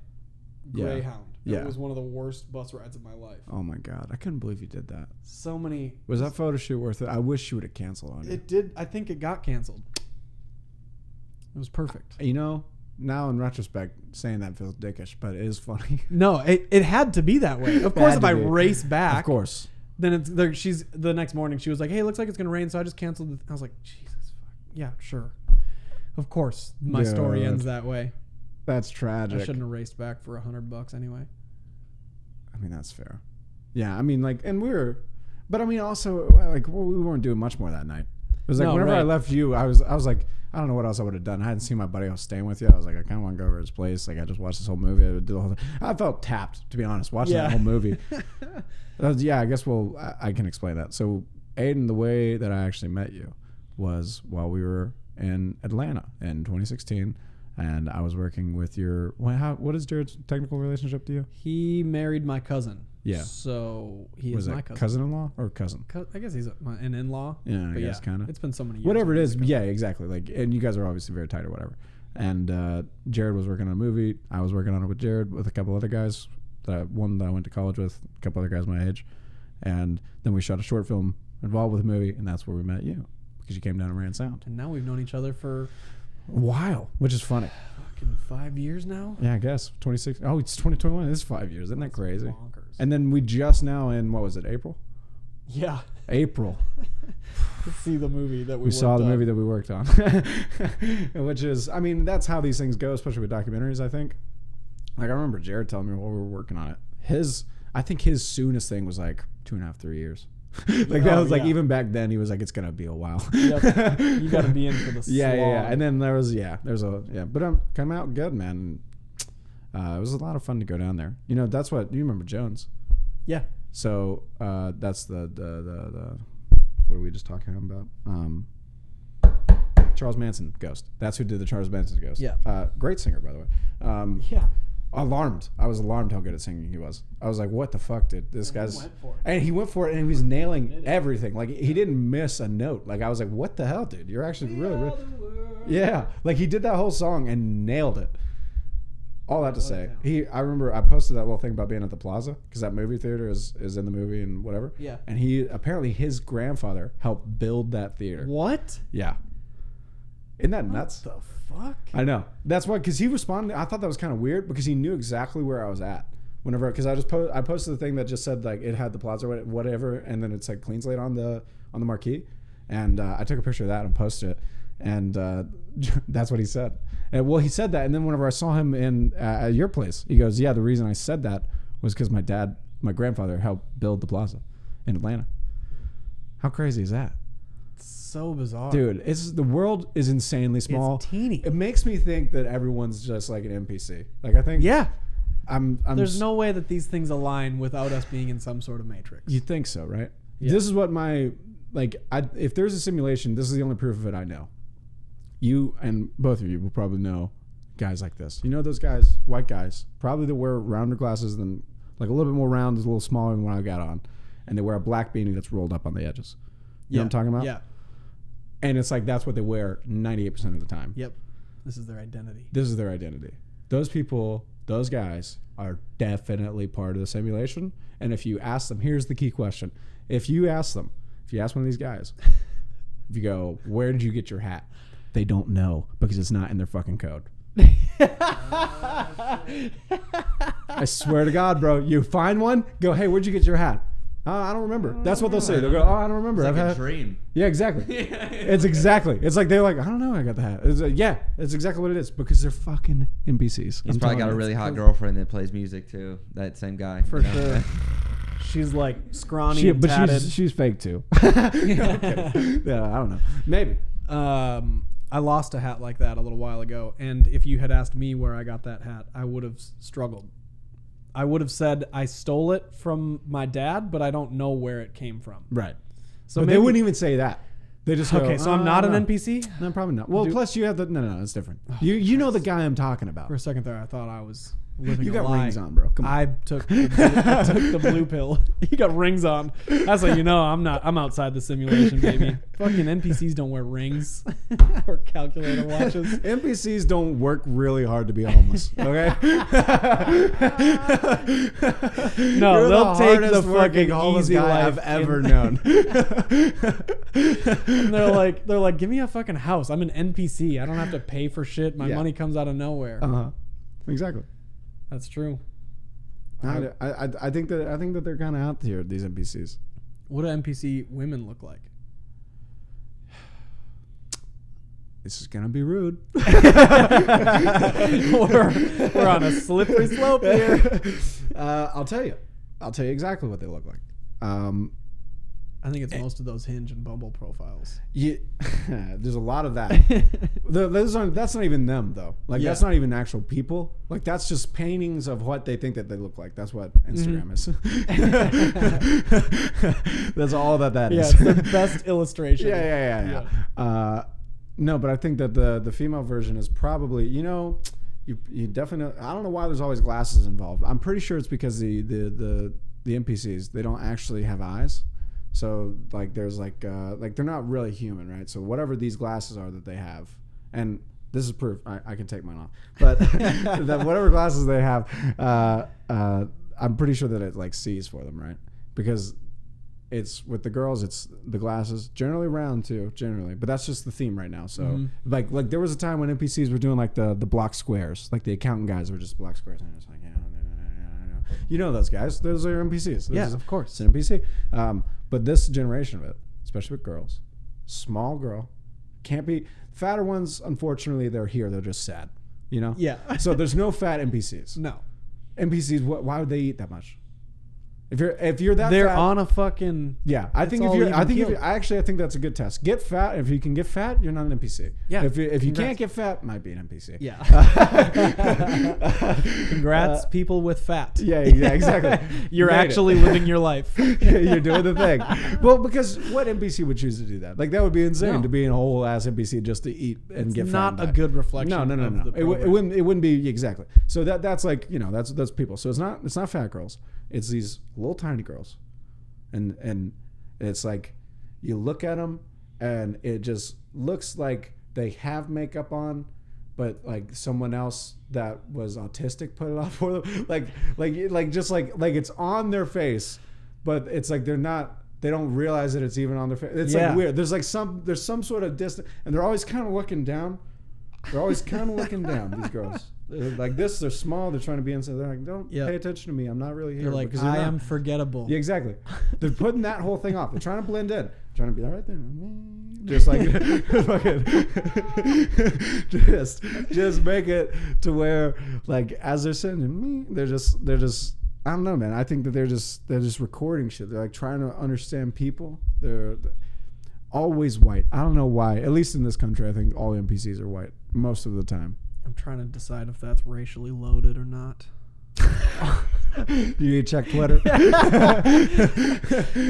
Yeah. Greyhound. Yeah. It was one of the worst bus rides of my life. Oh my god, I couldn't believe you did that. So many. Was that photo shoot worth it? I wish you would have canceled on you. It did. I think it got canceled. It was perfect. You know, now in retrospect, saying that feels dickish, but it is funny. No, it had to be that way. Of course, if I race back, Of course. then it's there. She's the next morning. She was like, "Hey, it looks like it's gonna rain," so I just canceled. I was like, "Jesus, fuck. Yeah, sure." Of course, my story ends that way. That's I tragic. shouldn't have raced back for $100 anyway. I mean, that's fair. Yeah, I mean, like, and but I mean, also, like, well, we weren't doing much more that night. It was like, No, whenever right. I left you, I was like, I don't know what else I would have done. I hadn't seen my buddy I was staying with yet. I was like, I kind of want to go over to his place. Like, I just watched this whole movie. I did the whole thing. I felt tapped, to be honest, watching that whole movie. Yeah, I guess I can explain that. So, Aidan, the way that I actually met you was while we were in Atlanta in 2016. And I was working with what is Jared's technical relationship to you? He married my cousin. Yeah. So he Was is my it cousin. cousin-in-law or cousin? I guess he's an in-law. Yeah, I But guess kind of. It's been so many years. Whatever it now. is, yeah, exactly. Like, and you guys are obviously very tight or whatever. And Jared was working on a movie. I was working on it with Jared with a couple other guys. One that I went to college with, a couple other guys my age. And then we shot a short film involved with a movie, and that's where we met you because you came down and ran sound. And now we've known each other for A while, which is funny. fucking 5 years now. Yeah, I guess 26. Oh, it's 2021. It's 5 years. Isn't that crazy? Bonkers. And then we just now in what was it? April. Yeah. April. To see the movie that We saw the movie that we worked on, which is, I mean, that's how these things go, especially with documentaries. I think. Like I remember Jared telling me while we were working on it. I think his soonest thing was like 2.5, 3 years. Like that was like even back then he was like it's gonna be a while. Yep. You got to be in for the slog. Yeah. And then there's but come out good, man. It was a lot of fun to go down there. You know, that's what you remember Jones. Yeah. So that's the what are we just talking about? Charles Manson Ghost. That's who did the Charles Manson Ghost. Yeah. Great singer, by the way. Yeah. Alarmed. I was alarmed how good at singing he was. I was like, what the fuck, dude? This guy's... went for it. And he went for it, and he was nailing everything. Like, he didn't miss a note. Like, I was like, what the hell, dude? You're actually really... Yeah. Like, he did that whole song and nailed it. All that to say. I remember I posted that little thing about being at the Plaza, because that movie theater is in the movie and whatever. Yeah. And apparently his grandfather helped build that theater. What? Yeah. Isn't that nuts? The fuck? I know. That's why, because he responded. I thought that was kind of weird because he knew exactly where I was at. Whenever, because I posted the thing that just said like it had the Plaza or whatever, and then it said Clean Slate on the marquee, and I took a picture of that and posted it, And that's what he said. And well, he said that, and then whenever I saw him in at your place, he goes, "Yeah, the reason I said that was because my grandfather helped build the plaza in Atlanta." How crazy is that? So bizarre, Dude, the world is insanely small. It's teeny. It makes me think that everyone's just like an NPC. Like I think, Yeah. There's no way that these things align without us being in some sort of matrix. You think so, right? Yeah. This is what if there's a simulation, this is the only proof of it I know. You and both of you will probably know guys like this. You know those guys, white guys, probably that wear rounder glasses than, like a little bit more round, is a little smaller than what I got on, and they wear a black beanie that's rolled up on the edges. You know what I'm talking about? Yeah. And it's like that's what they wear 98% of the time. Yep. This is their identity. This is their identity. Those people, those guys are definitely part of the simulation. And if you ask them, here's the key question. If you ask one of these guys, if you go, "Where did you get your hat?" They don't know because it's not in their fucking code. I swear to God, bro. You find one, go, "Hey, where'd you get your hat?" "I don't remember." That's what they'll say. They'll go, "Oh, I don't remember." It's like a dream. Yeah, exactly. It's exactly. It's like they're like, "I don't know. I got the hat." It's like, yeah, it's exactly what it is because they're fucking NPCs. He's probably got a really hot girlfriend that plays music too. That same guy. For sure. She's like scrawny and but tatted. she's fake too. Yeah, I don't know. Maybe. I lost a hat like that a little while ago, and if you had asked me where I got that hat, I would have struggled. I would have said I stole it from my dad, but I don't know where it came from. Right. So but maybe, they wouldn't even say that. They just go, okay. So I'm not an NPC. No, probably not. Well, plus you have the no, it's different. You know the guy I'm talking about. For a second there, I thought I was living You a got lie. rings on, bro. Come on. I took the blue pill. You got rings on. That's how you know I'm outside the simulation, baby. Fucking NPCs don't wear rings or calculator watches. NPCs don't work really hard to be homeless. Okay. No, You're they'll take the working fucking homeless easy guy life I've ever known. And they're like, give me a fucking house. I'm an NPC. I don't have to pay for shit. My money comes out of nowhere. Exactly. That's true. I think that they're kind of out here, these NPCs. What do NPC women look like? This is gonna be rude. we're on a slippery slope here. I'll tell you exactly what they look like. I think it's most of those Hinge and Bumble profiles. There's a lot of that. That's not even them though. Like that's not even actual people. Like that's just paintings of what they think that they look like. That's what Instagram is. That's all that is. Yeah, it's the best illustration. Yeah. No, but I think that the female version is probably, you definitely. I don't know why there's always glasses involved. I'm pretty sure it's because the NPCs, they don't actually have eyes. So like there's like they're not really human, right? So whatever these glasses are that they have, and this is proof I can take mine off, but that whatever glasses they have, I'm pretty sure that it like sees for them, right? Because it's with the girls, it's the glasses, generally round too, but that's just the theme right now. So like there was a time when NPCs were doing like the block squares, like the accountant guys were just block squares, and it's like you know those guys, those are NPCs. Of course, it's an NPC. But this generation of it, especially with girls, small girl, can't be fatter ones. Unfortunately, they're here. They're just sad, Yeah. So there's no fat NPCs. No. NPCs. Why would they eat that much? If you're that they're fat, on a fucking I think that's a good test. Get fat. If you can get fat, you're not an NPC. Yeah. If you can't get fat, might be an NPC. Yeah. Congrats, people with fat. Yeah, exactly. You're actually living your life. You're doing the thing. Well, because what NPC would choose to do that? Like that would be insane to be a whole ass NPC just to eat and get fat. Not a good reflection. No. It wouldn't be exactly. So that's like that's people. So it's not fat girls. It's these little tiny girls, and it's like you look at them and it just looks like they have makeup on, but like someone else that was autistic put it on for them. Like it's on their face, but it's like they don't realize that it's even on their face. It's like weird. There's some sort of distance, and they're always kind of looking down. These girls. They're like this, they're small, they're trying to be inside. They're like, don't pay attention to me. I'm not really here. They're like, I am forgettable. Yeah, exactly. They're putting that whole thing off. They're trying to blend in. trying to be all right there. Just like fucking just make it to where like as they're sending they're just I don't know, man. I think that they're just recording shit. They're like trying to understand people. They're always white. I don't know why. At least in this country, I think all NPCs are white most of the time. I'm trying to decide if that's racially loaded or not. You need to check Twitter.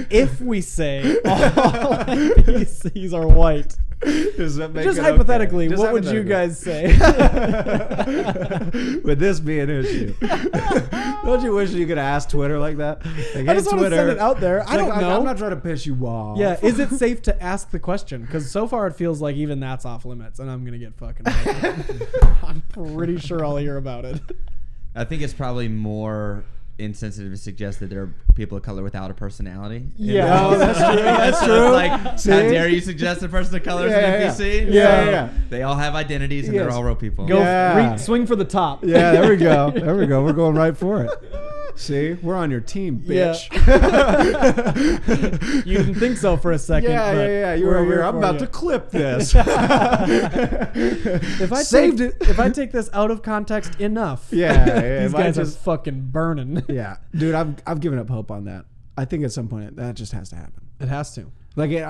If we say all NPCs are white, just hypothetically, okay? what would you guys say? Would this be an issue? Don't you wish you could ask Twitter like that? Like, I just want to send it out there. I don't know. I'm not trying to piss you off. Yeah, is it safe to ask the question? Because so far it feels like even that's off limits, and I'm gonna get fucking. I'm pretty sure I'll hear about it. I think it's probably more insensitive to suggest that there are people of color without a personality. Yeah, oh, that's true. That's true. Like, how dare you suggest a person of color is an NPC? Yeah. They all have identities and they're all real people. Go swing for the top. Yeah, there we go. We're going right for it. See, we're on your team, bitch. Yeah. You didn't think so for a second. Yeah. You were over here. I'm about to clip this. If I take this out of context enoch, these guys are fucking burning. Yeah, dude, I've given up hope on that. I think at some point that just has to happen. It has to. Like it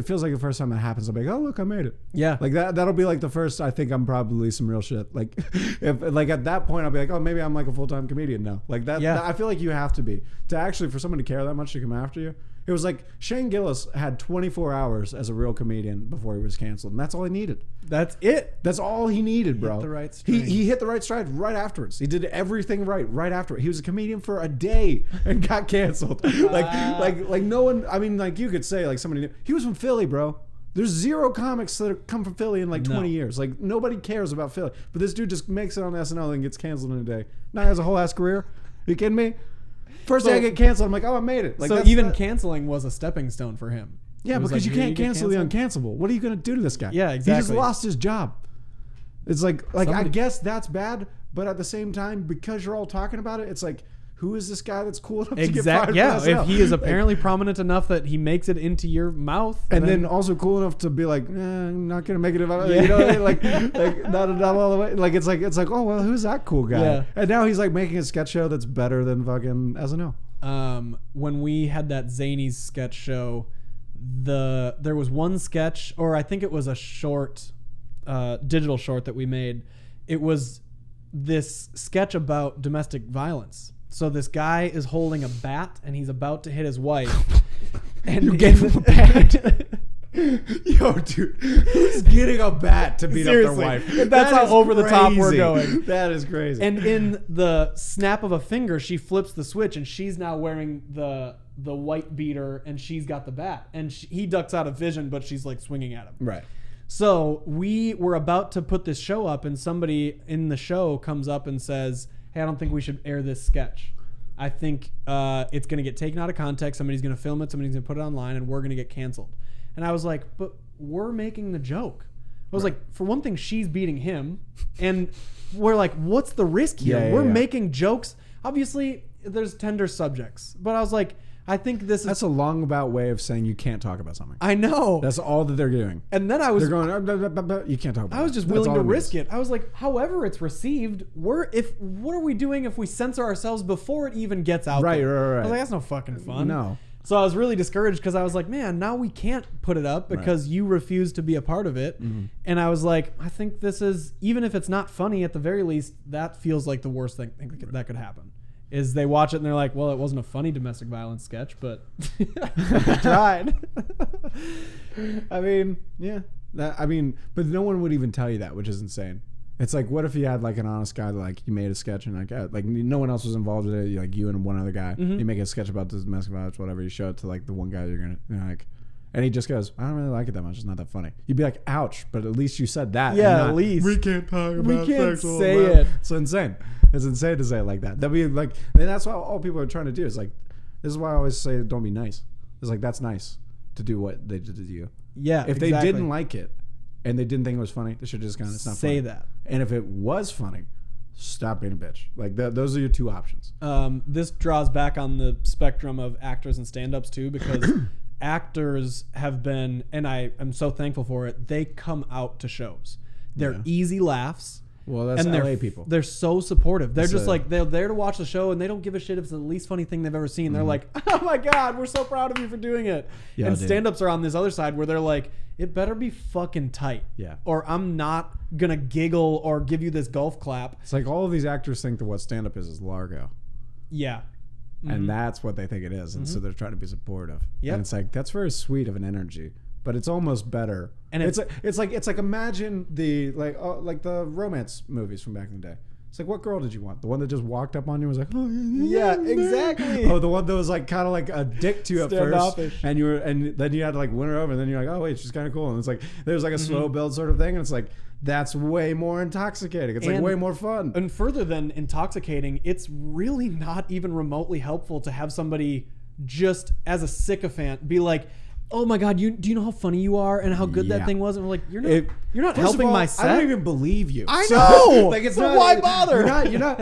feels like the first time that happens, I'm like, oh look, I made it. Yeah. Like that'll be like the first. I think I'm probably some real shit. Like, if like at that point, I'll be like, oh, maybe I'm like a full-time comedian now. Like that. Yeah. I feel like you have to be to actually for someone to care that much to come after you. It was like Shane Gillis had 24 hours as a real comedian before he was canceled, and that's all he needed. That's it. That's all he needed, bro. Hit the right stride. He hit the right stride right afterwards. He did everything right after it. He was a comedian for a day and got canceled. like no one. I mean, like you could say like somebody. He was from Philly, bro. There's zero comics that have come from Philly in like 20 years. Like nobody cares about Philly, but this dude just makes it on SNL and gets canceled in a day. Now he has a whole ass career. You kidding me? First day I get canceled, I'm like, oh, I made it. Like, so even canceling was a stepping stone for him. Yeah, because you can't cancel the uncancelable. What are you going to do to this guy? Yeah, exactly. He just lost his job. It's like I Somebody- guess that's bad, but at the same time, because you're all talking about it, it's like, who is this guy that's cool enough to get fired? Yeah, for SNL? if he is apparently prominent enough that he makes it into your mouth, and then also cool enough to be like, I'm not gonna make it about you know what I mean? like not all the way. Like it's like oh well, who's that cool guy? Yeah. And now he's like making a sketch show that's better than fucking SNL. When we had that Zany's sketch show, there was one sketch, or I think it was a short, digital short that we made. It was this sketch about domestic violence. So this guy is holding a bat and he's about to hit his wife. And you gave him a bat. Yo, dude, who's getting a bat to beat up their wife? That's how over the top we're crazy. going. That is crazy. And in the snap of a finger, she flips the switch, and she's now wearing the white beater, and she's got the bat. And he ducks out of vision, but she's like swinging at him. Right. So we were about to put this show up, and somebody in the show comes up and says, hey, I don't think we should air this sketch. I think it's going to get taken out of context. Somebody's going to film it. Somebody's going to put it online, and we're going to get canceled. And I was like, but we're making the joke. I was like, for one thing, she's beating him. And we're like, what's the risk here? We're making jokes. Obviously, there's tender subjects. But I was like, I think that's a long about way of saying you can't talk about something. I know. That's all that they're doing. And then they're going, you can't talk about it. I was just willing to risk it. I was like, however it's received, what are we doing if we censor ourselves before it even gets out there? Right. I was like, that's no fucking fun. No. So I was really discouraged because I was like, man, now we can't put it up because you refuse to be a part of it. Mm-hmm. And I was like, I think this is, even if it's not funny, at the very least, that feels like the worst thing that could happen. Is they watch it and they're like, well, it wasn't a funny domestic violence sketch, but I tried. I mean, yeah. But no one would even tell you that, which is insane. It's like, what if you had like an honest guy that like you made a sketch and like no one else was involved with it, like you and one other guy. Mm-hmm. You make a sketch about this domestic violence, whatever. You show it to like the one guy you're gonna like, and he just goes, I don't really like it that much. It's not that funny. You'd be like, ouch, but at least you said that. Yeah, at least we can't talk about. We can't sexual say violence. it. It's insane. It's insane to say it like that. That'd be like, and that's what all people are trying to do. Is like, this is why I always say, don't be nice. It's like that's nice to do what they did to you. Yeah, if they didn't like it. And they didn't think it was funny, they should just kind of stop. Say that. And if it was funny, stop being a bitch. Like those are your two options. This draws back on the spectrum of actors and stand-ups too, because actors have been, and I am so thankful for it, they come out to shows. They're Yeah. easy laughs. Well, that's and LA people. They're so supportive. They're It's just a- like, they're there to watch the show, and they don't give a shit if it's the least funny thing they've ever seen. They're like, oh my God, we're so proud of you for doing it. Yeah, and dude. stand-ups are on this other side where they're like, it better be fucking tight. Yeah. Or I'm not going to giggle or give you this golf clap. It's like all of these actors think that what stand-up is Largo. Yeah. And that's what they think it is. And so they're trying to be supportive. Yep. And it's like, that's very sweet of an energy. But it's almost better. And it's like imagine the like the romance movies from back in the day. It's like, what girl did you want? The one that just walked up on you and was like, oh Yeah, exactly. Oh, the one that was like kind of like a dick to you at first, Standoffish. and then you had to like win her over, and then you're like, oh wait, she's kind of cool, and it's like there's like a slow build sort of thing, and it's like that's way more intoxicating. It's like And- way more fun. And further than intoxicating, it's really not even remotely helpful to have somebody just as a sycophant be like, oh my God, do you know how funny you are and how good Yeah. that thing was? And we're like, you're not First of helping all, my I set. don't even believe you. I know! Like it's So not. why bother? You're not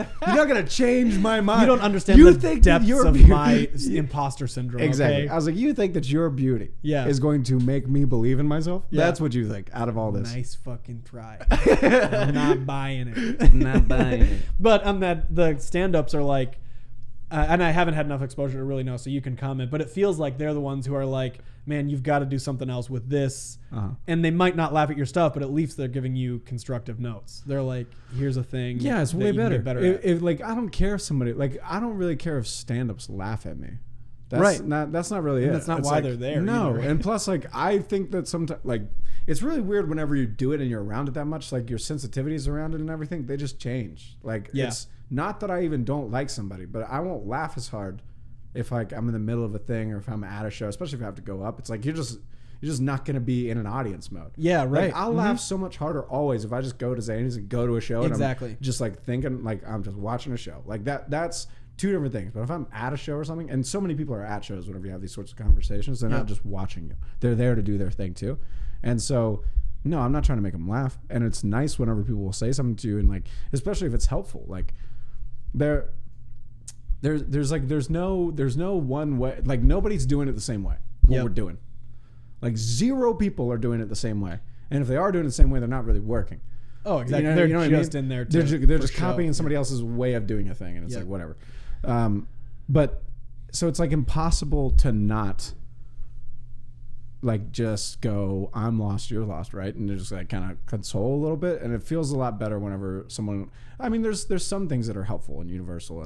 gonna change my mind. You don't understand You the think that depths your of beauty- my imposter syndrome. Exactly. Okay? I was like, you think that your beauty Yeah. is going to make me believe in myself? Yeah. That's what you think out of all this. Nice fucking try. I'm not buying it. Not buying it. But on that, the stand-ups are like, and I haven't had enough exposure to really know, so you can comment. But it feels like they're the ones who are like, man, you've got to do something else with this. Uh-huh. And they might not laugh at your stuff, but at least they're giving you constructive notes. They're like, here's a thing. Yeah, it's that way you can better. get better If, at. if, like, I don't care if somebody like I don't really care if stand-ups laugh at me. That's Right. That's not really And it. that's not It's why like, they're there No, either. and plus, like, I think that sometimes, like, it's really weird whenever you do it and you're around it that much. Like, your sensitivities around it and everything, they just change. Like, Yeah. it's not that I even don't like somebody, but I won't laugh as hard if like I'm in the middle of a thing or if I'm at a show, especially if I have to go up. It's like you're just not gonna be in an audience mode. Yeah, right. Like, I'll laugh so much harder always if I just go to Zany's and go to a show. Exactly. And I'm just like thinking like I'm just watching a show. Like that's two different things. But if I'm at a show or something, and so many people are at shows whenever you have these sorts of conversations, they're not just watching you. They're there to do their thing too. And so, no, I'm not trying to make them laugh. And it's nice whenever people will say something to you, and like, especially if it's helpful. Like, there's no one way. Like, nobody's doing it the same way. What we're doing. Like, 0 people are doing it the same way. And if they are doing it the same way, they're not really working. Oh, exactly. You they're know what I just mean? in there. They're just copying somebody else's way of doing a thing, and it's like whatever. But so it's like impossible to not like just go, I'm lost, you're lost, right? And just like kind of console a little bit, and it feels a lot better whenever someone. I mean, there's some things that are helpful and universal,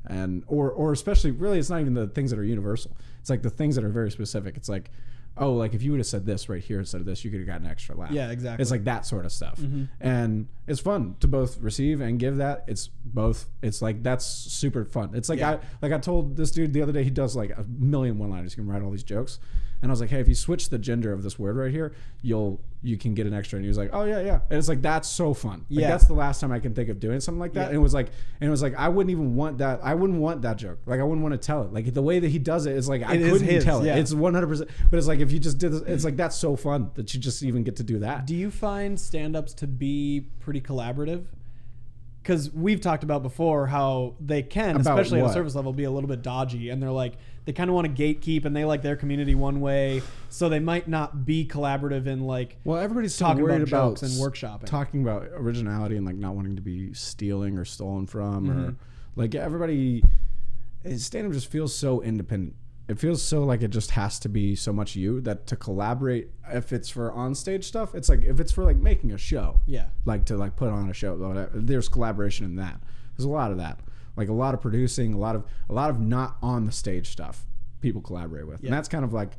and or especially really, it's not even the things that are universal. It's like the things that are very specific. It's like, oh, like if you would have said this right here instead of this, you could have gotten an extra laugh. Yeah, exactly. It's like that sort of stuff. And it's fun to both receive and give that. It's both. It's like, that's super fun. It's like, I told this dude the other day, he does like a million one-liners. He can write all these jokes. And I was like, hey, if you switch the gender of this word right here, you can get an extra. And he was like, oh yeah. And it's like, that's so fun. Like, that's the last time I can think of doing something like that. And it was like, I wouldn't even want that. I wouldn't want that joke. Like, I wouldn't want to tell it. Like, the way that he does it is like, I couldn't tell it. Yeah. It's 100%. But it's like, if you just did this, it's like, that's so fun that you just even get to do that. Do you find stand-ups to be pretty collaborative? Because we've talked about before how they can, About especially at what? a service level, be a little bit dodgy. And they're like, they kind of want to gatekeep and they like their community one way. So they might not be collaborative in like, Well, everybody's so talking worried about about jokes and workshopping. talking about originality and like not wanting to be stealing or stolen from, or like everybody. Stand-up just feels so independent. It feels so like it just has to be so much you that to collaborate. If it's for onstage stuff, it's like if it's for like making a show, like to like put on a show, there's collaboration in that. There's a lot of that, like a lot of producing, a lot of not on the stage stuff. People collaborate with, and that's kind of like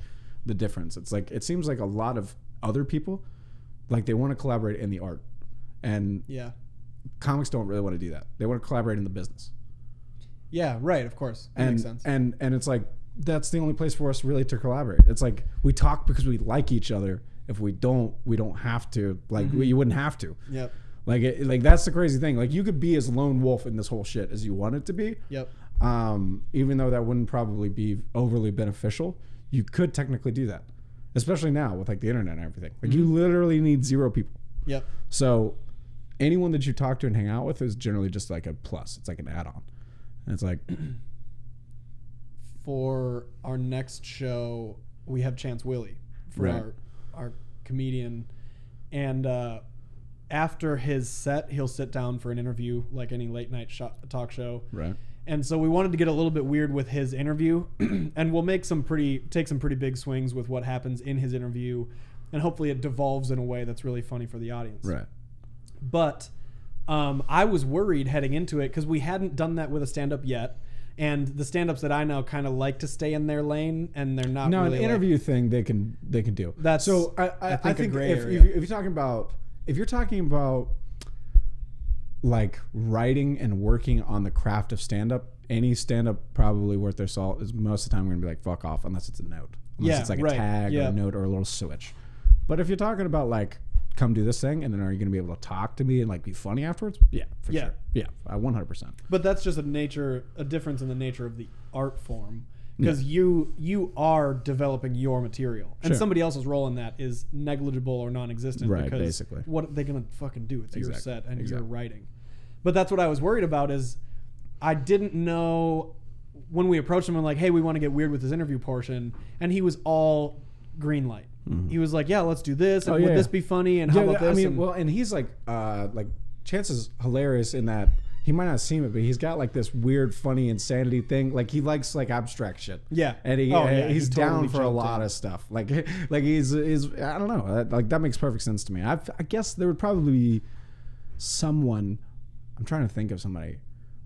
the difference. It's like it seems like a lot of other people, like they want to collaborate in the art, and comics don't really want to do that. They want to collaborate in the business. Yeah, right. Of course, that makes sense. And it's like that's the only place for us really to collaborate. It's like we talk because we like each other. If we don't have to. Like you wouldn't have to. Yep. Like that's the crazy thing. Like you could be as lone wolf in this whole shit as you want it to be. Yep. Even though that wouldn't probably be overly beneficial, you could technically do that, especially now with like the internet and everything. Like you literally need 0 people. Yep. So anyone that you talk to and hang out with is generally just like a plus. It's like an add-on. And it's like For our next show, we have Chance Willie for Right. our comedian, and after his set, he'll sit down for an interview like any late night talk show. Right. And so we wanted to get a little bit weird with his interview, and we'll take some pretty big swings with what happens in his interview, and hopefully it devolves in a way that's really funny for the audience. Right. But I was worried heading into it because we hadn't done that with a stand-up yet, and the stand-ups that I know kind of like to stay in their lane, and they're not. No, really an interview thing they can do. That's so I think a gray if area. if you're talking about like writing and working on the craft of stand-up, any stand-up probably worth their salt is most of the time we're gonna be like fuck off unless it's a note, unless it's like a tag or a note or a little switch. But if you're talking about like come do this thing and then are you gonna be able to talk to me and like be funny afterwards? Yeah, for sure. Yeah, 100%. But that's just a difference in the nature of the art form. Because you are developing your material, and Sure. somebody else's role in that is negligible or non-existent. Right, because basically. what are they gonna fucking do? It's your Exactly, set and exactly. your writing. But that's what I was worried about. Is I didn't know when we approached him and like, hey, we want to get weird with this interview portion, and he was all green light. Mm-hmm. He was like, yeah, let's do this. And would this be funny? And how about this? I mean, and, well, and he's like Chance is hilarious in that he might not seem it, but he's got like this weird, funny insanity thing. Like he likes like abstract shit. Yeah. And he's he down totally for a jumped lot in. of stuff. Like he's I don't know. Like that makes perfect sense to me. I guess there would probably be someone. I'm trying to think of somebody.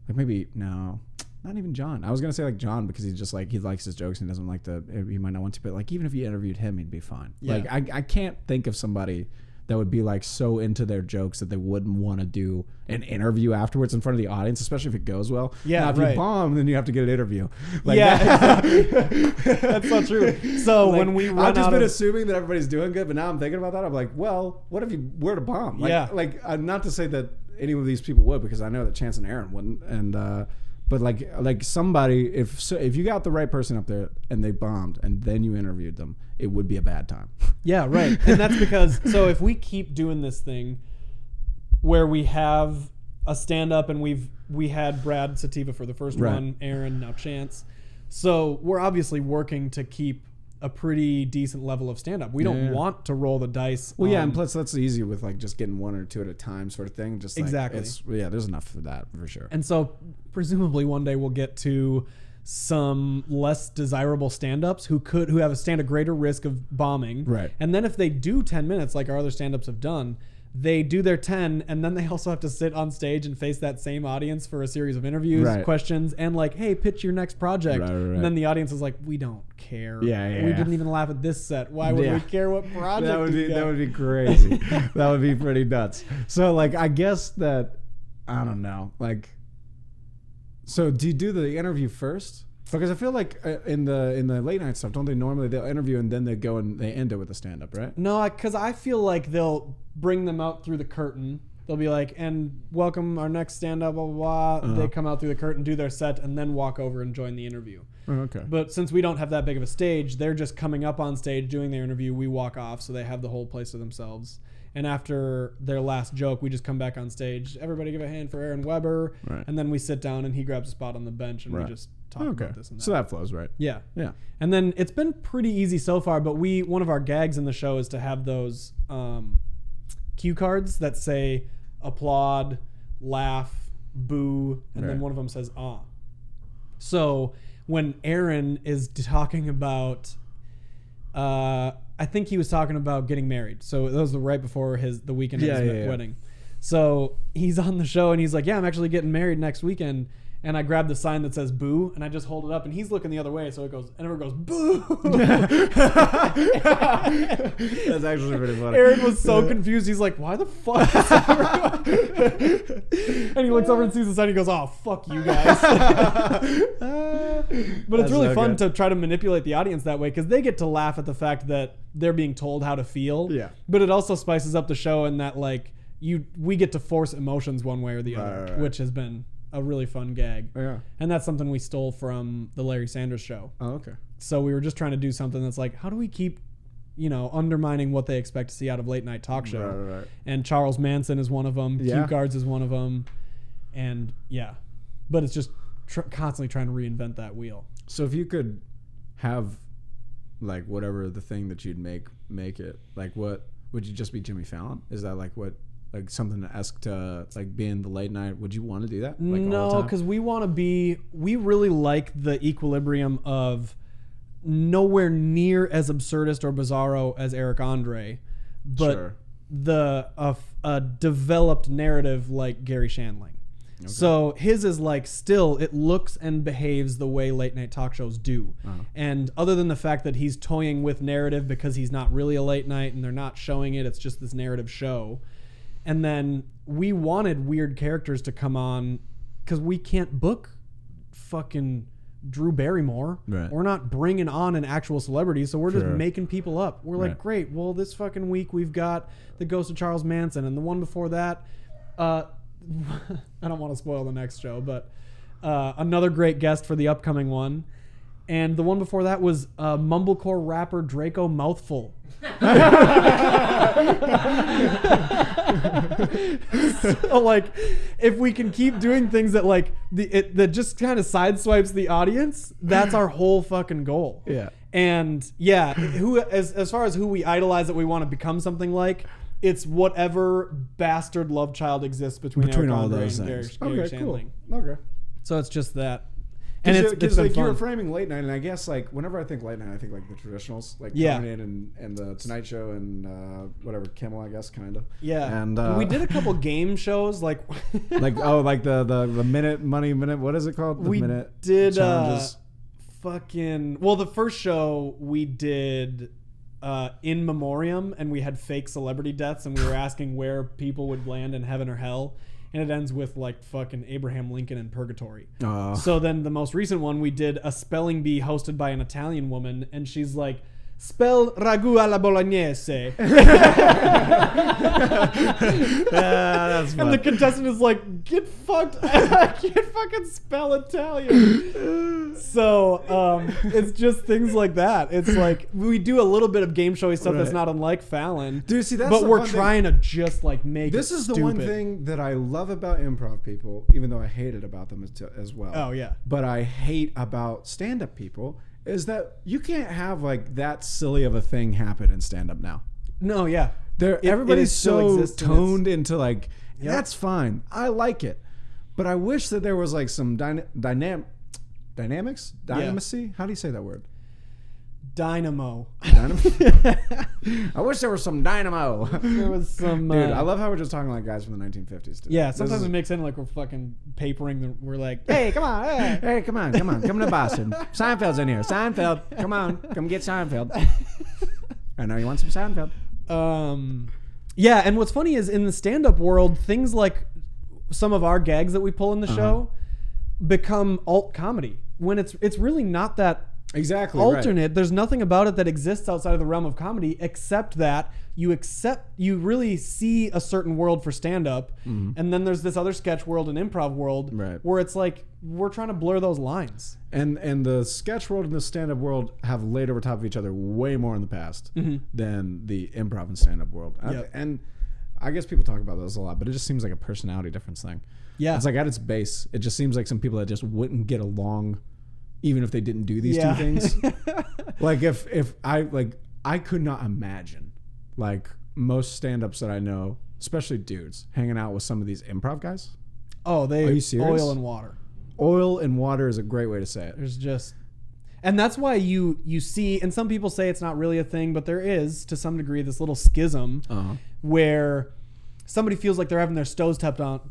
Like maybe no, not even John. I was gonna say like John because he's just like he likes his jokes and doesn't like he might not want to. But like even if you interviewed him, he'd be fine. Yeah. Like I can't think of somebody that would be like so into their jokes that they wouldn't want to do an interview afterwards in front of the audience, especially if it goes well. Yeah, now, if right. you bomb, then you have to get an interview. Like yeah, exactly. That's so true. So like, when we run I've just out been of assuming that everybody's doing good, but now I'm thinking about that. I'm like, well, what if you were to bomb? Like, Yeah. Like not to say that any of these people would, because I know that Chance and Aaron wouldn't, and but like somebody, if you got the right person up there and they bombed and then you interviewed them, it would be a bad time. Yeah, right. And that's because, so if we keep doing this thing where we have a stand-up and we had Brad Sativa for the first Right. one, Aaron, now Chance. So we're obviously working to keep a pretty decent level of stand-up. We don't want to roll the dice. Well, yeah, and plus that's easy with like just getting one or two at a time sort of thing. Just like, Exactly. There's enough for that for sure. And so presumably one day we'll get to some less desirable stand-ups who have a stand a greater risk of bombing. Right. And then if they do 10 minutes like our other stand-ups have done, they do their 10 and then they also have to sit on stage and face that same audience for a series of interviews, Right. questions, and like, hey, pitch your next project. Right. And then the audience is like, we don't care. Yeah. We didn't even laugh at this set. Why would we care what project? That would you got? be crazy. That would be pretty nuts. So like I guess that I don't know. Like so do you do the interview first? Because I feel like in the late night stuff, don't they normally they'll interview and then they go and they end it with a stand up, right? No, because I feel like they'll bring them out through the curtain. They'll be like, and welcome our next stand-up, blah, blah, blah. They come out through the curtain, do their set, and then walk over and join the interview. Oh, okay. But since we don't have that big of a stage, they're just coming up on stage, doing their interview. We walk off, so they have the whole place to themselves. And after their last joke, we just come back on stage. Everybody give a hand for Aaron Weber. Right. And then we sit down, and he grabs a spot on the bench, and we just talk about this and that. So that flows, right? Yeah. Yeah. And then it's been pretty easy so far, but one of our gags in the show is to have those cue cards that say applaud, laugh, boo, and then one of them says ah. So when Aaron is talking about I think he was talking about getting married. So that was right before the weekend of his wedding. So he's on the show and he's like, yeah, I'm actually getting married next weekend. And I grab the sign that says boo and I just hold it up and he's looking the other way. So it goes, and everyone goes, boo. That's actually pretty funny. Aaron was so confused. He's like, why the fuck is everyone? And he looks over and sees the sign. He goes, oh, fuck you guys. But it's really fun to try to manipulate the audience that way because they get to laugh at the fact that they're being told how to feel. Yeah. But it also spices up the show in that like we get to force emotions one way or the other, which has been a really fun gag. Yeah. And that's something we stole from the Larry Sanders Show. Oh, okay. So we were just trying to do something that's like, how do we keep, undermining what they expect to see out of late night talk show? Right. And Charles Manson is one of them. Yeah. Cue Cards is one of them. And yeah, but it's just constantly trying to reinvent that wheel. So if you could have like whatever the thing that you'd make it, like what would you just be Jimmy Fallon? Is that like what like something esque to like being the late night? Would you want to do that? Like, no, because we really like the equilibrium of nowhere near as absurdist or bizarro as Eric Andre, but Sure. a developed narrative like Gary Shandling. Okay. So his is like still it looks and behaves the way late night talk shows do. And other than the fact that he's toying with narrative because he's not really a late night and they're not showing it, it's just this narrative show. And then we wanted weird characters to come on because we can't book fucking Drew Barrymore. Right. We're not bringing on an actual celebrity, so we're just Sure. making people up. We're like, Right. great. Well, this fucking week we've got the ghost of Charles Manson, and the one before that, I don't want to spoil the next show, but another great guest for the upcoming one. And the one before that was mumblecore rapper Draco Mouthful. So, like, if we can keep doing things that like that just kind of sideswipes the audience, that's our whole fucking goal. Yeah. And yeah, who as far as who we idolize that we want to become something like, it's whatever bastard love child exists between Eric all Andre those and things. Gary Okay, cool. Shandling. Okay. So it's just that. And it's Because been like you were fun. framing late night, and I guess like whenever I think late night, I think like the traditionals, like Yeah. Conan and the Tonight Show and whatever Kimmel, I guess, kind of. Yeah. And we did a couple game shows like like like the minute money minute. What is it called? The we minute did challenges. the first show we did in memoriam, and we had fake celebrity deaths, and we were asking where people would land in heaven or hell, and it ends with like fucking Abraham Lincoln in purgatory. So then the most recent one, we did a spelling bee hosted by an Italian woman, and she's like, spell ragu alla bolognese. That's fun. And the contestant is like, get fucked. I can't fucking spell Italian. So it's just things like that. It's like we do a little bit of game showy stuff that's Right. not unlike Fallon. Dude, see, that's but the we're fun thing. trying to just like make This it is the stupid. one thing that I love about improv people, even though I hate it about them as well. Oh, yeah. But I hate about stand-up people is that you can't have like that silly of a thing happen in stand-up now. No, yeah. Everybody's still so exists in its- toned into like, Yep. that's fine. I like it. But I wish that there was like some dynamics? Dynamacy? How do you say that word? Dynamo. I wish there was some dynamo. There was some. Dude, I love how we're just talking like guys from the 1950s. Today. Yeah, This sometimes is- it makes it like we're fucking papering. We're like, hey, come on, hey. Hey, come on, come to Boston. Seinfeld's in here. Seinfeld, come on, come get Seinfeld. I know you want some Seinfeld. Yeah, and what's funny is in the stand-up world, things like some of our gags that we pull in the show become alt comedy when it's really not that Exactly. alternate. Right. There's nothing about it that exists outside of the realm of comedy except that you really see a certain world for stand-up, and then there's this other sketch world and improv world where it's like we're trying to blur those lines. And the sketch world and the stand-up world have laid over top of each other way more in the past than the improv and stand-up world. Yep. And I guess people talk about those a lot, but it just seems like a personality difference thing. Yeah. It's like at its base, it just seems like some people that just wouldn't get along even if they didn't do these two things. Like if I could not imagine like most stand-ups that I know, especially dudes, hanging out with some of these improv guys. Oh, Are you serious? oil and water. Oil and water is a great way to say it. There's just, and that's why you see, and some people say it's not really a thing, but there is to some degree this little schism where somebody feels like they're having their toes stepped on.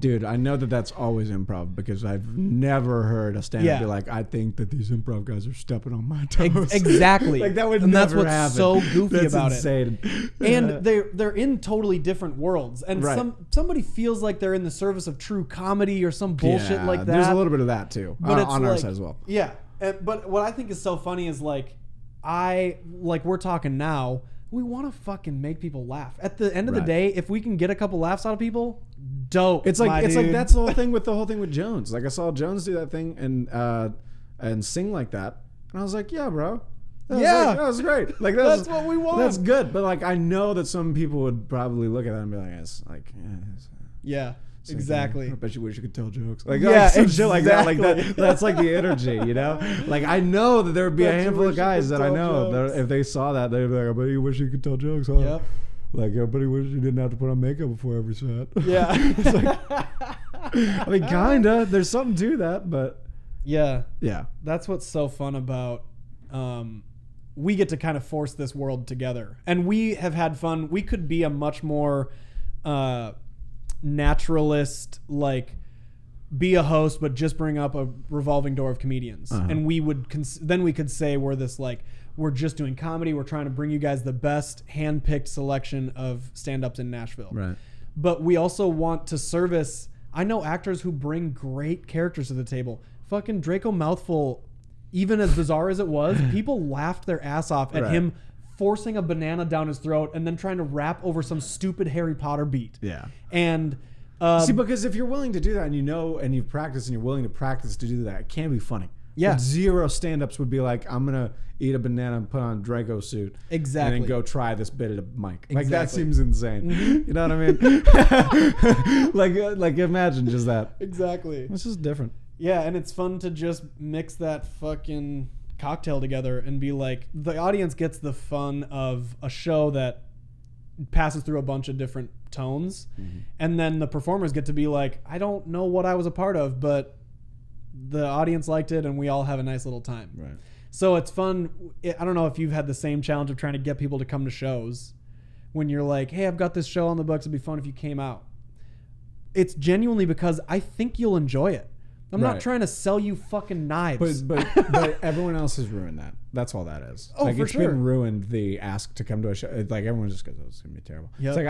Dude, I know that that's always improv because I've never heard a stand-up be like, I think that these improv guys are stepping on my toes. Exactly. Like that would and never that's what's happen. so goofy That's about insane. it. And they're in totally different worlds. And somebody feels like they're in the service of true comedy or some bullshit like that. There's a little bit of that too, But it's on our like- side as well. Yeah. But what I think is so funny is like we're talking now. We want to fucking make people laugh. At the end of the day, if we can get a couple laughs out of people, dope. It's like dude. that's the whole thing with Jones. Like I saw Jones do that thing and sing like that, and I was like, yeah, bro. That was great. Like That's what we want. That's good. But like I know that some people would probably look at that and be like, it's like Yeah. It's like, Exactly. I bet you wish you could tell jokes. Like, Yeah, like some shit like that. Like exactly. that's like the energy, you know? Like I know that there would be a Bet you handful wish of you guys could that I tell know jokes. that if they saw that, they'd be like, I bet you wish you could tell jokes, huh? Yep. Like, I bet you wish you didn't have to put on makeup before every set. Yeah. It's like, I mean, kinda. There's something to that, but Yeah. yeah. That's what's so fun about we get to kind of force this world together. And we have had fun. We could be a much more naturalist, like be a host, but just bring up a revolving door of comedians. And we would then we could say we're this like, we're just doing comedy. We're trying to bring you guys the best hand-picked selection of stand-ups in Nashville. Right. But we also want to service. I know actors who bring great characters to the table. Fucking Draco Mouthful, even as bizarre as it was, people laughed their ass off at Right. him forcing a banana down his throat and then trying to rap over some stupid Harry Potter beat. Yeah. And See, because if you're willing to do that and you know and you've practiced and you're willing to practice to do that, it can be funny. Yeah. But zero stand-ups would be like, I'm going to eat a banana and put on a Draco suit. Exactly. And then go try this bit at a mic. Like, that Exactly. seems insane. You know what I mean? like imagine just that. exactly. It's just different. Yeah, and it's fun to just mix that fucking cocktail together and be like, the audience gets the fun of a show that passes through a bunch of different tones, and then the performers get to be like, I don't know what I was a part of, but the audience liked it and we all have a nice little time. Right. So it's fun. I don't know if you've had the same challenge of trying to get people to come to shows when you're like, hey, I've got this show on the books, it'd be fun if you came out. It's genuinely because I think you'll enjoy it. I'm not Right. trying to sell you fucking knives. But everyone else has ruined that. That's all that is. Oh, like, for it's sure. been ruined, the ask to come to a show. It's like everyone just goes, oh, it's gonna be terrible. Yep. It's like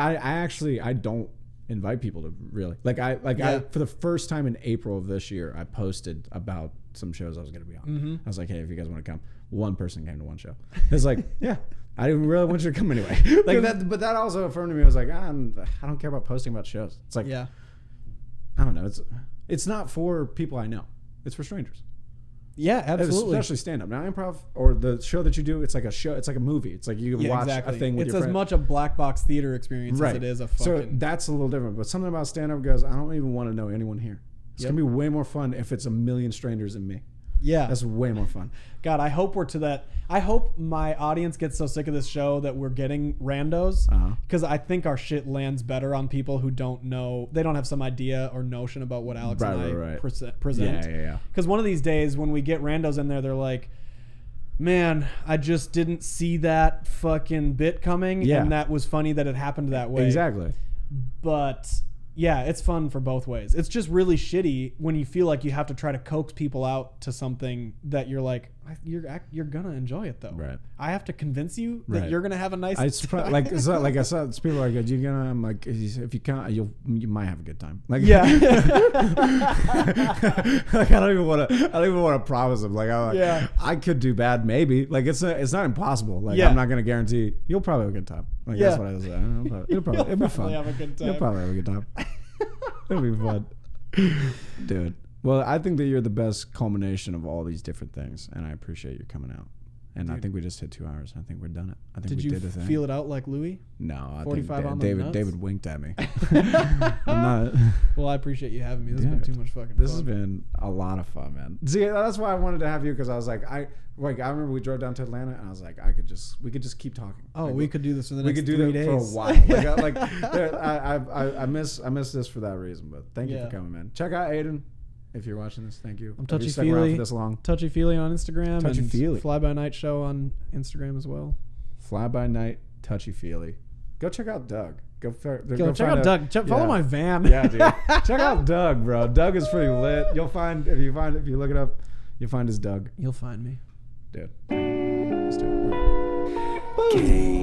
I don't invite people to really Yeah. for the first time in April of this year, I posted about some shows I was gonna be on. I was like, hey, if you guys want to come, one person came to one show. It's like, yeah, I didn't really want you to come anyway. Like that, but that also affirmed to me. I was like, I don't care about posting about shows. It's like, yeah. I don't know. It's not for people I know. It's for strangers. Yeah, absolutely. Especially stand-up. Now, improv or the show that you do, it's like a show. It's like a movie. It's like you can watch a thing with it's your as friend. much a black box theater experience as it is a fucking... So that's a little different. But something about stand-up goes, I don't even want to know anyone here. It's going to be way more fun if it's a million strangers than me. yeah. That's way more fun. God, I hope we're to that. I hope my audience gets so sick of this show that we're getting randos, because I think our shit lands better on people who don't know. They don't have some idea or notion about what Alex and I present. Yeah. Because one of these days when we get randos in there, they're like, man, I just didn't see that fucking bit coming. Yeah. And that was funny that it happened that way. Exactly. But yeah, it's fun for both ways. It's just really shitty when you feel like you have to try to coax people out to something that you're like, you're gonna enjoy it though. Right. I have to convince you that Right. you're gonna have a nice I time. like it's not, like I said, it's people are like, you gonna? I'm like, if you can't, you might have a good time. Like, Yeah. like I don't even want to promise them. Like, Yeah. I could do bad, maybe. Like it's not impossible. Like Yeah. I'm not gonna guarantee you'll probably have a good time. Like Yeah. that's what I was saying. It'll be fun. have a good time. You'll probably have a good time. It'll be fun, dude. Well, I think that you're the best culmination of all these different things, and I appreciate you coming out. And I think we just hit 2 hours. I think we're done it. I think Did we you did the thing. feel it out like Louis? No, I 45 think on the nuts? David winked at me. I'm not. Well, I appreciate you having me. This has been Dude, too much fucking This fun. has been a lot of fun, man. See, that's why I wanted to have you, because I was like, I remember we drove down to Atlanta, and I was like, we could just keep talking. Oh, like, we could do this for the we next could do 3 that days. for a while. I miss this for that reason. But thank you Yeah. for coming, man. Check out Aidan if you're watching this. Thank you. I'm If you stuck around touchy-feely. for this long. Touchy Feely on Instagram. Touchy-feely. And Fly By Night Show on Instagram as well. Fly by night, touchy feely. Go check out Doug. Go Check out Doug. Follow my van. Yeah, dude. Check out Doug, bro. Doug is pretty lit. You'll find if you look it up, you'll find his Doug, You'll find me. dude. Let's do it. Canaan.